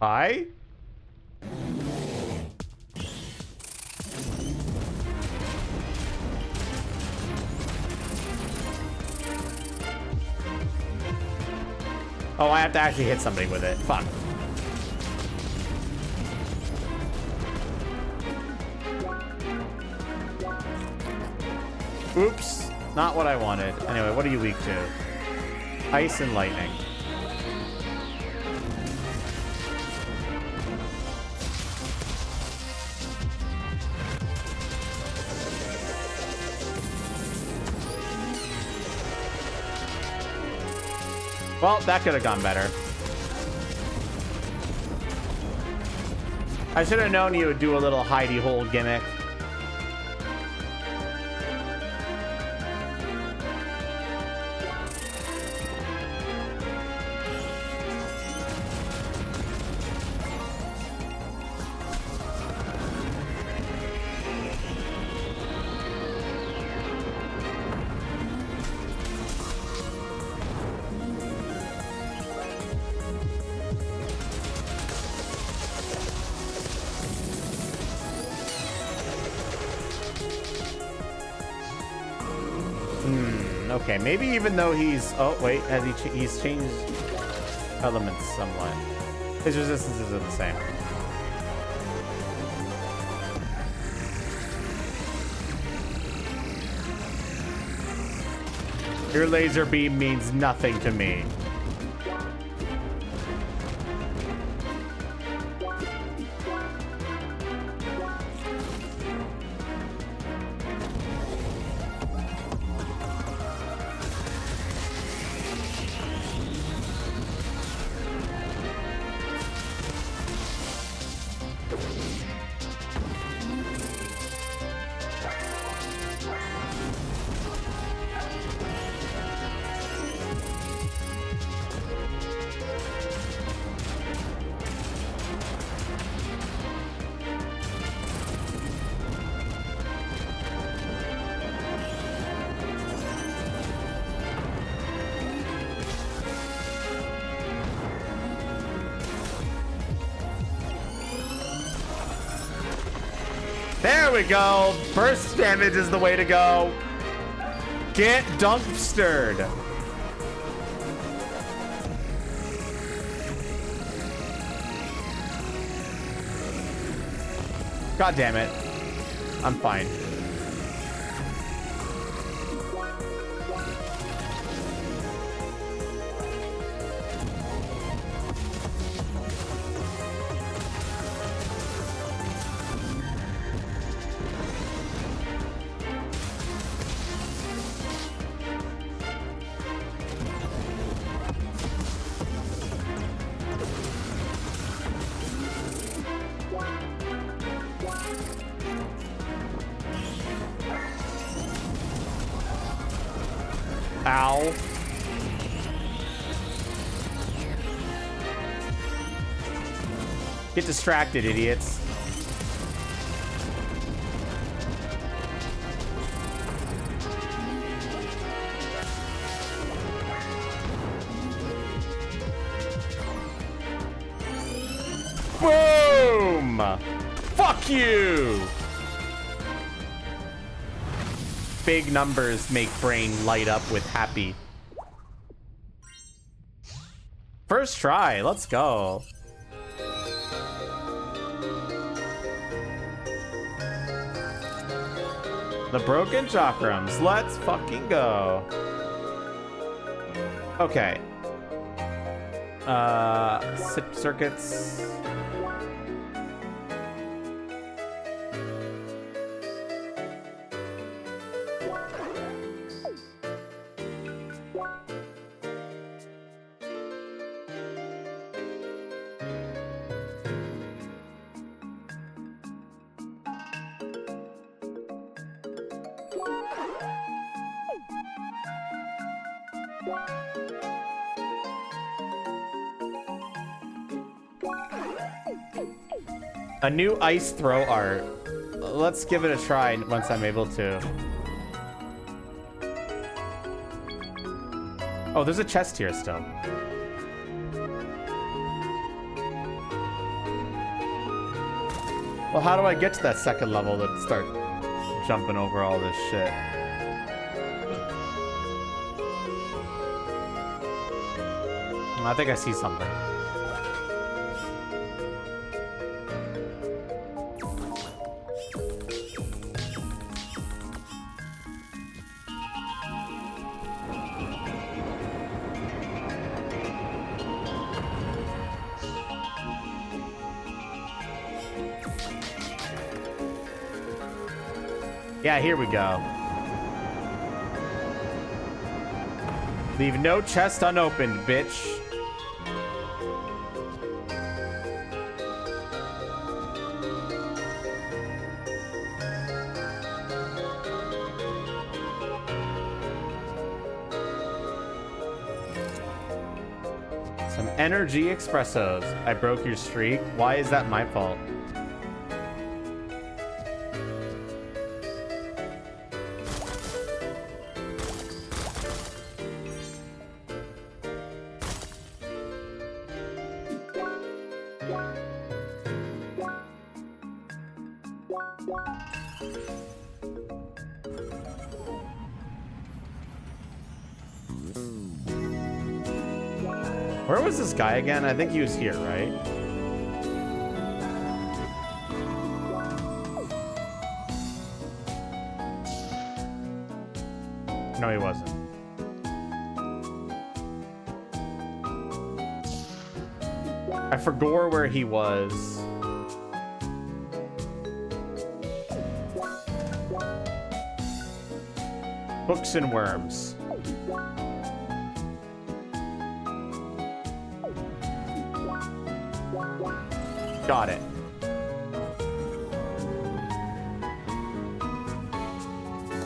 Hi? Oh, I have to actually hit something with it. Fuck. Oops. Not what I wanted. Anyway, what are you weak to? Ice and lightning. Well, that could have gone better. I should have known you would do a little hidey hole gimmick. Okay, maybe even though he's... Oh, wait. Has he's changed elements somewhat. His resistances are the same. Your laser beam means nothing to me. There we go. Burst damage is the way to go. Get dumpstered. God damn it. I'm fine. Ow. Get distracted, idiots. Boom! Fuck you! Big numbers make brain light up with happy. First try, let's go. The broken chakrams, let's fucking go. Okay. Circuits. A new ice throw art. Let's give it a try once I'm able to. Oh, there's a chest here still. Well, how do I get to that second level to start jumping over all this shit? I think I see something. Yeah, here we go. Leave no chest unopened, bitch. Some energy espressos. I broke your streak. Why is that my fault? Where was this guy again? I think he was here, right? No, he wasn't. I forgot where he was. Hooks and worms. Got it.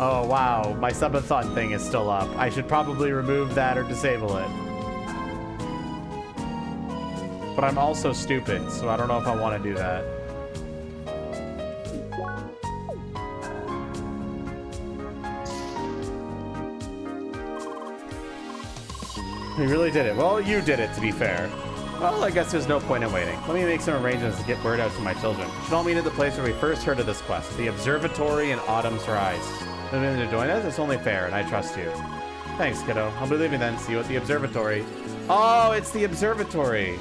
Oh, wow. My subathon thing is still up. I should probably remove that or disable it. But I'm also stupid, so I don't know if I want to do that. We really did it. Well, you did it, to be fair. Well, I guess there's no point in waiting. Let me make some arrangements to get word out to my children. You should all meet at the place where we first heard of this quest, the observatory in Autumn's Rise. If you're willing to join us, it's only fair, and I trust you. Thanks, kiddo. I'll be leaving then. See you at the observatory. Oh, it's the observatory.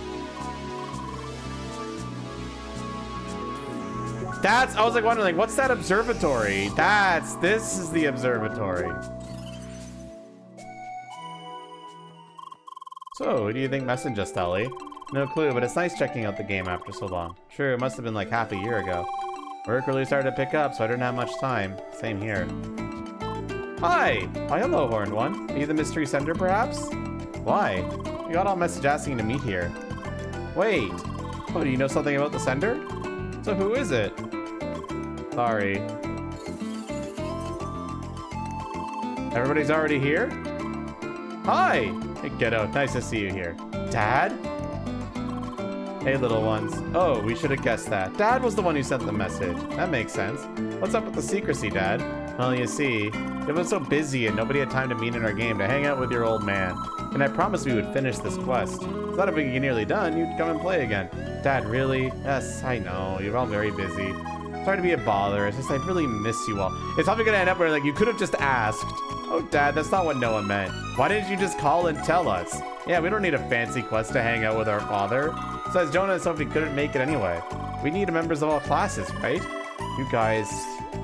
I was like wondering, what's that observatory? This is the observatory. So, who do you think messaged us, Ellie? No clue, but it's nice checking out the game after so long. True, it must have been like half a year ago. Work really started to pick up, so I didn't have much time. Same here. Hi! Why, hello, Horned One. Are you the mystery sender, perhaps? Why? You got all message asking to meet here. Wait. Oh, do you know something about the sender? So who is it? Sorry. Everybody's already here? Hi! Hey, kiddo. Nice to see you here. Dad? Hey, little ones. Oh, we should have guessed that. Dad was the one who sent the message. That makes sense. What's up with the secrecy, Dad? Well, you see, it was so busy and nobody had time to meet in our game to hang out with your old man. And I promised we would finish this quest. Thought if we get nearly done, you'd come and play again. Dad, really? Yes, I know. You're all very busy. Sorry to be a bother. It's just I really miss you all. It's probably gonna end up where like you could have just asked. Oh, Dad, that's not what Noah meant. Why didn't you just call and tell us? Yeah, we don't need a fancy quest to hang out with our father. Besides, Jonah and Sophie couldn't make it anyway. We need members of all classes, right? You guys,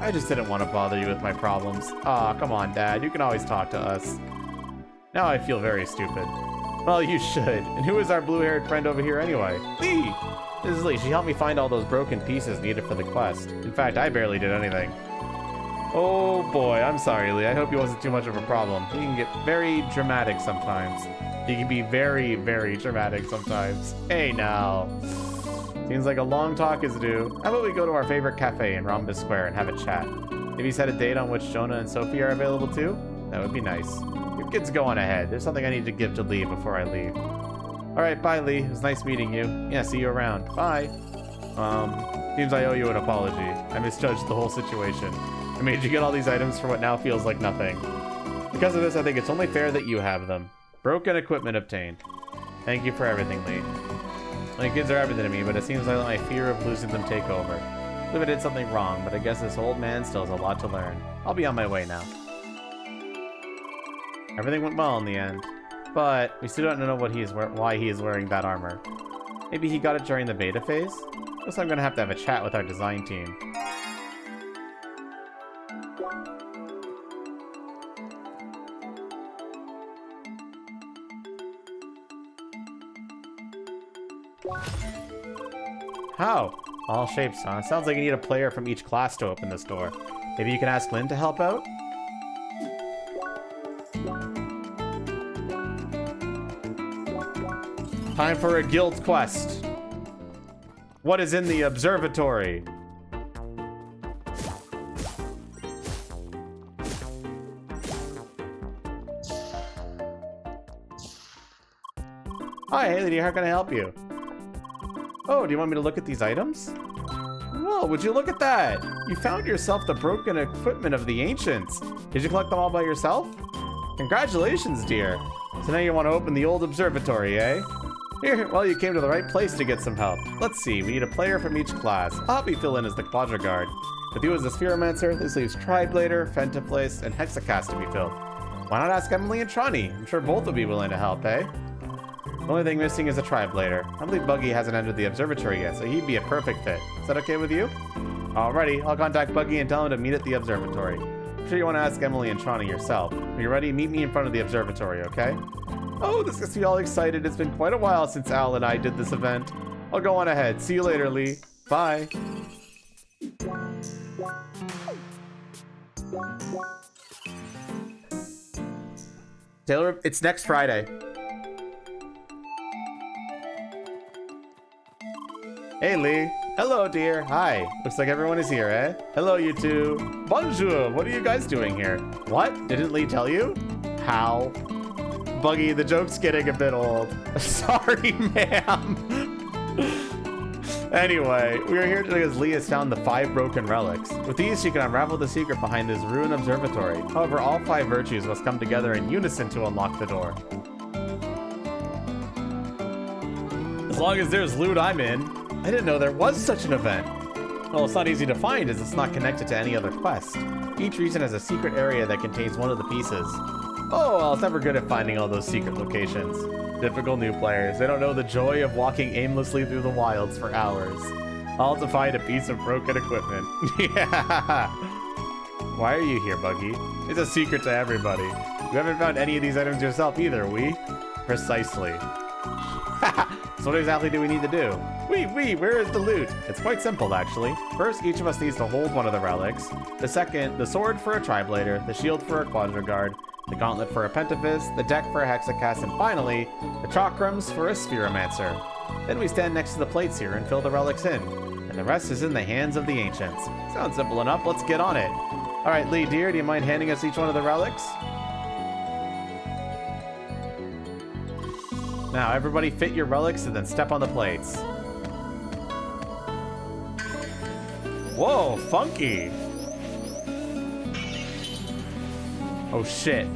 I just didn't want to bother you with my problems. Aw, come on, Dad. You can always talk to us. Now I feel very stupid. Well, you should. And who is our blue-haired friend over here anyway? Lee! This is Lee. She helped me find all those broken pieces needed for the quest. In fact, I barely did anything. Oh boy, I'm sorry, Lee. I hope he wasn't too much of a problem. He can get very dramatic sometimes. He can be very, very dramatic sometimes. Hey now. Seems like a long talk is due. How about we go to our favorite cafe in Rhombus Square and have a chat? Maybe set a date on which Jonah and Sophie are available too? That would be nice. You kids go on ahead. There's something I need to give to Lee before I leave. Alright, bye Lee. It was nice meeting you. Yeah, see you around. Bye. Seems I owe you an apology. I misjudged the whole situation. I made you get all these items for what now feels like nothing. Because of this, I think it's only fair that you have them. Broken equipment obtained. Thank you for everything, Lee. My kids are everything to me, but it seems I let my fear of losing them take over. I believe I did something wrong, but I guess this old man still has a lot to learn. I'll be on my way now. Everything went well in the end, but we still don't know why he is wearing that armor. Maybe he got it during the beta phase? Guess I'm gonna have to have a chat with our design team. How? All shapes, huh? Sounds like you need a player from each class to open this door. Maybe you can ask Lynn to help out? Time for a guild quest. What is in the observatory? Hi, hey lady, how can I help you? Oh, do you want me to look at these items? Whoa, would you look at that? You found yourself the broken equipment of the ancients. Did you collect them all by yourself? Congratulations, dear. So now you want to open the old observatory, eh? Here, well, you came to the right place to get some help. Let's see, we need a player from each class. I'll help you fill in as the Quadra Guard. With you as the Spheromancer, this leaves Tri-Blader, Fentaflace, and Hexacast to be filled. Why not ask Emily and Trani? I'm sure both will be willing to help, eh? The only thing missing is a Tri-Blader. I believe Buggy hasn't entered the observatory yet, so he'd be a perfect fit. Is that okay with you? Alrighty, I'll contact Buggy and tell him to meet at the observatory. I'm sure you want to ask Emily and Trani yourself. When you're ready, meet me in front of the observatory, okay? Oh, this gets me all excited. It's been quite a while since Al and I did this event. I'll go on ahead. See you later, Lee. Bye. Taylor, it's next Friday. Hey, Lee. Hello, dear. Hi. Looks like everyone is here, eh? Hello, you two. Bonjour. What are you guys doing here? What? Didn't Lee tell you? How? Buggy, the joke's getting a bit old. Sorry, ma'am. Anyway, we are here today because Lee has found the 5 broken relics. With these, she can unravel the secret behind this ruined observatory. However, all 5 virtues must come together in unison to unlock the door. As long as there's loot, I'm in. I didn't know there was such an event. Well, it's not easy to find as it's not connected to any other quest. Each region has a secret area that contains one of the pieces. Oh, well, it's never good at finding all those secret locations. Typical new players. They don't know the joy of walking aimlessly through the wilds for hours. All to find a piece of broken equipment. Yeah! Why are you here, Buggy? It's a secret to everybody. You haven't found any of these items yourself either, we? Precisely. So what exactly do we need to do? Where is the loot? It's quite simple, actually. First, each of us needs to hold one of the relics. The second, the sword for a Tri-Blader, the shield for a Quadra Guard, the gauntlet for a Pentafist, the deck for a Hexacast, and finally, the chakrams for a Spheromancer. Then we stand next to the plates here and fill the relics in. And the rest is in the hands of the ancients. Sounds simple enough, let's get on it. Alright, Lee, dear, do you mind handing us each one of the relics? Now, everybody fit your relics and then step on the plates. Whoa, funky! Oh shit.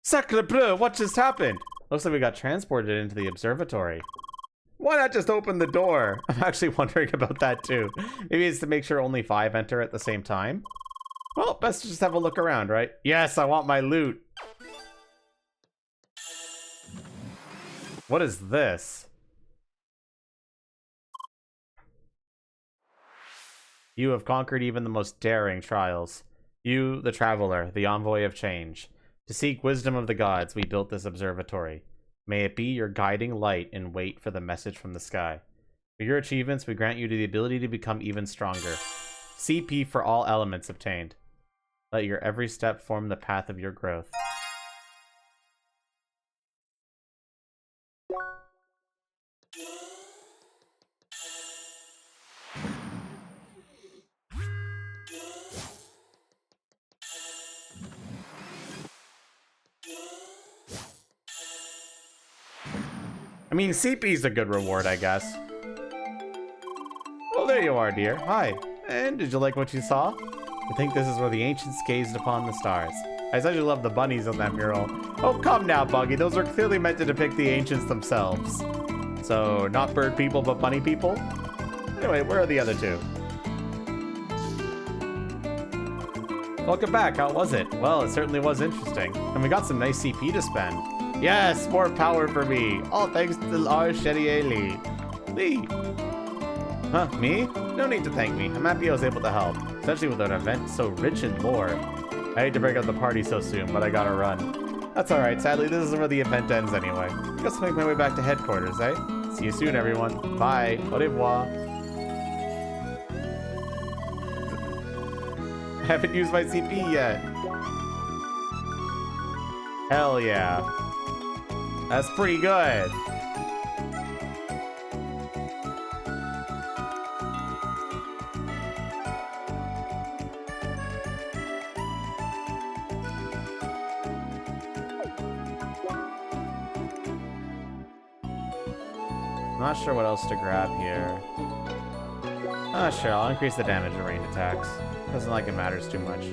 Sacre bleu, what just happened? Looks like we got transported into the observatory. Why not just open the door? I'm actually wondering about that too. Maybe it's to make sure only 5 enter at the same time? Well, best to just have a look around, right? Yes, I want my loot. What is this? You have conquered even the most daring trials. You, the traveler, the envoy of change. To seek wisdom of the gods, we built this observatory. May it be your guiding light and wait for the message from the sky. For your achievements, we grant you the ability to become even stronger. CP for all elements obtained. Let your every step form the path of your growth. I mean, CP's a good reward, I guess. Well, there you are, dear. Hi. And did you like what you saw? I think this is where the ancients gazed upon the stars. I especially love the bunnies on that mural. Oh, come now, Buggy. Those are clearly meant to depict the ancients themselves. So, not bird people, but bunny people? Anyway, where are the other two? Welcome back. How was it? Well, it certainly was interesting. And we got some nice CP to spend. Yes, more power for me. All thanks to our Chedier Lee. Lee. Huh, me? No need to thank me. I'm happy I was able to help, especially with an event so rich in lore. I hate to break up the party so soon, but I gotta run. That's alright, sadly this is where the event ends anyway. I guess I'll make my way back to headquarters, eh? See you soon, everyone. Bye. Au revoir. I haven't used my CP yet. Hell yeah. That's pretty good. I'm not sure what else to grab here. Sure, I'll increase the damage of ranged attacks. Doesn't like it matters too much.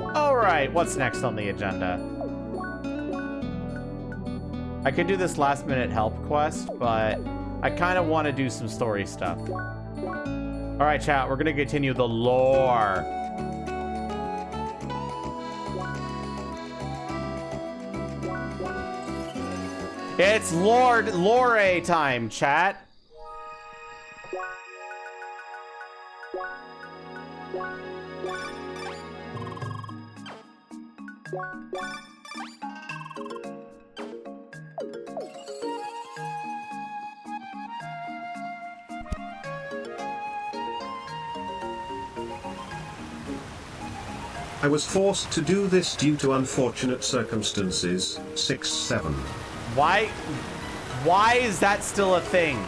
Alright, what's next on the agenda? I could do this last minute help quest, but I kind of want to do some story stuff. Alright, chat, we're going to continue the lore. It's Lore time, chat. I was forced to do this due to unfortunate circumstances. 6-7. Why is that still a thing?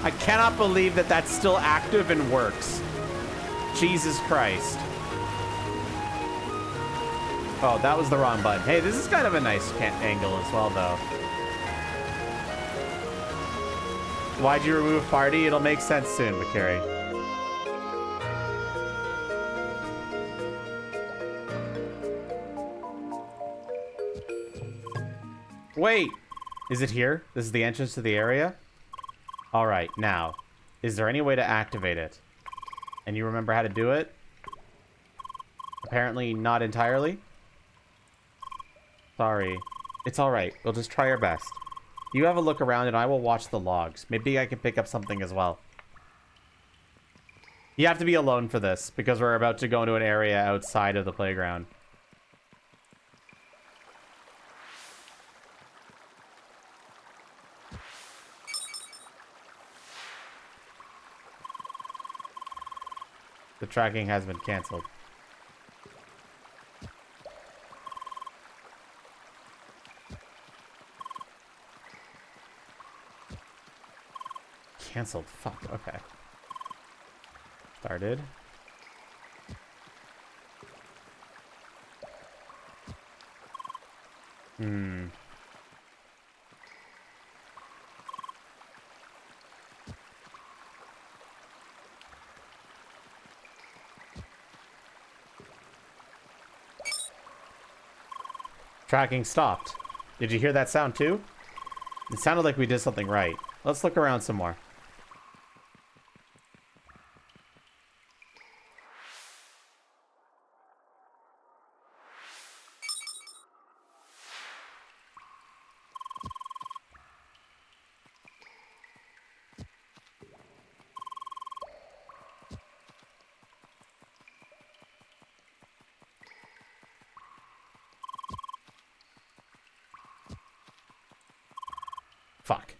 I cannot believe that that's still active and works. Jesus Christ. Oh, that was the wrong button. Hey, this is kind of a nice angle as well, though. Why'd you remove party? It'll make sense soon, Makari. Wait, is it here? This is the entrance to the area? All right, now, is there any way to activate it? And you remember how to do it? Apparently not entirely. Sorry. It's all right. We'll just try our best. You have a look around and I will watch the logs. Maybe I can pick up something as well. You have to be alone for this because we're about to go into an area outside of the playground. The tracking has been canceled. Canceled. Fuck. Okay. Started. Tracking stopped. Did you hear that sound too? It sounded like we did something right. Let's look around some more. Fuck.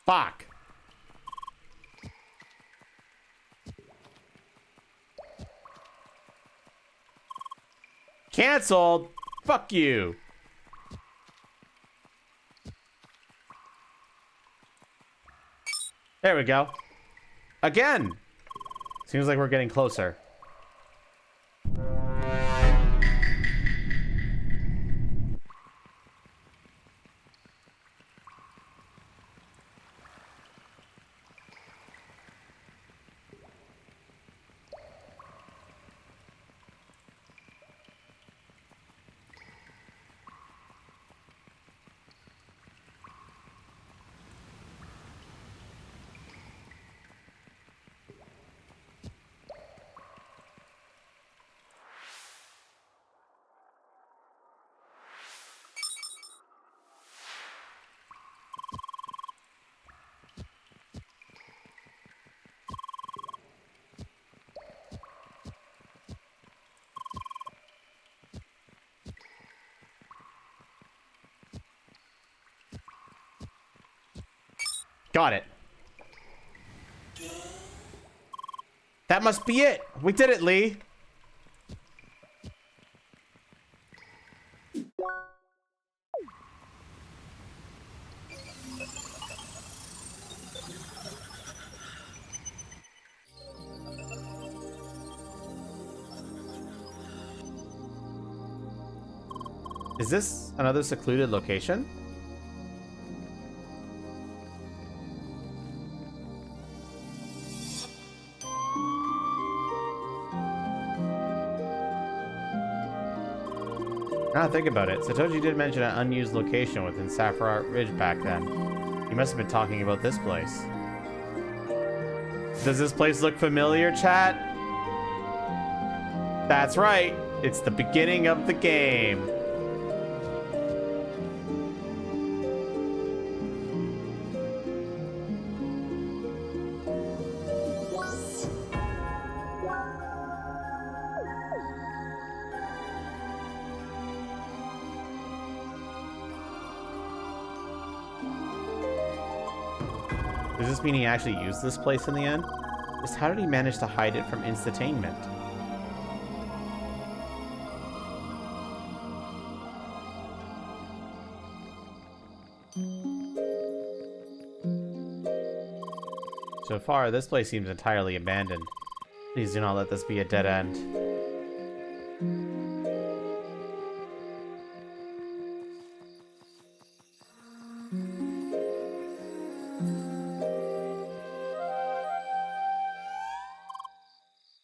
Fuck. Canceled. Fuck you. There we go. Again. Seems like we're getting closer. Got it. That must be it. We did it, Lee. Is this another secluded location? Now think about it. Satoshi did mention an unused location within Sapphire Ridge back then. He must have been talking about this place. Does this place look familiar, chat? That's right. It's the beginning of the game. Does this mean he actually used this place in the end? Just how did he manage to hide it from instantainment? So far, this place seems entirely abandoned. Please do not let this be a dead end.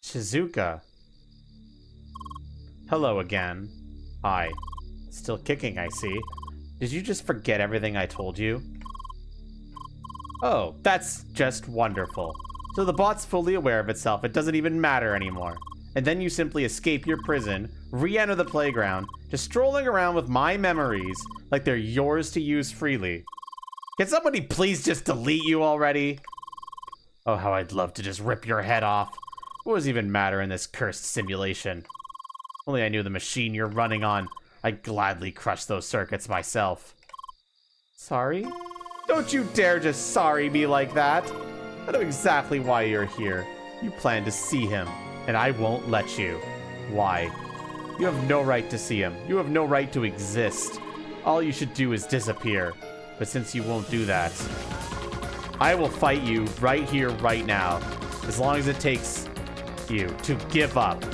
Shizuka. Hello again. Hi. Still kicking, I see. Did you just forget everything I told you? Oh, that's just wonderful. So the bot's fully aware of itself, it doesn't even matter anymore. And then you simply escape your prison, re-enter the playground, just strolling around with my memories like they're yours to use freely. Can somebody please just delete you already? Oh, how I'd love to just rip your head off. What does even matter in this cursed simulation? Only I knew the machine you're running on, I'd gladly crush those circuits myself. Sorry? Don't you dare just sorry me like that. I know exactly why you're here. You plan to see him, and I won't let you. Why? You have no right to see him. You have no right to exist. All you should do is disappear. But since you won't do that, I will fight you right here, right now. As long as it takes you to give up.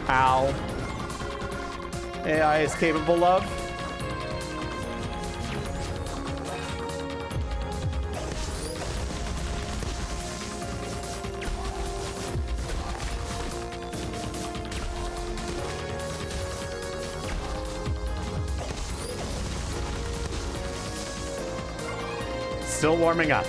Ow. AI is capable of. Still warming up.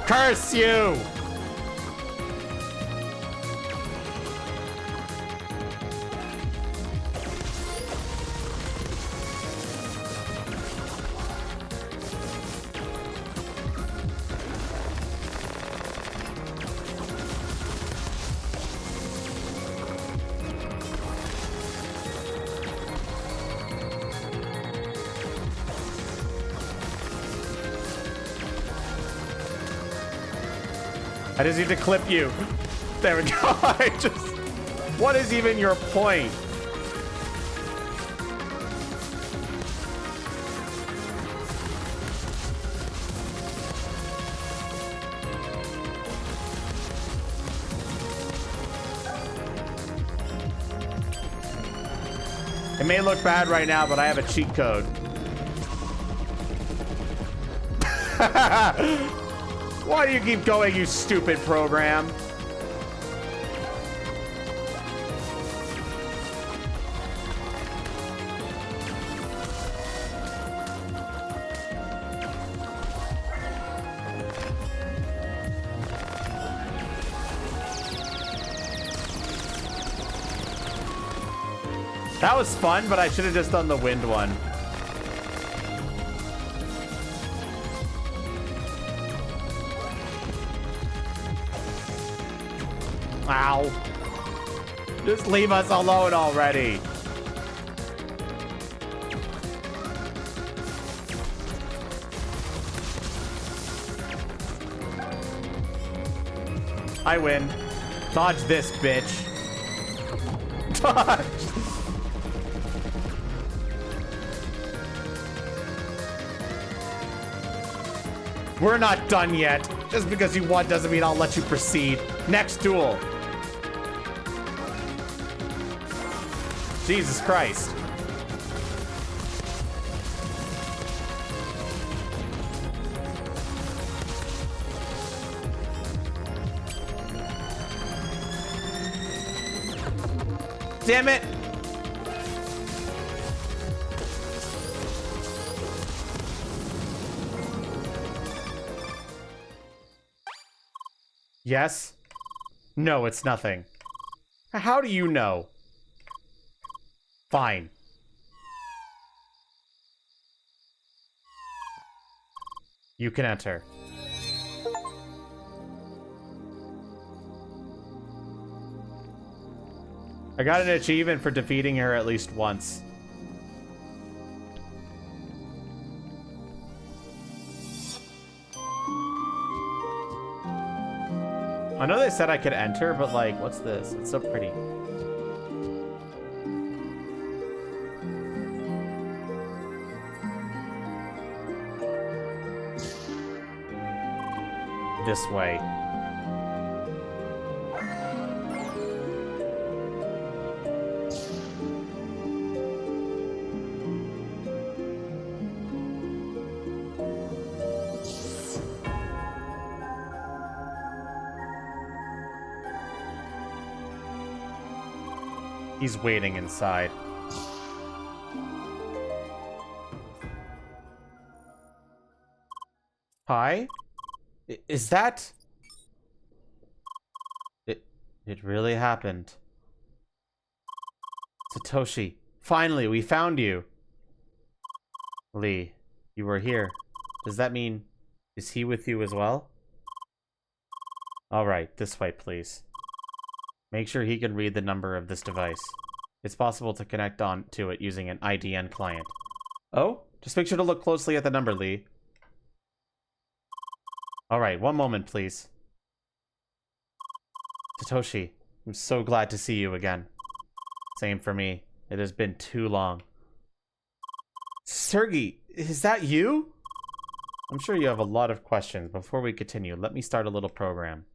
Curse you! I just need to clip you. There we go. I just... What is even your point? It may look bad right now, but I have a cheat code. Why do you keep going, you stupid program? That was fun, but I should have just done the wind one. Ow. Just leave us alone already. I win. Dodge this, bitch. Dodge. We're not done yet. Just because you won doesn't mean I'll let you proceed. Next duel. Jesus Christ. Damn it. Yes? No, it's nothing. How do you know? Fine. You can enter. I got an achievement for defeating her at least once. I know they said I could enter, but like, what's this? It's so pretty. This way. He's waiting inside. Hi? Is that... It really happened. Satoshi, finally, we found you. Lee, you were here. Does that mean... Is he with you as well? Alright, this way, please. Make sure he can read the number of this device. It's possible to connect on to it using an IDN client. Oh? Just make sure to look closely at the number, Lee. Alright, one moment, please. Satoshi, I'm so glad to see you again. Same for me. It has been too long. Sergey, is that you? I'm sure you have a lot of questions. Before we continue, let me start a little program.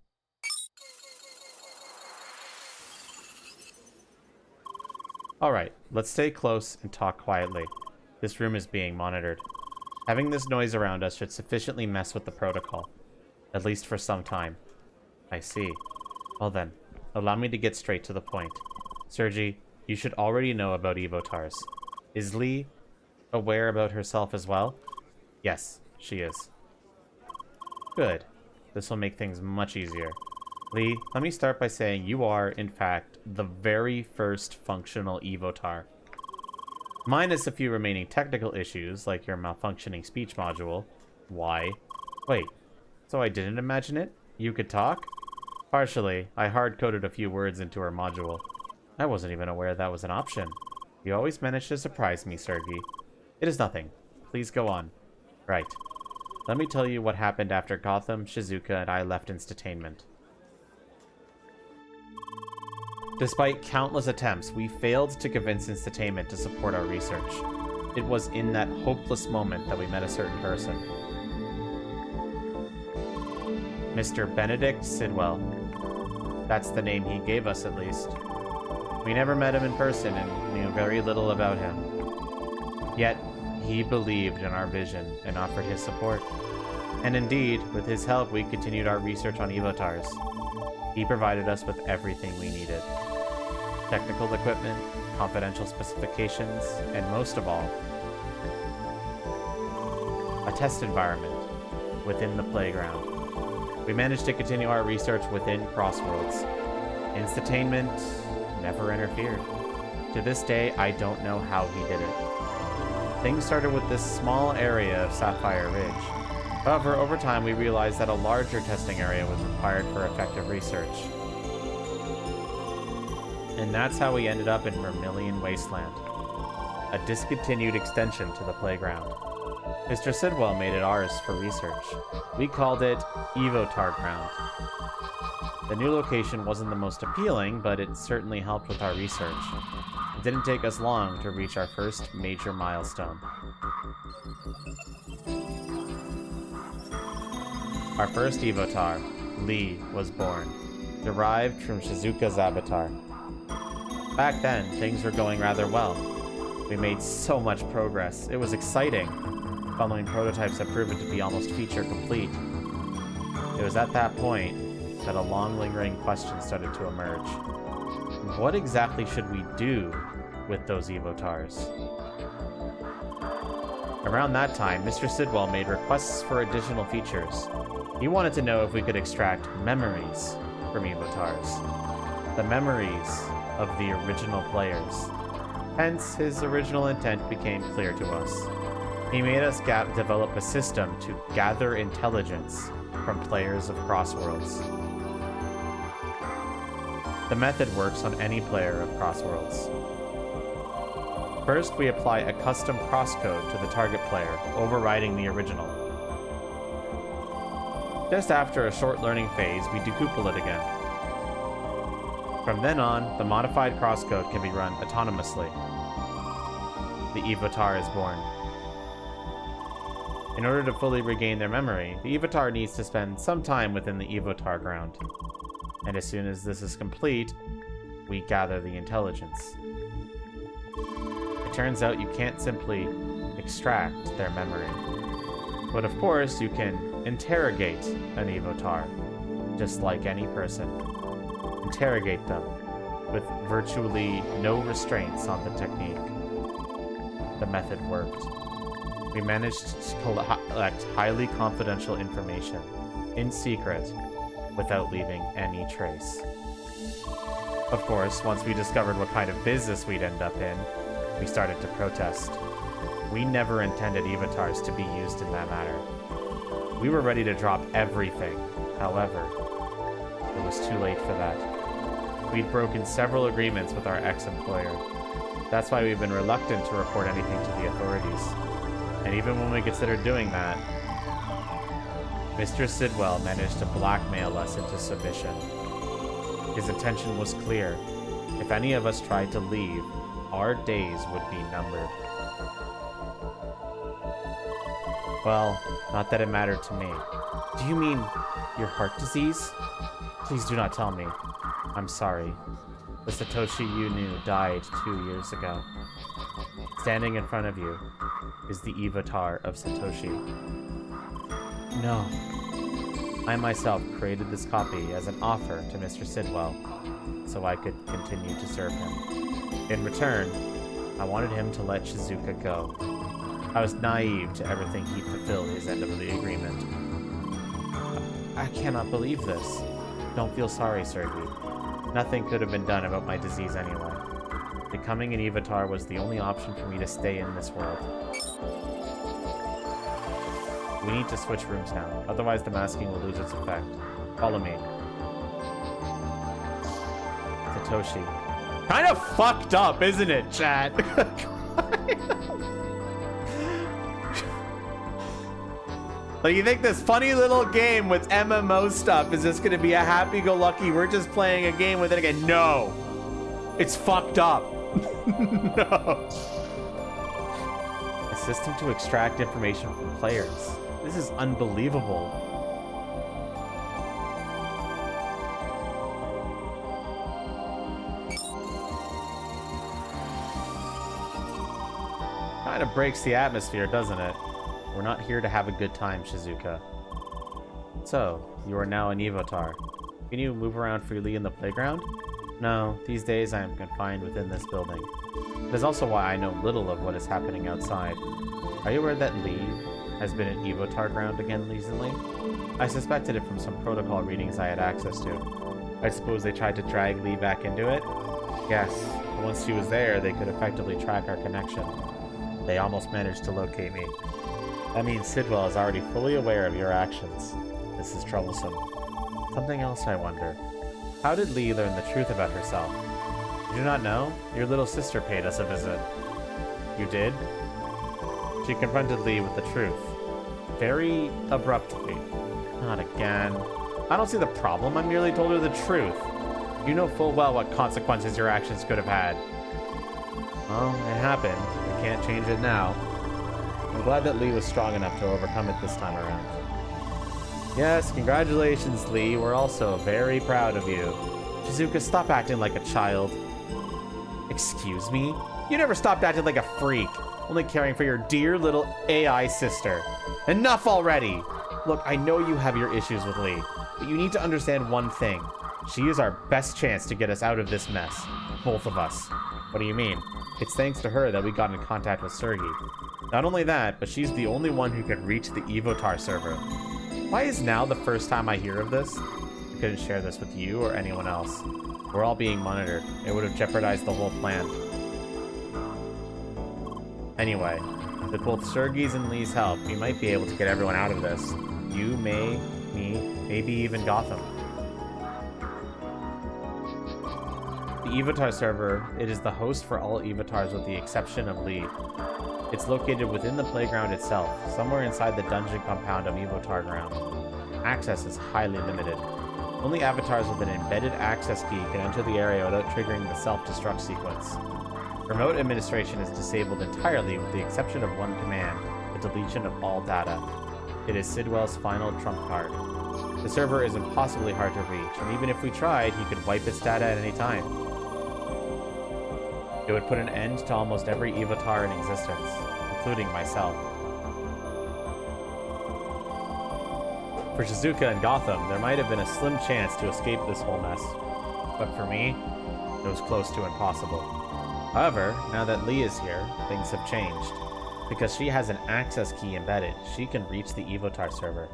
Alright, let's stay close and talk quietly. This room is being monitored. Having this noise around us should sufficiently mess with the protocol. At least for some time. I see. Well then, allow me to get straight to the point. Sergey, you should already know about Evotars. Is Lee aware about herself as well? Yes, She is. Good. This will make things much easier. Lee, let me start by saying you are, in fact, the very first functional Evotar. Minus a few remaining technical issues, like your malfunctioning speech module. Why? Wait, so I didn't imagine it? You could talk? Partially. I hard-coded a few words into her module. I wasn't even aware that was an option. You always manage to surprise me, Sergey. It is nothing. Please go on. Right. Let me tell you what happened after Gotham, Shizuka, and I left Instatainment. Despite countless attempts, we failed to convince Instatainment to support our research. It was in that hopeless moment that we met a certain person. Mr. Benedict Sidwell. That's the name he gave us, at least. We never met him in person and knew very little about him. Yet, he believed in our vision and offered his support. And indeed, with his help, we continued our research on Evotars. He provided us with everything we needed. Technical equipment, confidential specifications, and most of all, a test environment within the playground. We managed to continue our research within Crossworlds. Instatainment never interfered. To this day, I don't know how he did it. Things started with this small area of Sapphire Ridge. However, over time, we realized that a larger testing area was required for effective research. And that's how we ended up in Vermilion Wasteland, a discontinued extension to the playground. Mr. Sidwell made it ours for research. We called it Evotar Ground. The new location wasn't the most appealing, but it certainly helped with our research. It didn't take us long to reach our first major milestone. Our first Evotar, Lee, was born, derived from Shizuka's avatar. Back then, things were going rather well. We made so much progress. It was exciting. Following prototypes had proven to be almost feature complete. It was at that point that a long lingering question started to emerge. What exactly should we do with those Evotars? Around that time, Mr. Sidwell made requests for additional features. He wanted to know if we could extract memories from Evotars. The memories of the original players. Hence, his original intent became clear to us. He made us develop a system to gather intelligence from players of Crossworlds. The method works on any player of Crossworlds. First, we apply a custom CrossCode to the target player, overriding the original. Just after a short learning phase, we decouple it again. From then on, the modified CrossCode can be run autonomously. The Evotar is born. In order to fully regain their memory, the Evotar needs to spend some time within the Evotar ground. And as soon as this is complete, we gather the intelligence. It turns out you can't simply extract their memory. But of course, you can interrogate an Evotar, just like any person. Interrogate them with virtually no restraints on the technique. The method worked. We managed to collect highly confidential information, in secret, without leaving any trace. Of course, once we discovered what kind of business we'd end up in, we started to protest. We never intended Evotars to be used in that manner. We were ready to drop everything. However, it was too late for that. We'd broken several agreements with our ex-employer. That's why we've been reluctant to report anything to the authorities. And even when we considered doing that, Mr. Sidwell managed to blackmail us into submission. His intention was clear. If any of us tried to leave, our days would be numbered. Well, not that it mattered to me. Do you mean your heart disease? Please do not tell me. I'm sorry. The Satoshi you knew died 2 years ago. Standing in front of you is the Evotar of Satoshi. No. I myself created this copy as an offer to Mr. Sidwell, so I could continue to serve him. In return, I wanted him to let Shizuka go. I was naive to ever think he'd fulfill his end of the agreement. I cannot believe this. Don't feel sorry, Sergey. Nothing could have been done about my disease anyway. Becoming an Avatar was the only option for me to stay in this world. We need to switch rooms now, otherwise the masking will lose its effect. Follow me. Satoshi. Kind of fucked up, isn't it, chat? Like, you think this funny little game with MMO stuff is just gonna be a happy-go-lucky, we're just playing a game with it again? No! It's fucked up. No. A system to extract information from players. This is unbelievable. Kind of breaks the atmosphere, doesn't it? We're not here to have a good time, Shizuka. So, you are now an Evotar. Can you move around freely in the playground? No, these days I am confined within this building. It is also why I know little of what is happening outside. Are you aware that Lee has been an Evotar ground again recently? I suspected it from some protocol readings I had access to. I suppose they tried to drag Lee back into it? Yes, but once she was there, they could effectively track our connection. They almost managed to locate me. That means Sidwell is already fully aware of your actions. This is troublesome. Something else I wonder. How did Lee learn the truth about herself? You do not know? Your little sister paid us a visit. You did? She confronted Lee with the truth. Very abruptly. Not again. I don't see the problem. I merely told her the truth. You know full well what consequences your actions could have had. Well, it happened. We can't change it now. I'm glad that Lee was strong enough to overcome it this time around. Yes, congratulations, Lee. We're also very proud of you. Shizuka, stop acting like a child. Excuse me? You never stopped acting like a freak, only caring for your dear little AI sister. Enough already! Look, I know you have your issues with Lee, but you need to understand one thing. She is our best chance to get us out of this mess. Both of us. What do you mean? It's thanks to her that we got in contact with Sergey. Not only that, but she's the only one who can reach the Evotar server. Why is now the first time I hear of this? I couldn't share this with you or anyone else. We're all being monitored. It would have jeopardized the whole plan. Anyway, with both Sergey's and Lee's help, we might be able to get everyone out of this. You, me, maybe even Gotham. The Evotar server, it is the host for all Evotars with the exception of Lee. It's located within the playground itself, somewhere inside the dungeon compound of Evotar Ground. Access is highly limited. Only avatars with an embedded access key can enter the area without triggering the self-destruct sequence. Remote administration is disabled entirely with the exception of one command, the deletion of all data. It is Sidwell's final trump card. The server is impossibly hard to reach, and even if we tried, he could wipe its data at any time. It would put an end to almost every Evotar in existence, including myself. For Shizuka and Gotham, there might have been a slim chance to escape this whole mess. But for me, it was close to impossible. However, now that Lee is here, things have changed. Because she has an access key embedded, she can reach the Evotar server.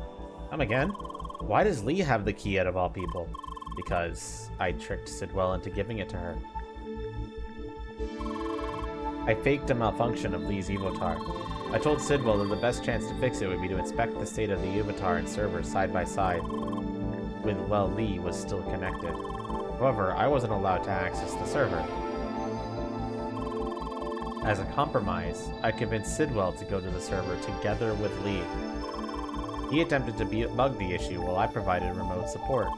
Come again? Why does Lee have the key out of all people? Because I tricked Sidwell into giving it to her. I faked a malfunction of Lee's Evotar. I told Sidwell that the best chance to fix it would be to inspect the state of the Evotar and server side by side, while Lee was still connected. However, I wasn't allowed to access the server. As a compromise, I convinced Sidwell to go to the server together with Lee. He attempted to bug the issue while I provided remote support.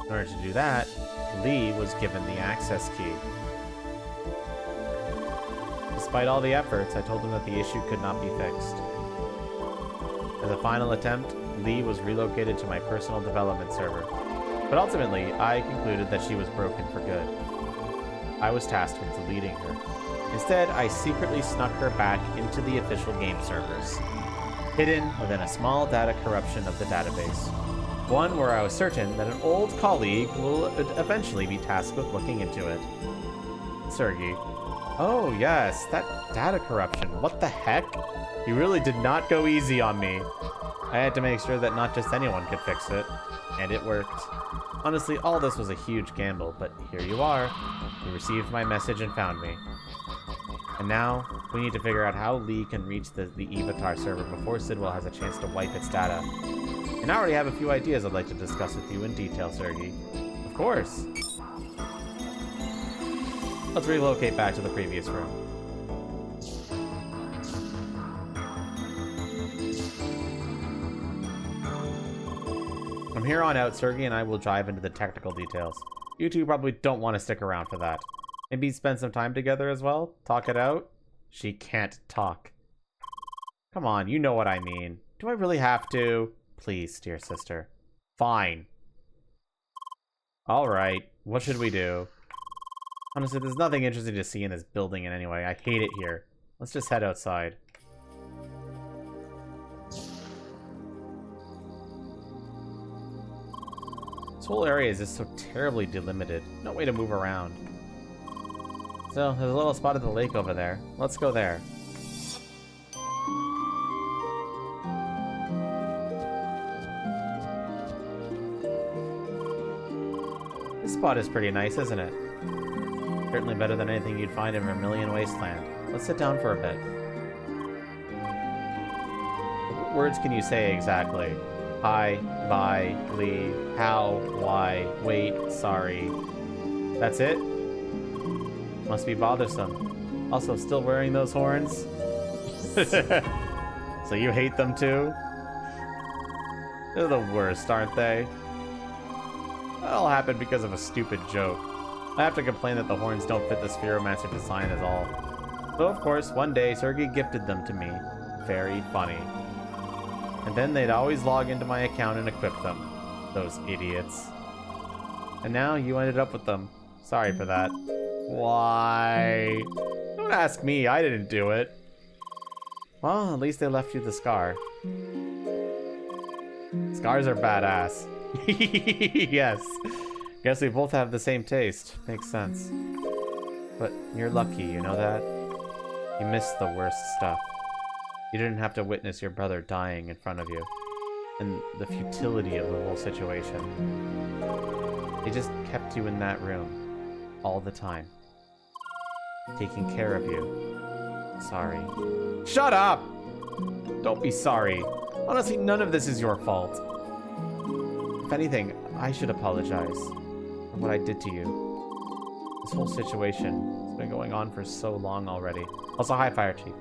In order to do that, Lee was given the access key. Despite all the efforts, I told him that the issue could not be fixed. As a final attempt, Lee was relocated to my personal development server. But ultimately, I concluded that she was broken for good. I was tasked with deleting her. Instead, I secretly snuck her back into the official game servers, hidden within a small data corruption of the database. One where I was certain that an old colleague will eventually be tasked with looking into it. Sergey. Oh, yes, that data corruption. What the heck? You really did not go easy on me. I had to make sure that not just anyone could fix it, and it worked. Honestly, all this was a huge gamble, but here you are. You received my message and found me. And now, we need to figure out how Lee can reach the Avatar server before Sidwell has a chance to wipe its data. And I already have a few ideas I'd like to discuss with you in detail, Sergey. Of course. Let's relocate back to the previous room. From here on out, Sergey and I will dive into the technical details. You two probably don't want to stick around for that. Maybe spend some time together as well? Talk it out? She can't talk. Come on, you know what I mean. Do I really have to? Please, dear sister. Fine. Alright, what should we do? Honestly, there's nothing interesting to see in this building in any way. I hate it here. Let's just head outside. This whole area is just so terribly delimited. No way to move around. So, there's a little spot at the lake over there. Let's go there. This spot is pretty nice, isn't it? Certainly better than anything you'd find in Vermilion Wasteland. Let's sit down for a bit. What words can you say exactly? Hi, bye, leave, how, why, wait, sorry. That's it? Must be bothersome. Also, still wearing those horns? So you hate them too? They're the worst, aren't they? That all happened because of a stupid joke. I have to complain that the horns don't fit the Spheromancer design at all. So of course, one day, Sergey gifted them to me. Very funny. And then they'd always log into my account and equip them. Those idiots. And now you ended up with them. Sorry for that. Why? Don't ask me, I didn't do it. Well, at least they left you the scar. Scars are badass. Yes. Guess we both have the same taste. Makes sense. But you're lucky, you know that? You missed the worst stuff. You didn't have to witness your brother dying in front of you. And the futility of the whole situation. They just kept you in that room. All the time. Taking care of you. Sorry. Shut up! Don't be sorry. Honestly, none of this is your fault. If anything, I should apologize for what I did to you. This whole situation has been going on for so long already. Also, hi, Fire Chief.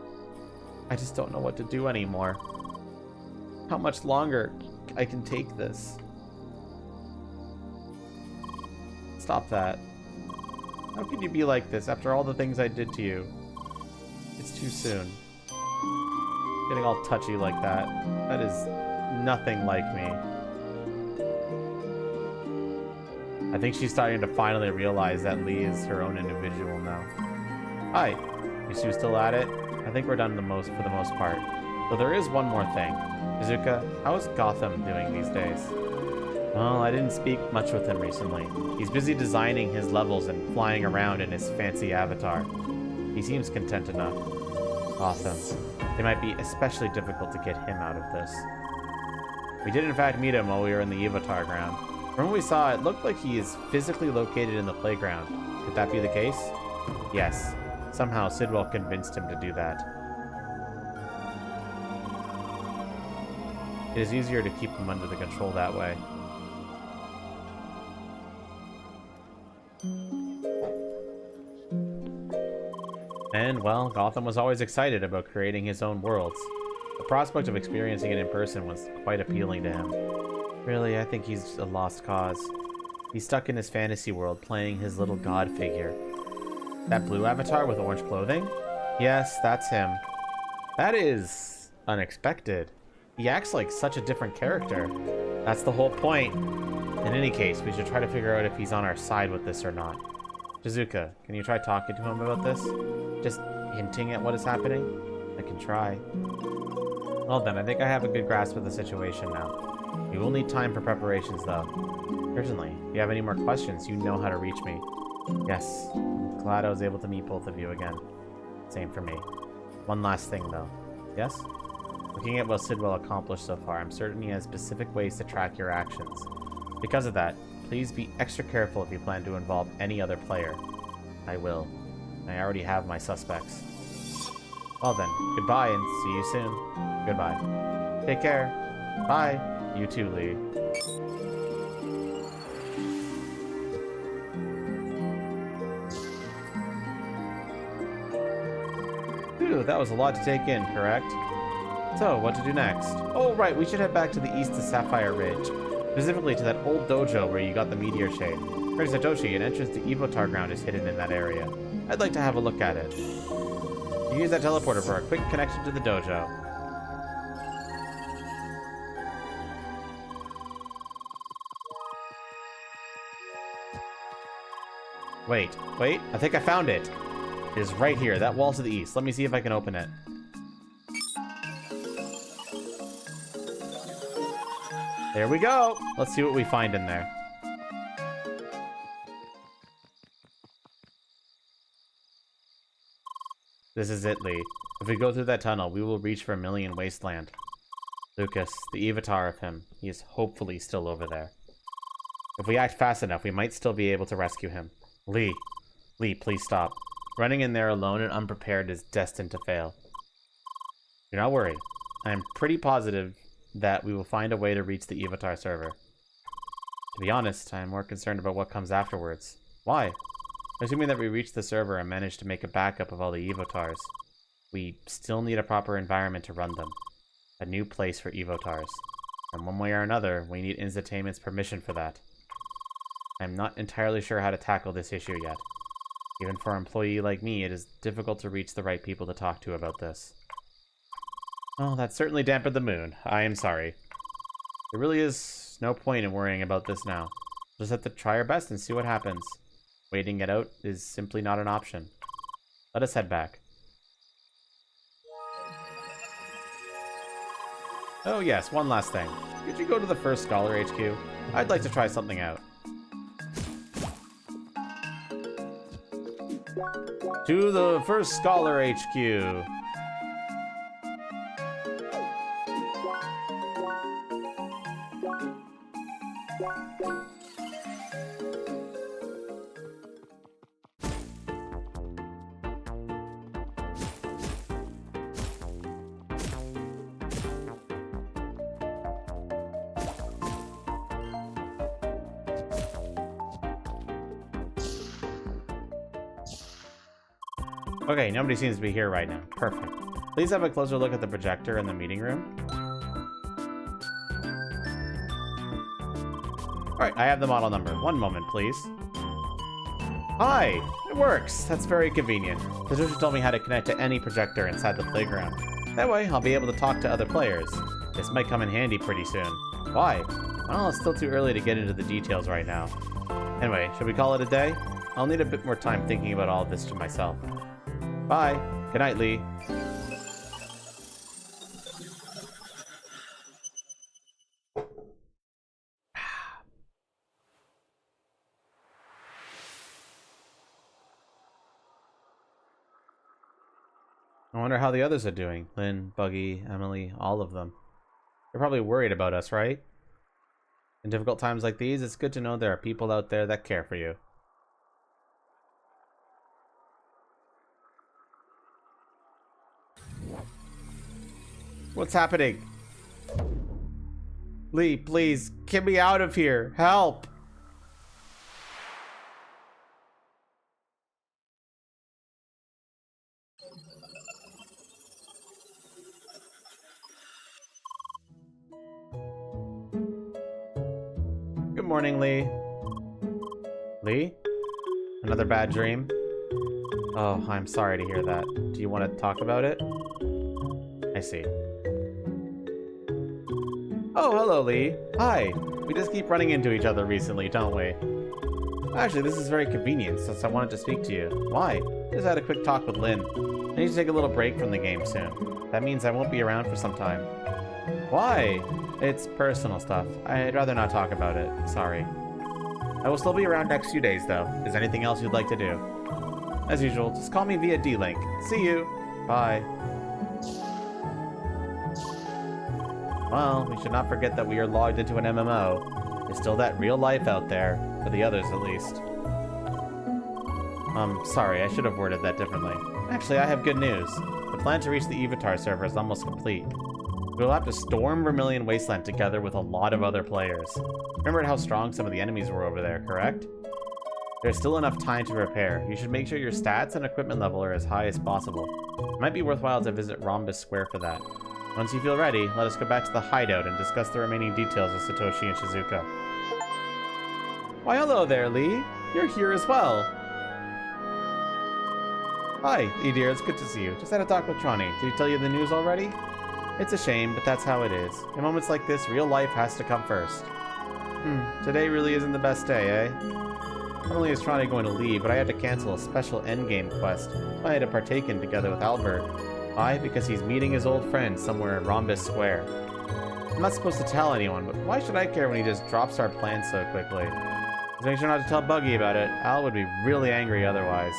I just don't know what to do anymore. How much longer I can take this? Stop that. How can you be like this after all the things I did to you? It's too soon. Getting all touchy like that. That is nothing like me. I think she's starting to finally realize that Lee is her own individual now. Hi. You two still at it? I think we're done for the most part. Though there is one more thing. Izuka, how is Gotham doing these days? Well, I didn't speak much with him recently. He's busy designing his levels and flying around in his fancy avatar. He seems content enough. Gotham. It might be especially difficult to get him out of this. We did in fact meet him while we were in the Avatar ground. From what we saw, it looked like he is physically located in the playground. Could that be the case? Yes. Somehow Sidwell convinced him to do that. It is easier to keep him under the control that way. And, well, Gotham was always excited about creating his own worlds. The prospect of experiencing it in person was quite appealing to him. Really, I think he's a lost cause. He's stuck in his fantasy world playing his little god figure. That blue avatar with orange clothing? Yes, that's him. That is unexpected. He acts like such a different character. That's the whole point. In any case, we should try to figure out if he's on our side with this or not. Shizuka, can you try talking to him about this? Just hinting at what is happening? I can try. Well then, I think I have a good grasp of the situation now. We will need time for preparations though. Certainly, if you have any more questions, you know how to reach me. Yes. I'm glad I was able to meet both of you again. Same for me. One last thing, though. Yes? Looking at what Sidwell accomplished so far, I'm certain he has specific ways to track your actions. Because of that, please be extra careful if you plan to involve any other player. I will. I already have my suspects. Well then, goodbye and see you soon. Goodbye. Take care. Bye. You too, Lee. Phew, that was a lot to take in, correct? So, what to do next? Oh, right, we should head back to the east to Sapphire Ridge. Specifically to that old dojo where you got the meteor shade. Here's Satoshi, an entrance to Evotar ground is hidden in that area. I'd like to have a look at it. You use that teleporter for a quick connection to the dojo. Wait, I think I found it. It is right here, that wall to the east. Let me see if I can open it. There we go. Let's see what we find in there. This is it, Lee. If we go through that tunnel, we will reach Vermilion Wasteland. Lucas, the avatar of him, he is hopefully still over there. If we act fast enough, we might still be able to rescue him. Lee, please stop. Running in there alone and unprepared is destined to fail. Do not worry. I am pretty positive that we will find a way to reach the Evotar server. To be honest, I am more concerned about what comes afterwards. Why? Assuming that we reach the server and manage to make a backup of all the Evotars, we still need a proper environment to run them. A new place for Evotars. And one way or another, we need Inzatainment's permission for that. I'm not entirely sure how to tackle this issue yet. Even for an employee like me, it is difficult to reach the right people to talk to about this. Well, that certainly dampened the mood. I am sorry. There really is no point in worrying about this now. We'll just have to try our best and see what happens. Waiting it out is simply not an option. Let us head back. Oh yes, one last thing. Could you go to the first Scholar HQ? I'd like to try something out. To the first Scholar HQ. Okay, nobody seems to be here right now. Perfect. Please have a closer look at the projector in the meeting room. Alright, I have the model number. One moment, please. Hi! It works! That's very convenient. The teacher told me how to connect to any projector inside the playground. That way, I'll be able to talk to other players. This might come in handy pretty soon. Why? Well, it's still too early to get into the details right now. Anyway, should we call it a day? I'll need a bit more time thinking about all of this to myself. Bye. Good night, Lee. I wonder how the others are doing. Lynn, Buggy, Emily, all of them. They're probably worried about us, right? In difficult times like these, it's good to know there are people out there that care for you. What's happening? Lee, please, get me out of here. Help! Good morning, Lee. Lee? Another bad dream? Oh, I'm sorry to hear that. Do you want to talk about it? I see. Oh, hello, Lee. Hi. We just keep running into each other recently, don't we? Actually, this is very convenient since I wanted to speak to you. Why? Just had a quick talk with Lynn. I need to take a little break from the game soon. That means I won't be around for some time. Why? It's personal stuff. I'd rather not talk about it. Sorry. I will still be around next few days, though. Is there anything else you'd like to do? As usual, just call me via D-Link. See you! Bye. Well, we should not forget that we are logged into an MMO. There's still that real life out there, for the others at least. Sorry, I should have worded that differently. Actually, I have good news. The plan to reach the Avatar server is almost complete. We will have to storm Vermilion Wasteland together with a lot of other players. Remembered how strong some of the enemies were over there, correct? There's still enough time to prepare. You should make sure your stats and equipment level are as high as possible. It might be worthwhile to visit Rhombus Square for that. Once you feel ready, let us go back to the hideout and discuss the remaining details with Satoshi and Shizuka. Why, hello there, Lee. You're here as well. Hi, Lee dear, it's good to see you. Just had a talk with Trani. Did he tell you the news already? It's a shame, but that's how it is. In moments like this, real life has to come first. Today really isn't the best day, eh? Not only is Trani going to leave, but I had to cancel a special endgame quest I had to partake in together with Albert. Why? Because he's meeting his old friend somewhere in Rhombus Square. I'm not supposed to tell anyone, but why should I care when he just drops our plans so quickly? Just make sure not to tell Buggy about it. Al would be really angry otherwise.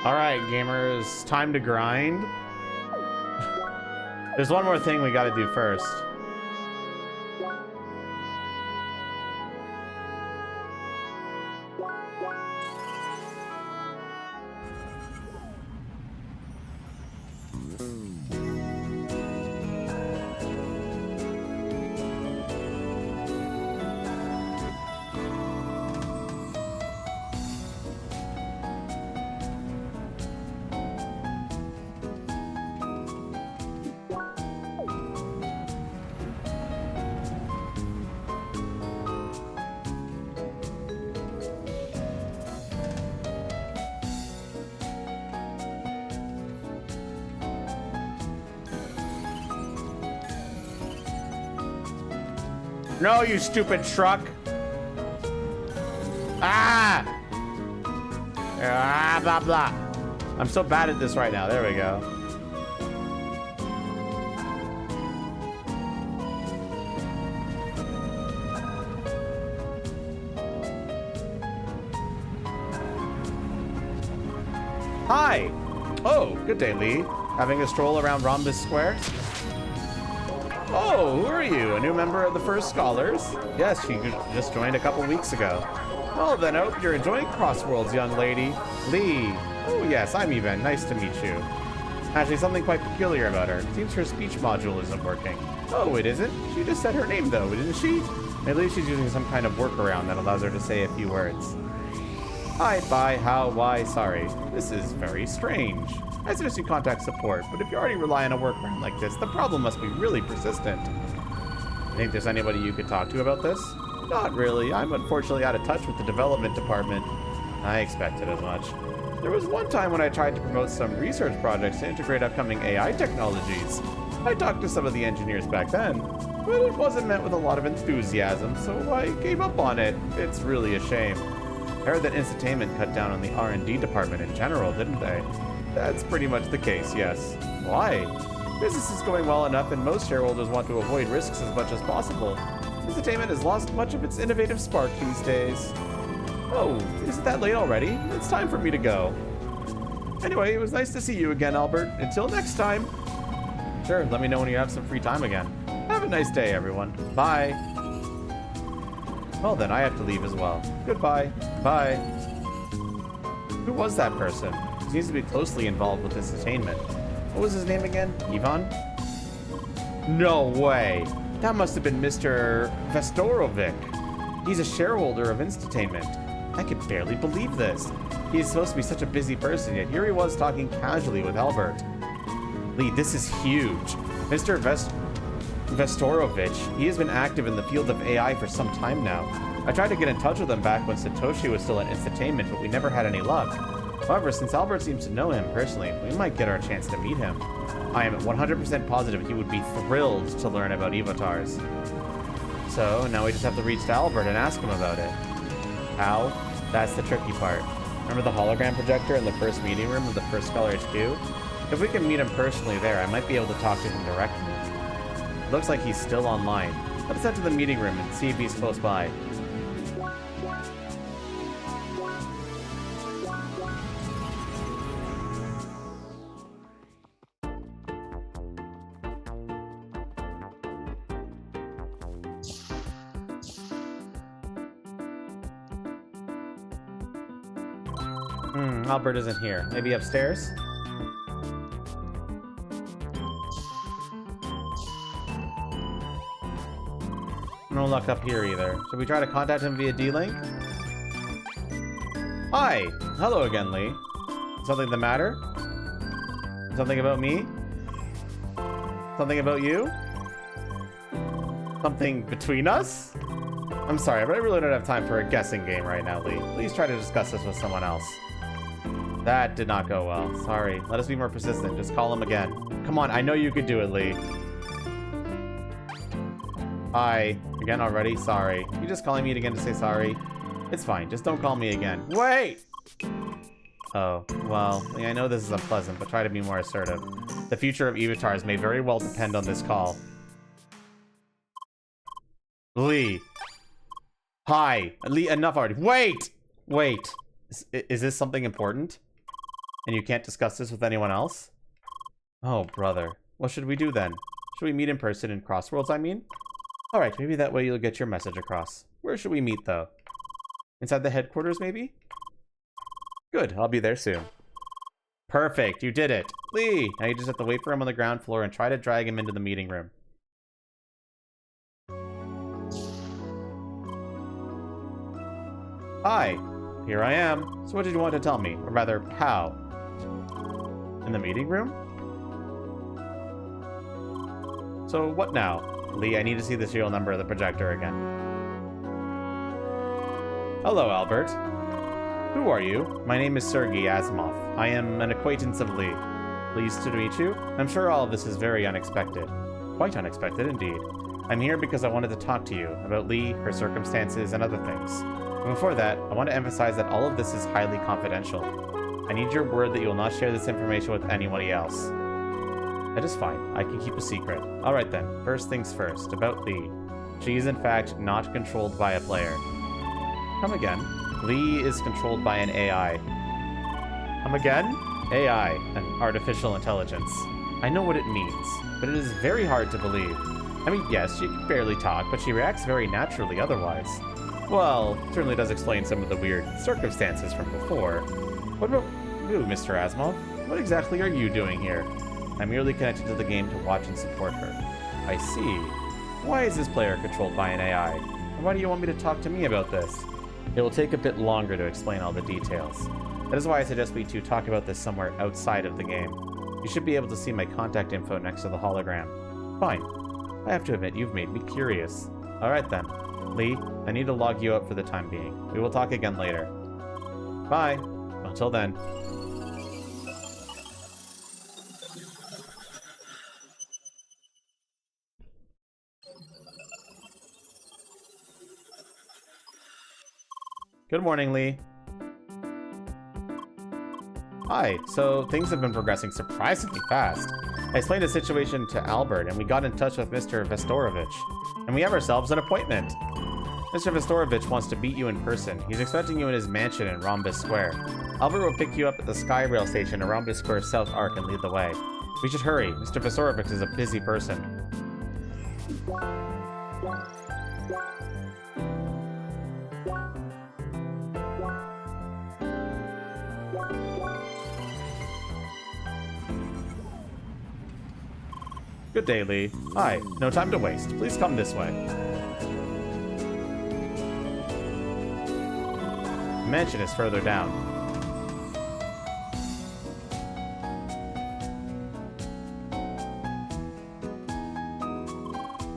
Alright, gamers, time to grind. There's one more thing we gotta do first. No, you stupid truck. Ah! Ah, blah, blah. I'm so bad at this right now. There we go. Hi. Oh, good day, Lee. Having a stroll around Rhombus Square? Oh, who are you? A new member of the First Scholars? Yes, she just joined a couple weeks ago. Well then, I hope you're enjoying Crossworlds, young lady. Lee. Oh yes, I'm Even. Nice to meet you. Actually, something quite peculiar about her. Seems her speech module isn't working. Oh, it isn't? She just said her name though, didn't she? Maybe she's using some kind of workaround that allows her to say a few words. Hi, bye, how, why, sorry. This is very strange. I suggest you contact support, but if you already rely on a workaround like this, the problem must be really persistent. Think there's anybody you could talk to about this? Not really. I'm unfortunately out of touch with the development department. I expected as much. There was one time when I tried to promote some research projects to integrate upcoming AI technologies. I talked to some of the engineers back then, but it wasn't met with a lot of enthusiasm, so I gave up on it. It's really a shame. heard that Instantainment cut down on the R&D department in general, didn't they? That's pretty much the case, yes. Why? Business is going well enough and most shareholders want to avoid risks as much as possible. Instantainment has lost much of its innovative spark these days. Oh, is it that late already? It's time for me to go. Anyway, it was nice to see you again, Albert. Until next time. Sure, let me know when you have some free time again. Have a nice day, everyone. Bye. Well then, I have to leave as well. Goodbye. Bye. Who was that person? He seems to be closely involved with Instantainment. What was his name again? Ivan? No way. That must have been Mr. Vestorovic. He's a shareholder of Instantainment. I can barely believe this. He is supposed to be such a busy person, yet here he was talking casually with Albert. Lee, this is huge. Mr. Vestorovic, he has been active in the field of AI for some time now. I tried to get in touch with him back when Satoshi was still at Instantainment, but we never had any luck. However, since Albert seems to know him personally, we might get our chance to meet him. I am 100% positive he would be thrilled to learn about Evotars. So, now we just have to reach to Albert and ask him about it. How? That's the tricky part. Remember the hologram projector in the first meeting room of the First Scholar HQ? If we can meet him personally there, I might be able to talk to him directly. It looks like he's still online. Let's head to the meeting room and see if he's close by. Albert isn't here. Maybe upstairs? No luck up here either. Should we try to contact him via D-Link? Hi! Hello again, Lee. Something the matter? Something about me? Something about you? Something between us? I'm sorry, but I really don't have time for a guessing game right now, Lee. Please try to discuss this with someone else. That did not go well. Sorry. Let us be more persistent. Just call him again. Come on, I know you could do it, Lee. Hi. Again already? Sorry. You just calling me again to say sorry? It's fine. Just don't call me again. Wait! Oh, well, I know this is unpleasant, but try to be more assertive. The future of Evotars may very well depend on this call. Lee. Hi. Lee, enough already. Wait! Wait. Is this something important? And you can't discuss this with anyone else? Oh, brother. What should we do then? Should we meet in person in Crossworlds, I mean? Alright, maybe that way you'll get your message across. Where should we meet, though? Inside the headquarters, maybe? Good, I'll be there soon. Perfect, you did it! Lee! Now you just have to wait for him on the ground floor and try to drag him into the meeting room. Hi! Here I am. So what did you want to tell me? Or rather, how? In the meeting room? So what now? Lee, I need to see the serial number of the projector again. Hello, Albert. Who are you? My name is Sergei Asimov. I am an acquaintance of Lee. Pleased to meet you. I'm sure all of this is very unexpected. Quite unexpected, indeed. I'm here because I wanted to talk to you about Lee, her circumstances, and other things. But before that, I want to emphasize that all of this is highly confidential. I need your word that you will not share this information with anybody else. That is fine. I can keep a secret. Alright then, first things first, about Lee. She is in fact not controlled by a player. Come again. Lee is controlled by an AI. Come again? AI, an artificial intelligence. I know what it means, but it is very hard to believe. I mean, yes, she can barely talk, but she reacts very naturally otherwise. Well, certainly does explain some of the weird circumstances from before. What about you, Mr. Asimov? What exactly are you doing here? I'm merely connected to the game to watch and support her. I see. Why is this player controlled by an AI? And why do you want me to talk to me about this? It will take a bit longer to explain all the details. That is why I suggest we two talk about this somewhere outside of the game. You should be able to see my contact info next to the hologram. Fine. I have to admit, you've made me curious. Alright then. Lee, I need to log you out for the time being. We will talk again later. Bye. Until then. Good morning, Lee. Hi, so things have been progressing surprisingly fast. I explained the situation to Albert, and we got in touch with Mr. Vestorovich. And we have ourselves an appointment. Mr. Vestorovich wants to meet you in person. He's expecting you in his mansion in Rhombus Square. Albert will pick you up at the Skyrail station in Rhombus Square South Arc and lead the way. We should hurry. Mr. Vestorovich is a busy person. Good day, Lee. Hi. No time to waste. Please come this way. The mansion is further down.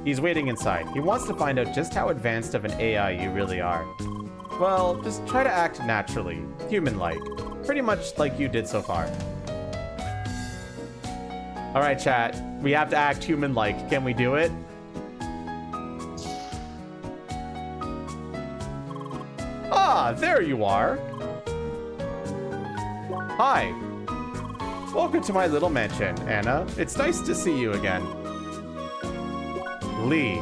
He's waiting inside. He wants to find out just how advanced of an AI you really are. Well, just try to act naturally, human-like. Pretty much like you did so far. Alright, chat. We have to act human-like. Can we do it? Ah, there you are. Hi. Welcome to my little mansion, Anna. It's nice to see you again. Lee.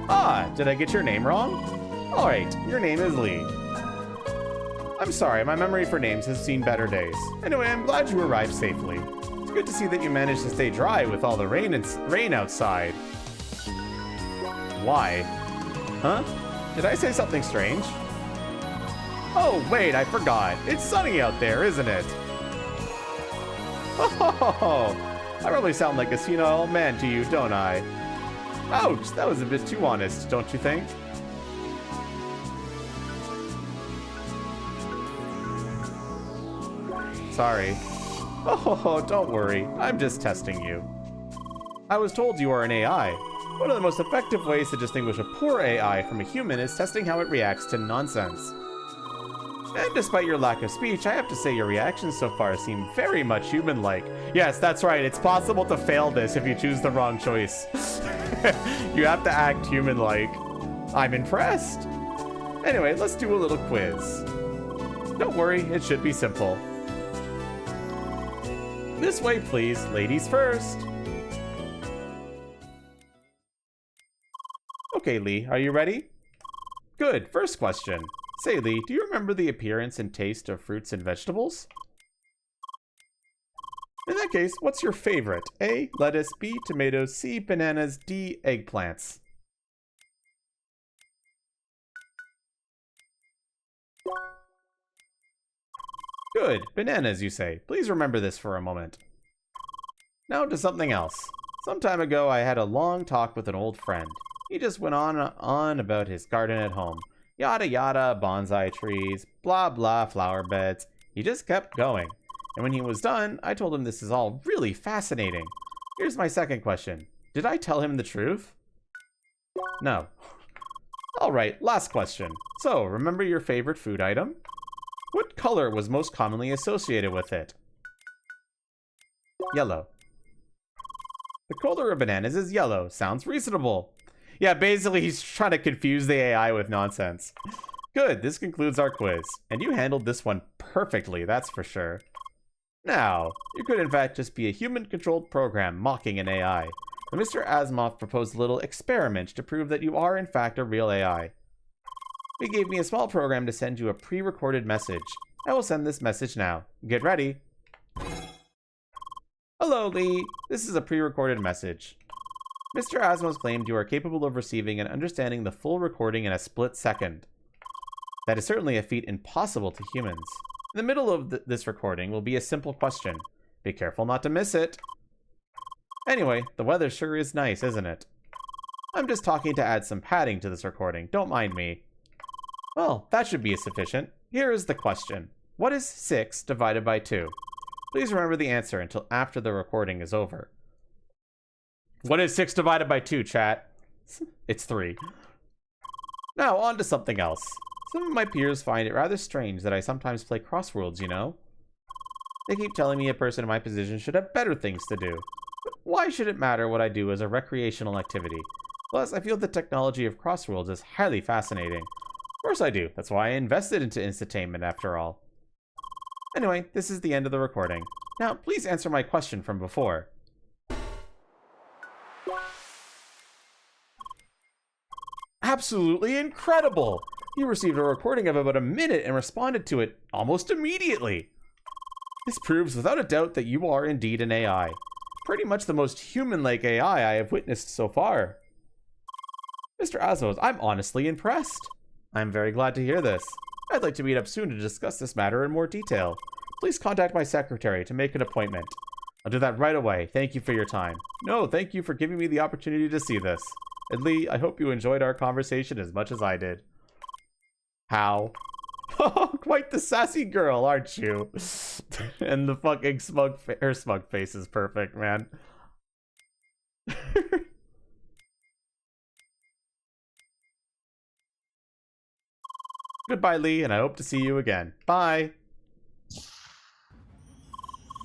Ah, did I get your name wrong? Alright, your name is Lee. I'm sorry, my memory for names has seen better days. Anyway, I'm glad you arrived safely. It's good to see that you managed to stay dry with all the rain outside. Why? Huh? Did I say something strange? Oh, wait, I forgot. It's sunny out there, isn't it? Oh, I really sound like a senile old man to you, don't I? Ouch, that was a bit too honest, don't you think? Sorry. Oh, don't worry. I'm just testing you. I was told you are an AI. One of the most effective ways to distinguish a poor AI from a human is testing how it reacts to nonsense. And despite your lack of speech, I have to say your reactions so far seem very much human-like. Yes, that's right. It's possible to fail this if you choose the wrong choice. You have to act human-like. I'm impressed. Anyway, let's do a little quiz. Don't worry, it should be simple. This way, please. Ladies first. Okay, Lee, are you ready? Good. First question. Say, Lee, do you remember the appearance and taste of fruits and vegetables? In that case, what's your favorite? A, lettuce, B, tomatoes, C, bananas, D, eggplants. Good. Bananas, you say. Please remember this for a moment. Now to something else. Some time ago, I had a long talk with an old friend. He just went on about his garden at home. Yada yada, bonsai trees, blah blah, flower beds. He just kept going. And when he was done, I told him this is all really fascinating. Here's my second question. Did I tell him the truth? No. Alright, last question. So, remember your favorite food item? What color was most commonly associated with it? Yellow. The color of bananas is yellow. Sounds reasonable. Yeah, basically he's trying to confuse the AI with nonsense. Good, this concludes our quiz. And you handled this one perfectly, that's for sure. Now, you could in fact just be a human-controlled program mocking an AI. But Mr. Asimov proposed a little experiment to prove that you are in fact a real AI. He gave me a small program to send you a pre-recorded message. I will send this message now. Get ready. Hello, Lee. This is a pre-recorded message. Mr. Asimov claimed you are capable of receiving and understanding the full recording in a split second. That is certainly a feat impossible to humans. In the middle of this recording will be a simple question. Be careful not to miss it. Anyway, the weather sure is nice, isn't it? I'm just talking to add some padding to this recording. Don't mind me. Well, that should be sufficient. Here is the question. What is 6 divided by 2? Please remember the answer until after the recording is over. What is 6 divided by 2, chat? It's 3. Now, on to something else. Some of my peers find it rather strange that I sometimes play crosswords, you know? They keep telling me a person in my position should have better things to do. But why should it matter what I do as a recreational activity? Plus, I feel the technology of crosswords is highly fascinating. Of course I do. That's why I invested into Instatainment, after all. Anyway, this is the end of the recording. Now, please answer my question from before. Absolutely incredible! You received a recording of about a minute and responded to it almost immediately. This proves without a doubt that you are indeed an AI. Pretty much the most human-like AI I have witnessed so far. Mr. Asmos, I'm honestly impressed. I'm very glad to hear this. I'd like to meet up soon to discuss this matter in more detail. Please contact my secretary to make an appointment. I'll do that right away. Thank you for your time. No, thank you for giving me the opportunity to see this. And Lee, I hope you enjoyed our conversation as much as I did. How? Oh, quite the sassy girl, aren't you? And the fucking her smug face is perfect, man. Goodbye, Lee, and I hope to see you again. Bye.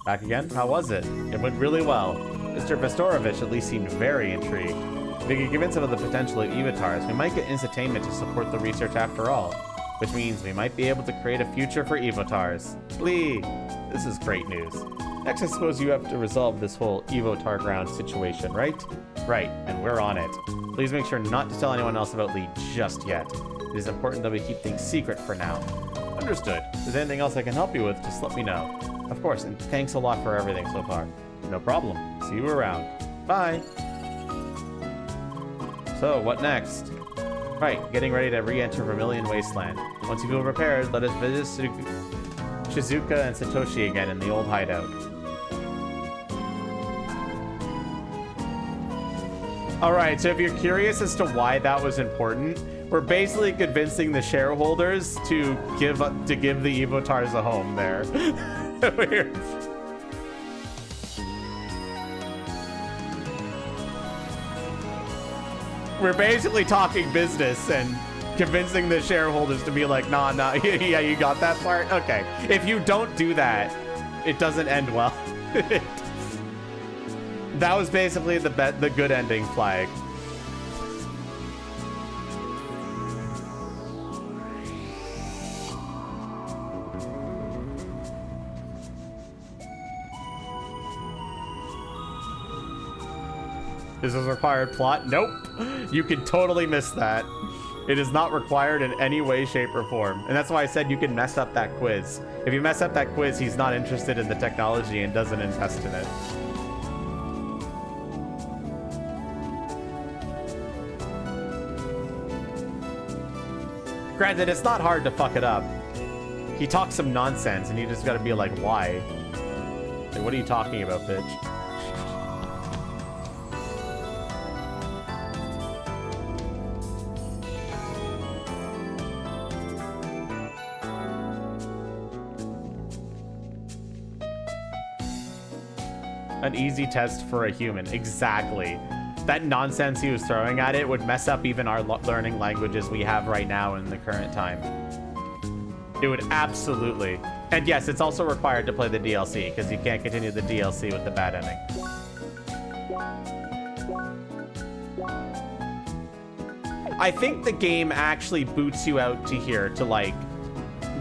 Back again? How was it? It went really well. Mr. Vestorovich at least seemed very intrigued. If we could convince him of the potential of Evatars, we might get Infotainment to support the research after all. Which means we might be able to create a future for Evatars. Lee! This is great news. Next, I suppose you have to resolve this whole Evotar ground situation, right? Right, and we're on it. Please make sure not to tell anyone else about Lee just yet. It is important that we keep things secret for now. Understood. If there's anything else I can help you with, just let me know. Of course, and thanks a lot for everything so far. No problem. See you around. Bye! So, what next? Right, getting ready to re-enter Vermilion Wasteland. Once you feel prepared, let us visit Shizuka and Satoshi again in the old hideout. Alright, so if you're curious as to why that was important, we're basically convincing the shareholders to give the Evotars a home there. Weird. We're basically talking business and convincing the shareholders to be like, nah, yeah, you got that part? Okay. If you don't do that, it doesn't end well. That was basically the good ending flag. Is this a required plot? Nope. You can totally miss that. It is not required in any way, shape, or form. And that's why I said you can mess up that quiz. If you mess up that quiz, he's not interested in the technology and doesn't invest in it. Granted, it's not hard to fuck it up. He talks some nonsense and you just gotta be like, why? Like, what are you talking about, bitch? An easy test for a human. Exactly. That nonsense he was throwing at it would mess up even our learning languages we have right now in the current time. It would absolutely. And yes, it's also required to play the DLC, because you can't continue the DLC with the bad ending. I think the game actually boots you out to here to like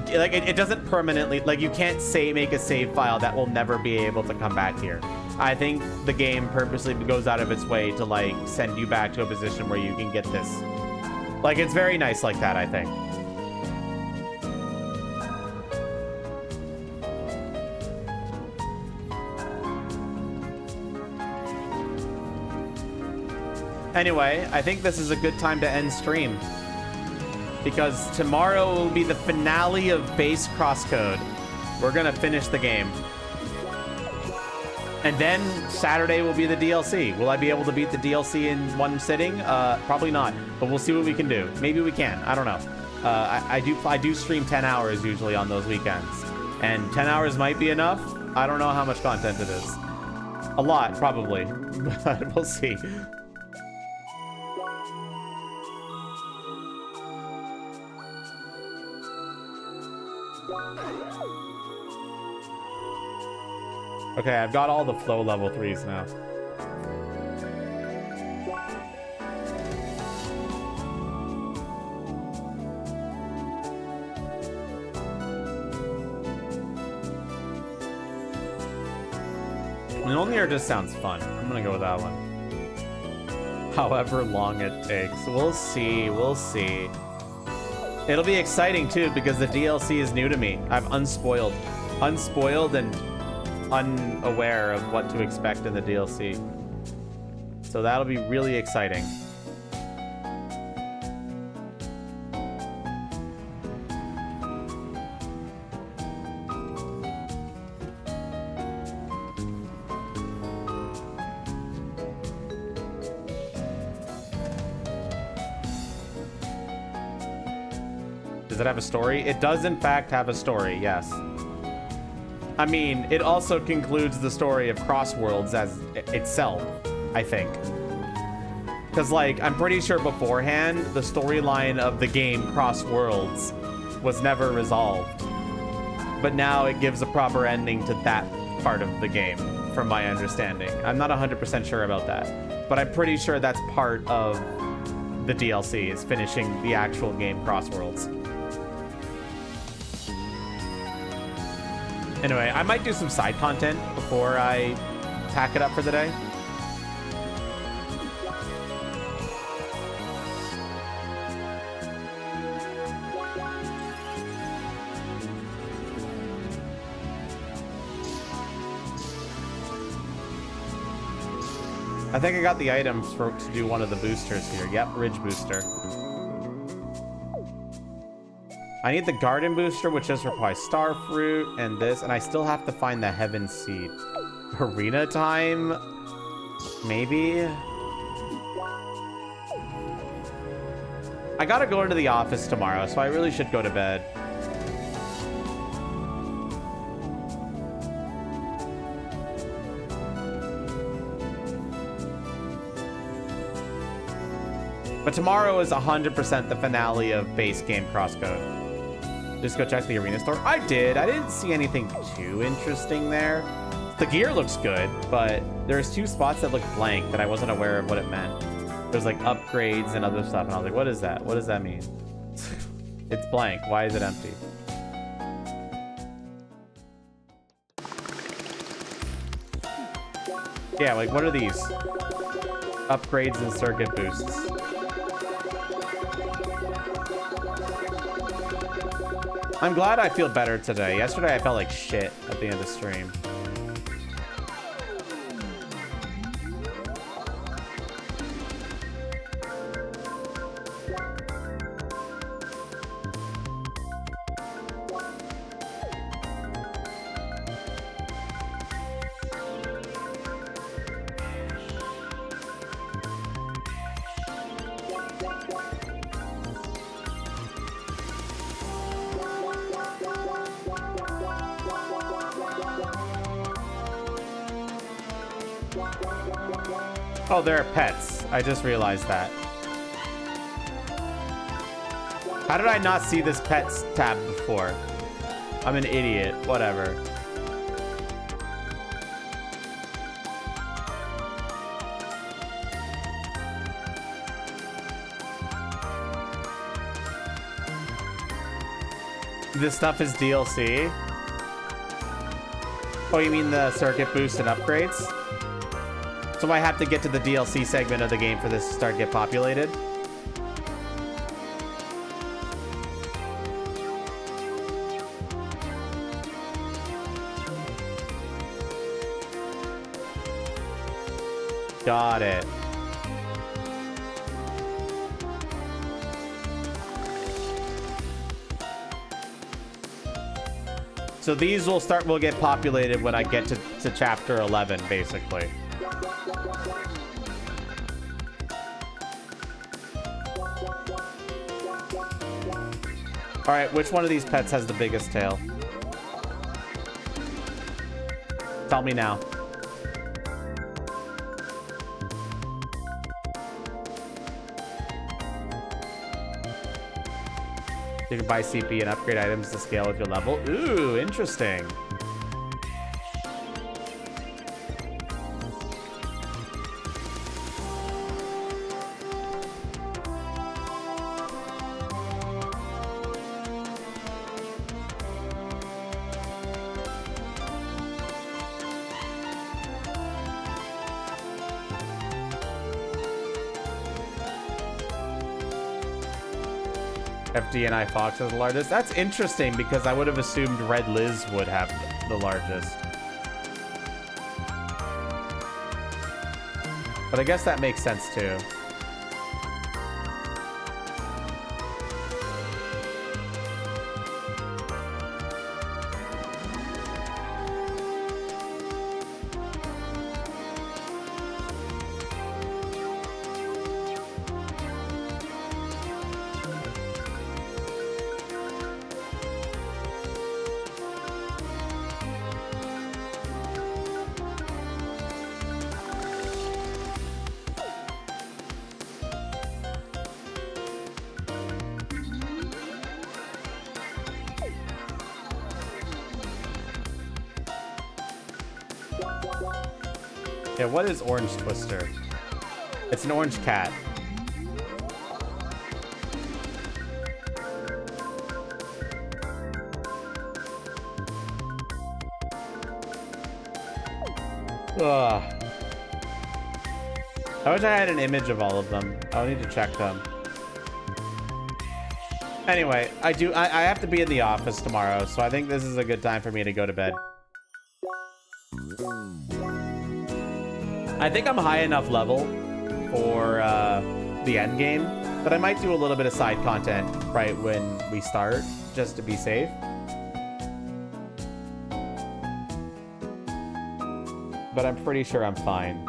it doesn't permanently, like you can't make a save file that will never be able to come back here. I think the game purposely goes out of its way to like send you back to a position where you can get this. Like, it's very nice like that, I think. Anyway, I think this is a good time to end stream, because tomorrow will be the finale of base CrossCode. We're gonna finish the game. And then Saturday will be the DLC. Will I be able to beat the DLC in one sitting? Probably not, but we'll see what we can do. Maybe we can, I don't know. I do stream 10 hours usually on those weekends, and 10 hours might be enough. I don't know how much content it is. A lot, probably, but we'll see. Okay, I've got all the flow level 3s now. Mjolnir just sounds fun. I'm gonna go with that one. However long it takes. We'll see. We'll see. It'll be exciting too because the DLC is new to me. I'm unspoiled and unaware of what to expect in the DLC. So that'll be really exciting. Does it have a story? It does in fact have a story, yes. I mean, it also concludes the story of Crossworlds as itself, I think. Because, like, I'm pretty sure beforehand, the storyline of the game Crossworlds was never resolved. But now it gives a proper ending to that part of the game, from my understanding. I'm not 100% sure about that. But I'm pretty sure that's part of the DLC, is finishing the actual game Crossworlds. Anyway, I might do some side content before I pack it up for the day. I think I got the items to do one of the boosters here. Yep, Ridge Booster. I need the Garden Booster, which just requires Starfruit and this, and I still have to find the Heaven Seed. Arena time? Maybe? I gotta go into the office tomorrow, so I really should go to bed. But tomorrow is 100% the finale of base game CrossCode. Just go check the arena store. I did. I didn't see anything too interesting there. The gear looks good, but there's 2 spots that look blank that I wasn't aware of what it meant. There's like upgrades and other stuff, and I was like, what is that? What does that mean? It's blank. Why is it empty? Yeah, like what are these? Upgrades and circuit boosts. I'm glad I feel better today. Yesterday I felt like shit at the end of stream. Oh, there are pets. I just realized that. How did I not see this pets tab before? I'm an idiot. Whatever. This stuff is DLC? Oh, you mean the circuit boost and upgrades? So I have to get to the DLC segment of the game for this to start get populated. Got it. So these will get populated when I get to chapter 11, basically. All right, which one of these pets has the biggest tail? Tell me now. You can buy CP and upgrade items to scale with your level. Ooh, interesting. FDNI Fox has the largest. That's interesting because I would have assumed Red Liz would have the largest. But I guess that makes sense too. Yeah, what is Orange Twister? It's an orange cat. Ugh. I wish I had an image of all of them. I'll need to check them. Anyway, I have to be in the office tomorrow, so I think this is a good time for me to go to bed. I think I'm high enough level for the end game, but I might do a little bit of side content right when we start, just to be safe. But I'm pretty sure I'm fine.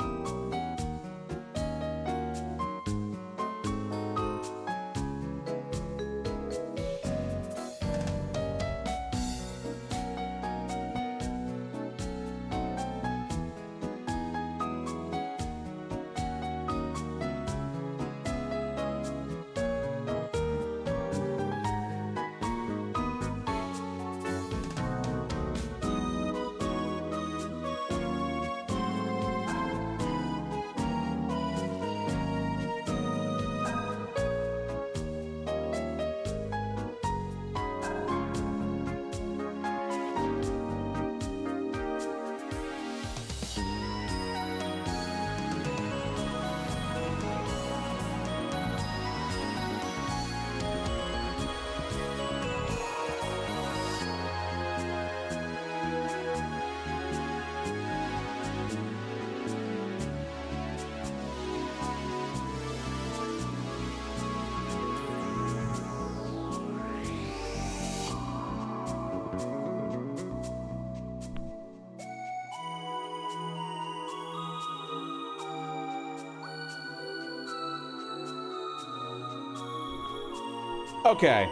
Okay.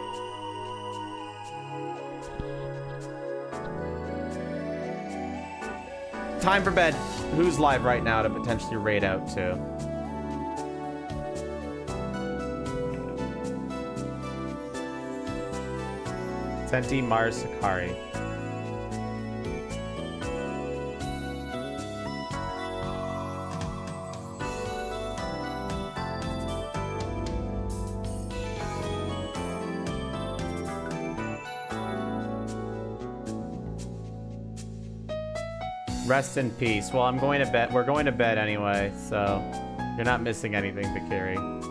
Time for bed. Who's live right now to potentially raid out to? Senti Mars Sakari. Rest in peace. Well, I'm going to bed. We're going to bed anyway, so you're not missing anything, Bakiri.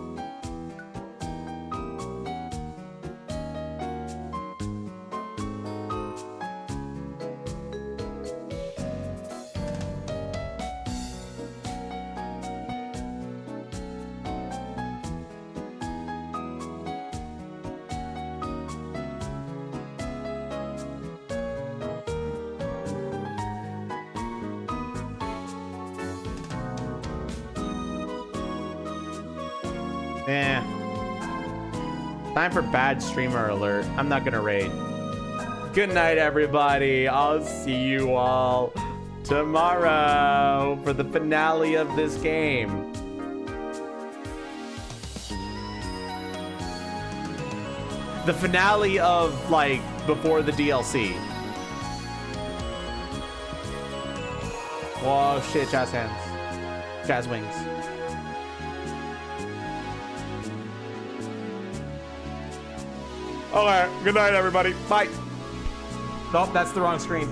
Eh. Time for bad streamer alert. I'm not gonna raid. Good night, everybody. I'll see you all tomorrow for the finale of this game. The finale of, like, before the DLC. Whoa, shit, jazz hands. Jazz wings. All right, good night, everybody. Bye. Nope, that's the wrong screen.